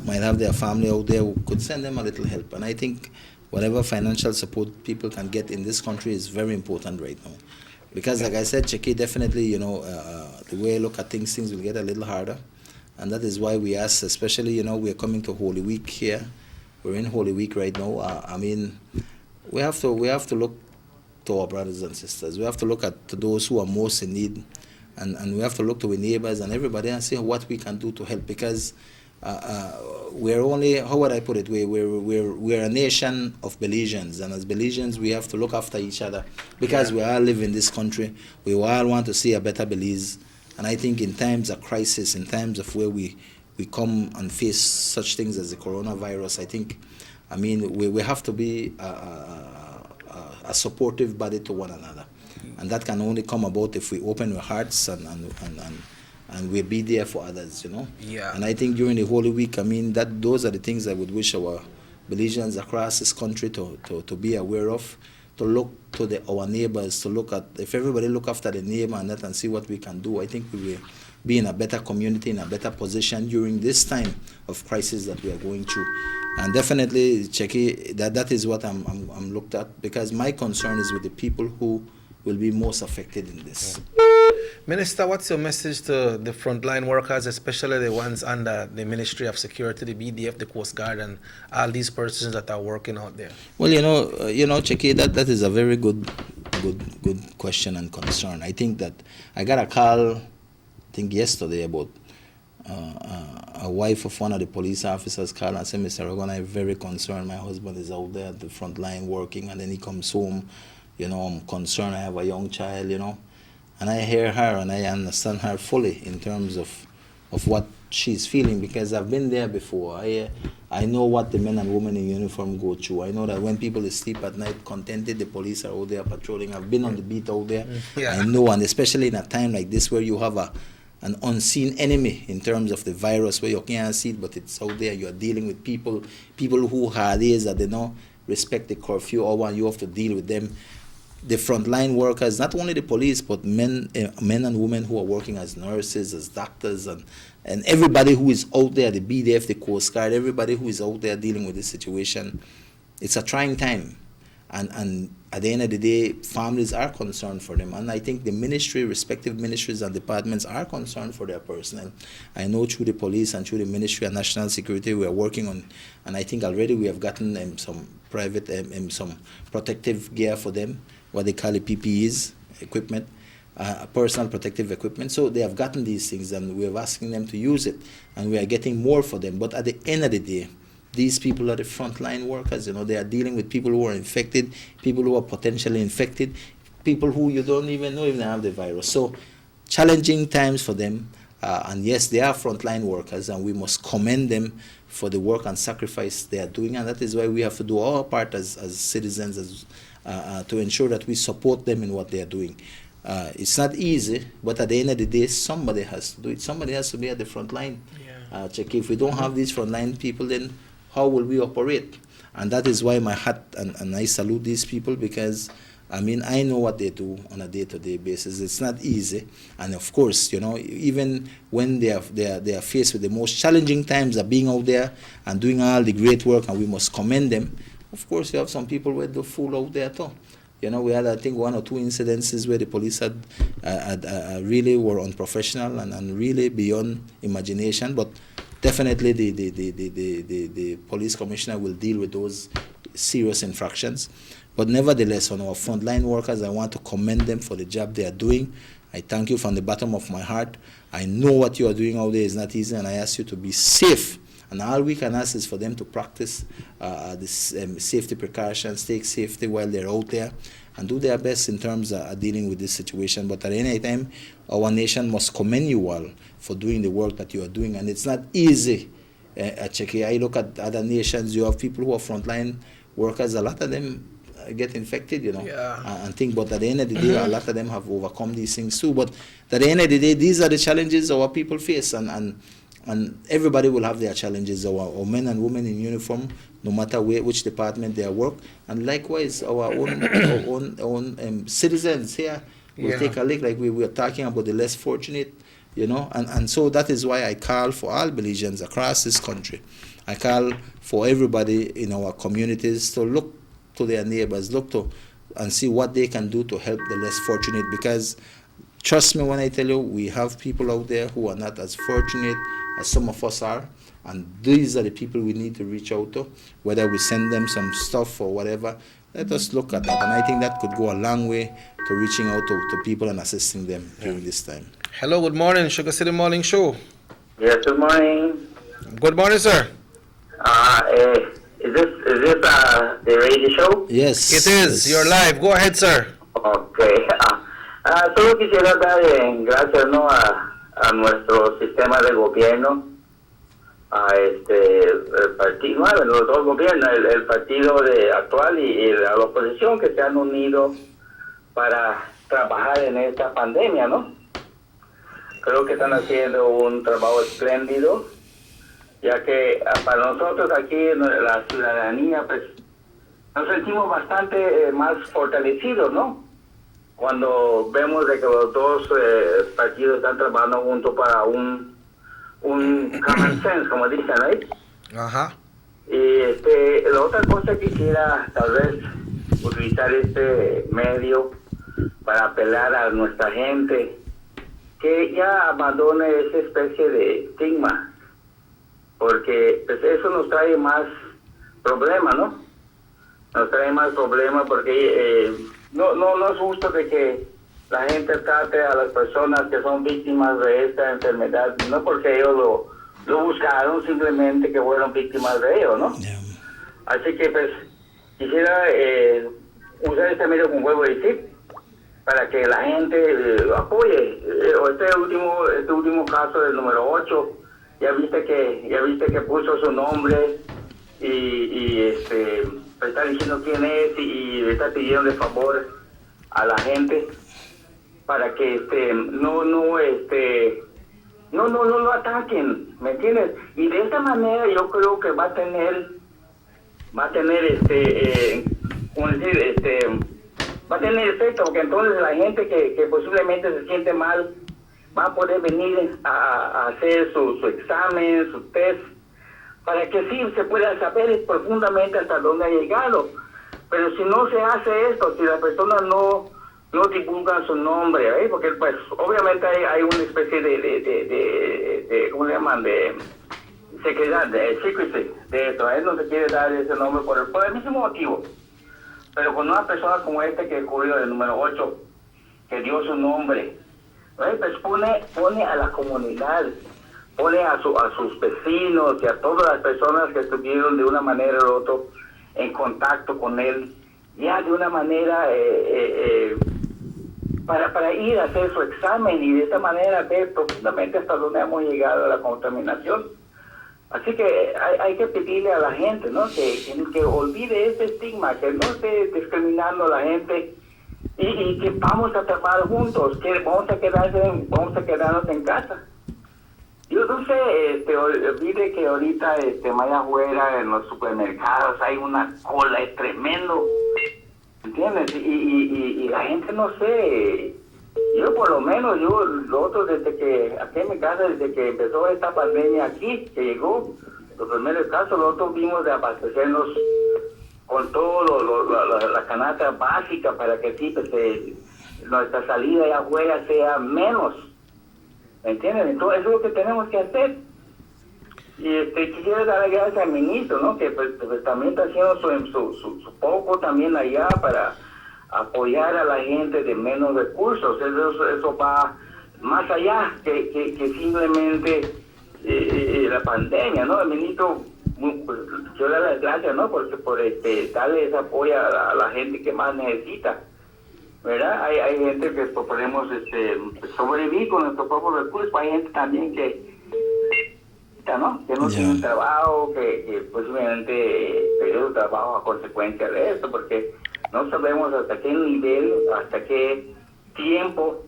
might have their family out there who could send them a little help. And I think whatever financial support people can get in this country is very important right now, because like I said, Cheki, definitely, you know, the way I look at things will get a little harder, and that is why we ask, especially, you know, we're coming to Holy Week here. We're in Holy Week right now. I mean, we have to look to our brothers and sisters. We have to look at those who are most in need. And we have to look to our neighbors and everybody and see what we can do to help, because we're only, how would I put it, we're a nation of Belizeans, and as Belizeans we have to look after each other, because we all live in this country. We all want to see a better Belize, and I think in times of crisis, in times of where we come and face such things as the coronavirus, I mean we have to be a supportive body to one another. And that can only come about if we open our hearts and we be there for others, you know. Yeah. And I think during the Holy Week, I mean, those are the things I would wish our Belizeans across this country to be aware of, to look to our neighbors, to look at, if everybody look after the neighbor and that and see what we can do, I think we will be in a better community, in a better position during this time of crisis that we are going through. And definitely, Cheki, that is what I'm looked at, because my concern is with the people who will be most affected in this. Minister, what's your message to the frontline workers, especially the ones under the Ministry of Security, the BDF, the Coast Guard, and all these persons that are working out there? Well, you know, Cheki, that is a very good question and concern. I think that I got a call, yesterday, about a wife of one of the police officers called and said, Mr. Aragon, I'm very concerned. My husband is out there at the front line working, and then he comes home. You know, I'm concerned. I have a young child, you know. And I hear her and I understand her fully in terms of what she's feeling, because I've been there before. I know what the men and women in uniform go through. I know that when people sleep at night contented, the police are out there patrolling. I've been on the beat out there. Yeah. I know, and especially in a time like this where you have an unseen enemy in terms of the virus, where you can't see it, but it's out there. You are dealing with people who have days that they don't respect the curfew hour, and you have to deal with them. The frontline workers, not only the police, but men and women who are working as nurses, as doctors, and everybody who is out there, the BDF, the Coast Guard, everybody who is out there dealing with this situation. It's a trying time. And at the end of the day, families are concerned for them. And I think the ministry, respective ministries and departments are concerned for their personnel. I know through the police and through the Ministry of National Security, we are working on, and I think already we have gotten some private, some protective gear for them, what they call the PPEs, equipment, personal protective equipment. So they have gotten these things, and we are asking them to use it, and we are getting more for them. But at the end of the day, these people are the frontline workers. They are dealing with people who are infected, people who are potentially infected, people who you don't even know if they have the virus. So challenging times for them. And yes, they are frontline workers, and we must commend them for the work and sacrifice they are doing. And that is why we have to do our part as citizens to ensure that we support them in what they are doing. It's not easy, but at the end of the day, somebody has to do it. Somebody has to be at the front line. If we don't have these frontline people, then how will we operate? And that is why my hat, and I salute these people, because I know what they do on a day-to-day basis. It's not easy, and of course, even when they are faced with the most challenging times of being out there and doing all the great work, and we must commend them. Of course, you have some people where they fool out there too. We had, I think, 1 or 2 incidences where the police had really were unprofessional and really beyond imagination. But definitely, the police commissioner will deal with those serious infractions. But nevertheless, on our frontline workers, I want to commend them for the job they are doing. I thank you from the bottom of my heart. I know what you are doing out there is not easy, and I ask you to be safe. And all we can ask is for them to practice this safety precautions, take safety while they're out there, and do their best in terms of dealing with this situation. But at any time, our nation must commend you all for doing the work that you are doing. And it's not easy, Cheke. I look at other nations, you have people who are frontline workers, a lot of them get infected, and think. But at the end of the day, a lot of them have overcome these things too. But at the end of the day, these are the challenges our people face, and everybody will have their challenges, our men and women in uniform, no matter which department they work, and likewise our own citizens here will take a look, like we were talking about the less fortunate, and so that is why I call for all Belizeans across this country. I call for everybody in our communities to look to their neighbors, look to and see what they can do to help the less fortunate, because trust me when I tell you, we have people out there who are not as fortunate as some of us are, and these are the people we need to reach out to, whether we send them some stuff or whatever. Let us look at that, and I think that could go a long way to reaching out to people and assisting them during this time. Hello, good morning, Sugar City Morning Show. Yes, good morning. Good morning, sir. Is this the radio show? Yes. It is. You're live. Go ahead, sir. Okay. Solo quisiera dar gracias a nuestro sistema de gobierno, a el partido, los dos gobiernos, el partido actual y la oposición, que se han unido para trabajar en esta pandemia, ¿no? Creo que están haciendo un trabajo espléndido, ya que para nosotros aquí, la ciudadanía, pues nos sentimos bastante más fortalecidos, ¿no? Cuando vemos de que los dos partidos están trabajando juntos para un common sense, como dicen, ¿right? Ajá. Y la otra cosa que quisiera tal vez utilizar este medio para apelar a nuestra gente, que ya abandone esa especie de estigma, porque pues eso nos trae más problemas, ¿no? Nos trae más problemas porque no es justo de que la gente trate a las personas que son víctimas de esta enfermedad, no porque ellos lo buscaron, simplemente que fueron víctimas de ello, ¿no? Yeah. Así que pues quisiera usar este medio, como vuelvo a decir, para que la gente apoye. Este último caso del número 8, ya viste que puso su nombre y está diciendo quién es y le está pidiendo de favor a la gente para que no lo ataquen, ¿me entiendes? Y de esta manera yo creo que va a tener va a tener efecto, porque entonces la gente que posiblemente se siente mal va a poder venir a hacer su examen, su test, para que sí se pueda saber profundamente hasta dónde ha llegado. Pero si no se hace esto, si la persona no divulga su nombre, ¿eh? Porque pues obviamente hay una especie de ¿cómo le llaman? De secrecidad, de secrecy, de esto. A él no se quiere dar ese nombre por el mismo motivo. Pero con una persona como este que ocurrió, el número 8, que dio su nombre, ¿eh? Pues pone a la comunidad, pone a sus vecinos y a todas las personas que estuvieron de una manera u otra en contacto con él, ya de una manera para ir a hacer su examen y de esta manera ver profundamente hasta dónde hemos llegado a la contaminación. Así que hay que pedirle a la gente, ¿no? que olvide ese estigma, que no esté discriminando a la gente y que vamos a trabajar juntos, que vamos a quedarnos en casa. Yo no sé, olvide que ahorita allá afuera en los supermercados hay una cola, es tremendo, ¿entiendes? Y la gente no sé, yo por lo menos, desde que, aquí en mi casa, desde que empezó esta pandemia aquí, que llegó, los primeros casos, nosotros vimos de abastecernos con todo la canasta básica para que sí, pues, nuestra salida allá afuera sea menos. ¿Entienden? Entonces eso es lo que tenemos que hacer. Y quisiera dar gracias al ministro, ¿no? Que pues, también está haciendo su poco también allá para apoyar a la gente de menos recursos. Eso va más allá que simplemente la pandemia, ¿no? El ministro, pues, yo le doy las gracias, ¿no? Por darle ese apoyo a la gente que más necesita, ¿verdad? Hay gente que podemos sobrevivir con nuestro propio recurso. Hay gente también que no tiene un trabajo, que posiblemente perdió su trabajo a consecuencia de esto, porque no sabemos hasta qué nivel, hasta qué tiempo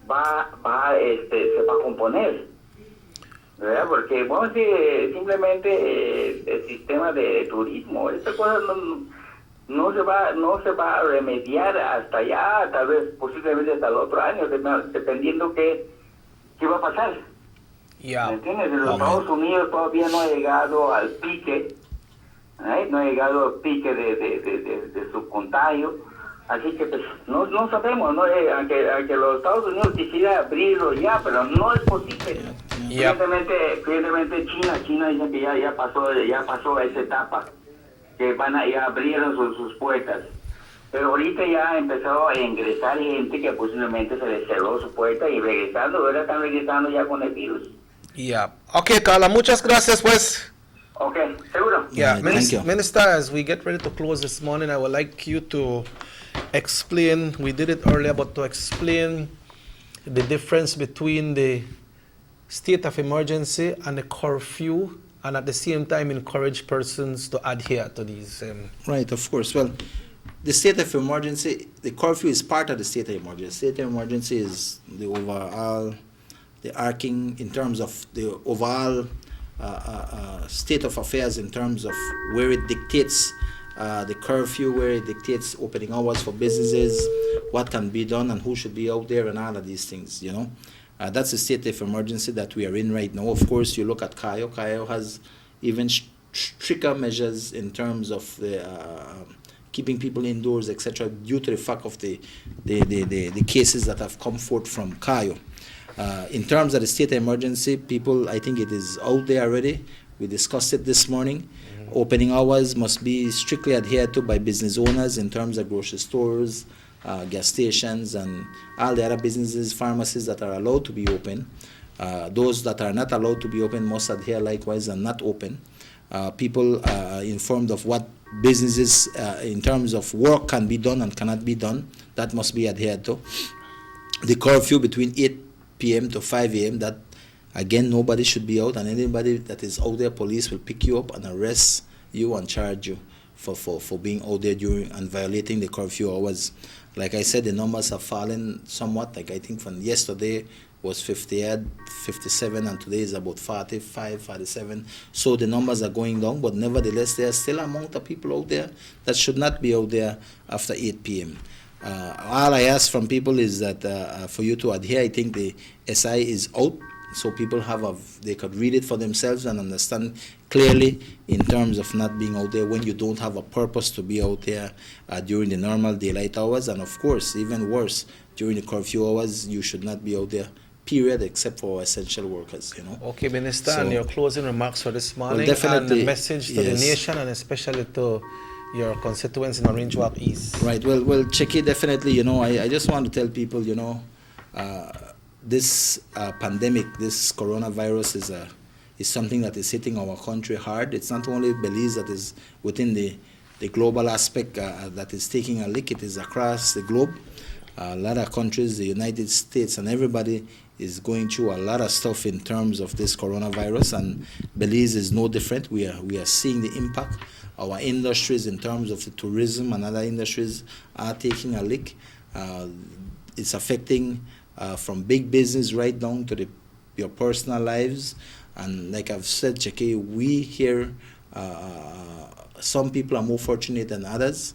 se va a componer, ¿verdad? Porque vamos a decir, simplemente el sistema de turismo, esta cosa no se va a remediar hasta allá, tal vez posiblemente hasta el otro año, dependiendo qué va a pasar. ¿Me entiendes? En los Estados Unidos todavía no ha llegado al pique, ¿eh? No ha llegado al pique de su contagio, así que pues no sabemos, ¿no? Aunque los Estados Unidos quisiera abrirlo ya, pero no es posible. Evidentemente China dice que ya pasó esa etapa, que ya abrieron sus puertas, pero ahorita ya empezó a ingresar gente que posiblemente se les cerró su puerta y ahora están regresando ya con el virus. Okay, Carla, muchas gracias, pues. Okay, seguro. Minister, as we get ready to close this morning, I would like you to explain, we did it earlier, but to explain the difference between the state of emergency and the curfew, and at the same time encourage persons to adhere to these. Right, of course. Well, the state of emergency, the curfew is part of the state of emergency. State of emergency is the overall, the arcing in terms of the overall state of affairs in terms of where it dictates the curfew, where it dictates opening hours for businesses, what can be done and who should be out there and all of these things, you know. That's the state of emergency that we are in right now. Of course, you look at Cayo. Cayo has even stricter measures in terms of the keeping people indoors, etc., due to the fact of the cases that have come forth from Cayo. In terms of the state of emergency, people, I think it is out there already. We discussed it this morning. Opening hours must be strictly adhered to by business owners in terms of grocery stores, gas stations, and all the other businesses, pharmacies that are allowed to be open. Those that are not allowed to be open must adhere likewise and not open. People are informed of what businesses in terms of work can be done and cannot be done. That must be adhered to. The curfew between 8 p.m. to 5 a.m., that again, nobody should be out, and anybody that is out there, police will pick you up and arrest you and charge you for being out there during and violating the curfew hours. Like I said, the numbers have fallen somewhat. Like I think from yesterday was 58, 57, and today is about 45, 47. So the numbers are going down, but nevertheless, there are still an amount of people out there that should not be out there after 8 p.m. All I ask from people is that for you to adhere. I think the SI is out so people they could read it for themselves and understand clearly in terms of not being out there when you don't have a purpose to be out there during the normal daylight hours, and of course, even worse, during the curfew hours, you should not be out there, period, except for essential workers, you know. Okay, Minister, and your closing remarks for this morning, well, definitely, and the message to the nation and especially to your constituents in Orange Walk East. Right, well, Checky, definitely, you know, I just want to tell people, you know, this pandemic, this coronavirus is something that is hitting our country hard. It's not only Belize that is within the global aspect that is taking a lick, it is across the globe. A lot of countries, the United States, and everybody is going through a lot of stuff in terms of this coronavirus, and Belize is no different. We are seeing the impact. Our industries in terms of the tourism and other industries are taking a lick. It's affecting from big business right down to your personal lives. And like I've said, Checky, we here, some people are more fortunate than others.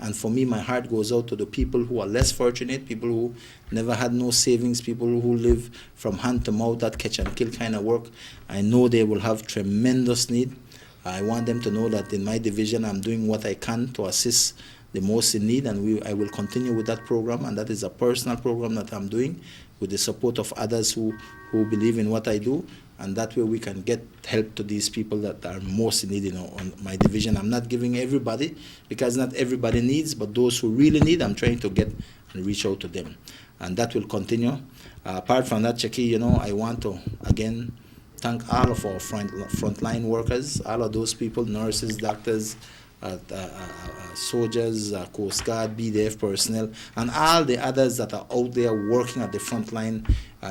And for me, my heart goes out to the people who are less fortunate, people who never had no savings, people who live from hand to mouth, that catch and kill kind of work. I know they will have tremendous need. I want them to know that in my division, I'm doing what I can to assist the most in need, and I will continue with that program, and that is a personal program that I'm doing with the support of others who believe in what I do, and that way we can get help to these people that are most in need, you know, on my division. I'm not giving everybody, because not everybody needs, but those who really need, I'm trying to get and reach out to them, and that will continue. Apart from that, Checky, you know, I want to, again, thank all of our frontline workers, all of those people, nurses, doctors, soldiers, Coast Guard, BDF personnel, and all the others that are out there working at the front line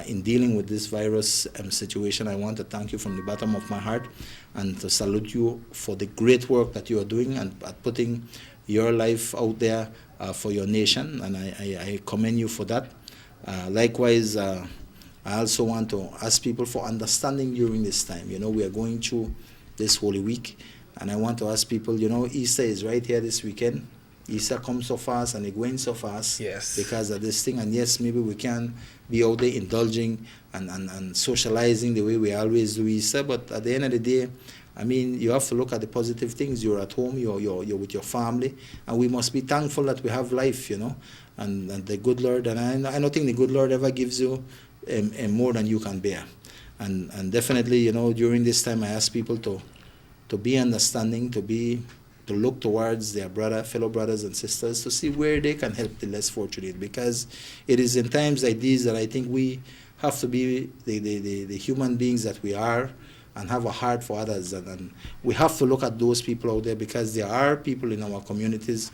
in dealing with this virus situation. I want to thank you from the bottom of my heart and to salute you for the great work that you are doing and at putting your life out there for your nation, and I commend you for that. Likewise, I also want to ask people for understanding during this time. You know, we are going through this Holy Week, and I want to ask people, you know, Easter is right here this weekend. Easter comes so fast and it goes so fast because of this thing. And yes, maybe we can be out there indulging and socializing the way we always do Easter, but at the end of the day, I mean, you have to look at the positive things. You're at home, you're with your family, and we must be thankful that we have life, you know, and the good Lord, and I don't think the good Lord ever gives you more than you can bear. And definitely, you know, during this time, I ask people to be understanding, to look towards their fellow brothers and sisters, to see where they can help the less fortunate, because it is in times like these that I think we have to be the human beings that we are and have a heart for others, and we have to look at those people out there, because there are people in our communities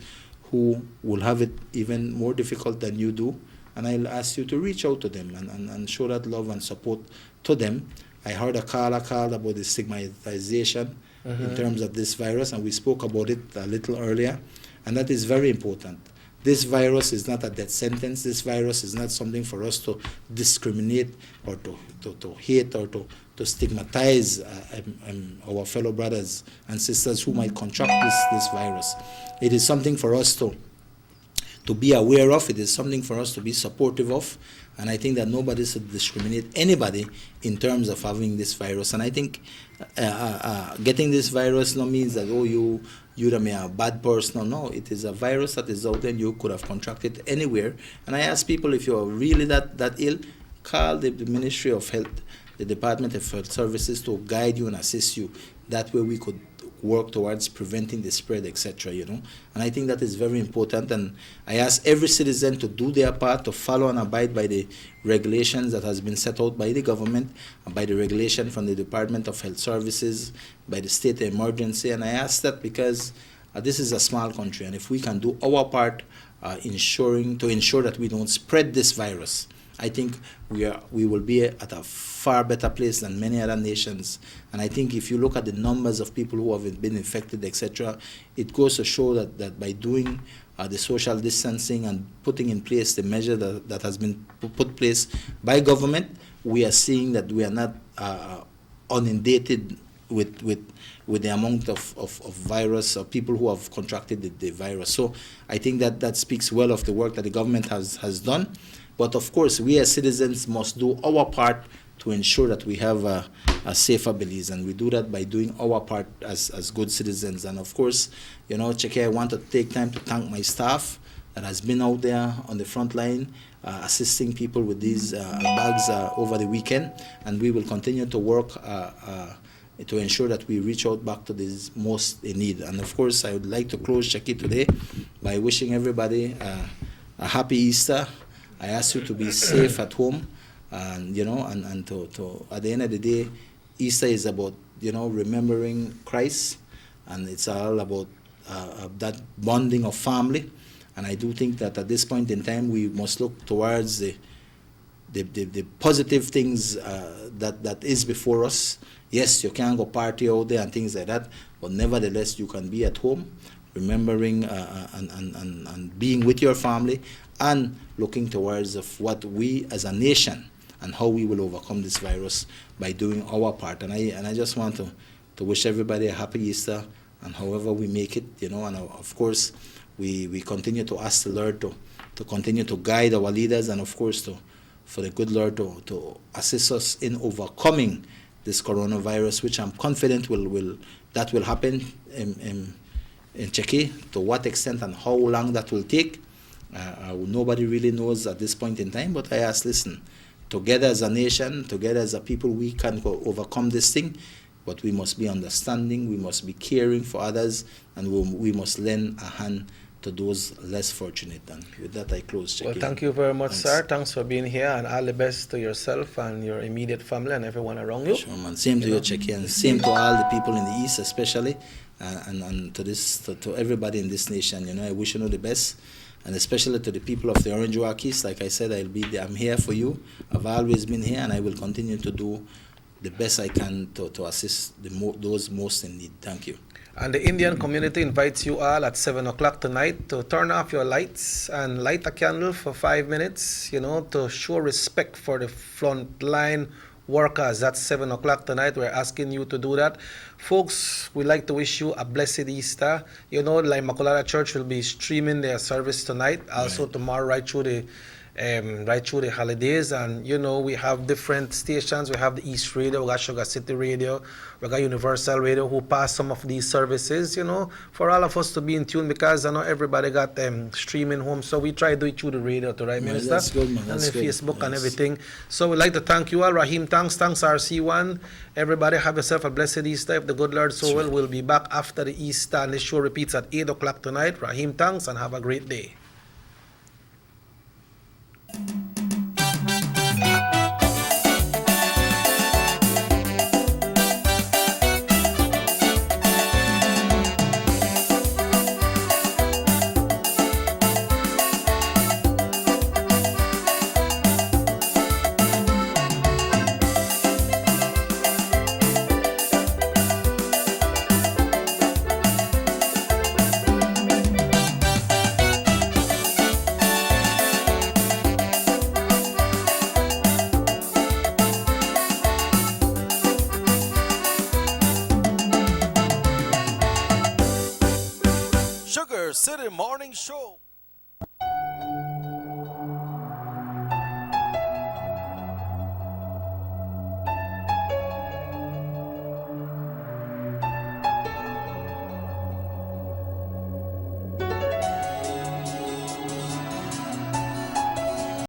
who will have it even more difficult than you do, and I'll ask you to reach out to them and show that love and support to them. I heard a call about the stigmatization in terms of this virus, and we spoke about it a little earlier, and that is very important. This virus is not a death sentence. This virus is not something for us to discriminate or to hate or to stigmatize our fellow brothers and sisters who might contract this virus. It is something for us to be aware of. It is something for us to be supportive of. And I think that nobody should discriminate anybody in terms of having this virus. And I think getting this virus no means that, oh, you are a bad person. No, it is a virus that is out there and you could have contracted anywhere. And I ask people, if you're really that ill, call the Ministry of Health, the Department of Health Services, to guide you and assist you. That way we could work towards preventing the spread, etc., you know. And I think that is very important, and I ask every citizen to do their part, to follow and abide by the regulations that has been set out by the government, by the regulation from the Department of Health Services, by the state emergency. And I ask that because this is a small country, and if we can do our part to ensure that we don't spread this virus, I think we will be at a far better place than many other nations. And I think if you look at the numbers of people who have been infected, etc., it goes to show that by doing the social distancing and putting in place the measure that has been put place by government, we are seeing that we are not inundated with the amount of virus or people who have contracted the virus. So I think that speaks well of the work that the government has done. But of course, we as citizens must do our part to ensure that we have a safer Belize, and we do that by doing our part as good citizens. And of course, you know, Cheke, I want to take time to thank my staff that has been out there on the front line assisting people with these bags over the weekend, and we will continue to work to ensure that we reach out back to these most in need. And of course, I would like to close Cheke today by wishing everybody a happy Easter. I ask you to be safe at home. And you know, and to at the end of the day, Easter is about, you know, remembering Christ, and it's all about that bonding of family. And I do think that at this point in time, we must look towards the positive things that is before us. Yes, you can go party out there and things like that, but nevertheless, you can be at home, remembering and being with your family, and looking towards of what we as a nation and how we will overcome this virus by doing our part. And I just want to wish everybody a happy Easter, and however we make it, you know, and of course we continue to ask the Lord to continue to guide our leaders, and of course for the good Lord to assist us in overcoming this coronavirus, which I'm confident will happen in Cheke. To what extent and how long that will take, nobody really knows at this point in time, but I ask, listen, together as a nation, together as a people, we can overcome this thing, but we must be understanding, we must be caring for others, and we must lend a hand to those less fortunate. And with that, I close. Cheke. Well, thank you very much, sir. Thanks for being here, and all the best to yourself and your immediate family and everyone around you. Sure, man. Same to you, Cheke, and same to all the people in the East, especially, and to everybody in this nation. You know, I wish you the best. And especially to the people of the Orange Walk East, like I said, I'm here for you. I've always been here, and I will continue to do the best I can to assist those most in need. Thank you. And the Indian community invites you all at 7 o'clock tonight to turn off your lights and light a candle for 5 minutes, you know, to show respect for the frontline workers. That's 7 o'clock tonight. We're asking you to do that. Folks, we'd like to wish you a blessed Easter. You know, like Immaculata Church will be streaming their service tonight, also tomorrow, right through the holidays. And you know, we have different stations. We have the East Radio, we got Sugar City Radio, we got Universal Radio, who pass some of these services, you know, for all of us to be in tune, because I know everybody got streaming home, so we try to do it through the radio, right, Minister? That's good, man. That's and the good. Facebook and everything. So we'd like to thank you all. Raheem, thanks RC1. Everybody have yourself a blessed Easter. If the good Lord so will, we'll be back after the Easter, and the show repeats at 8 o'clock tonight. Raheem, thanks, and have a great day. Sugar City Morning Show.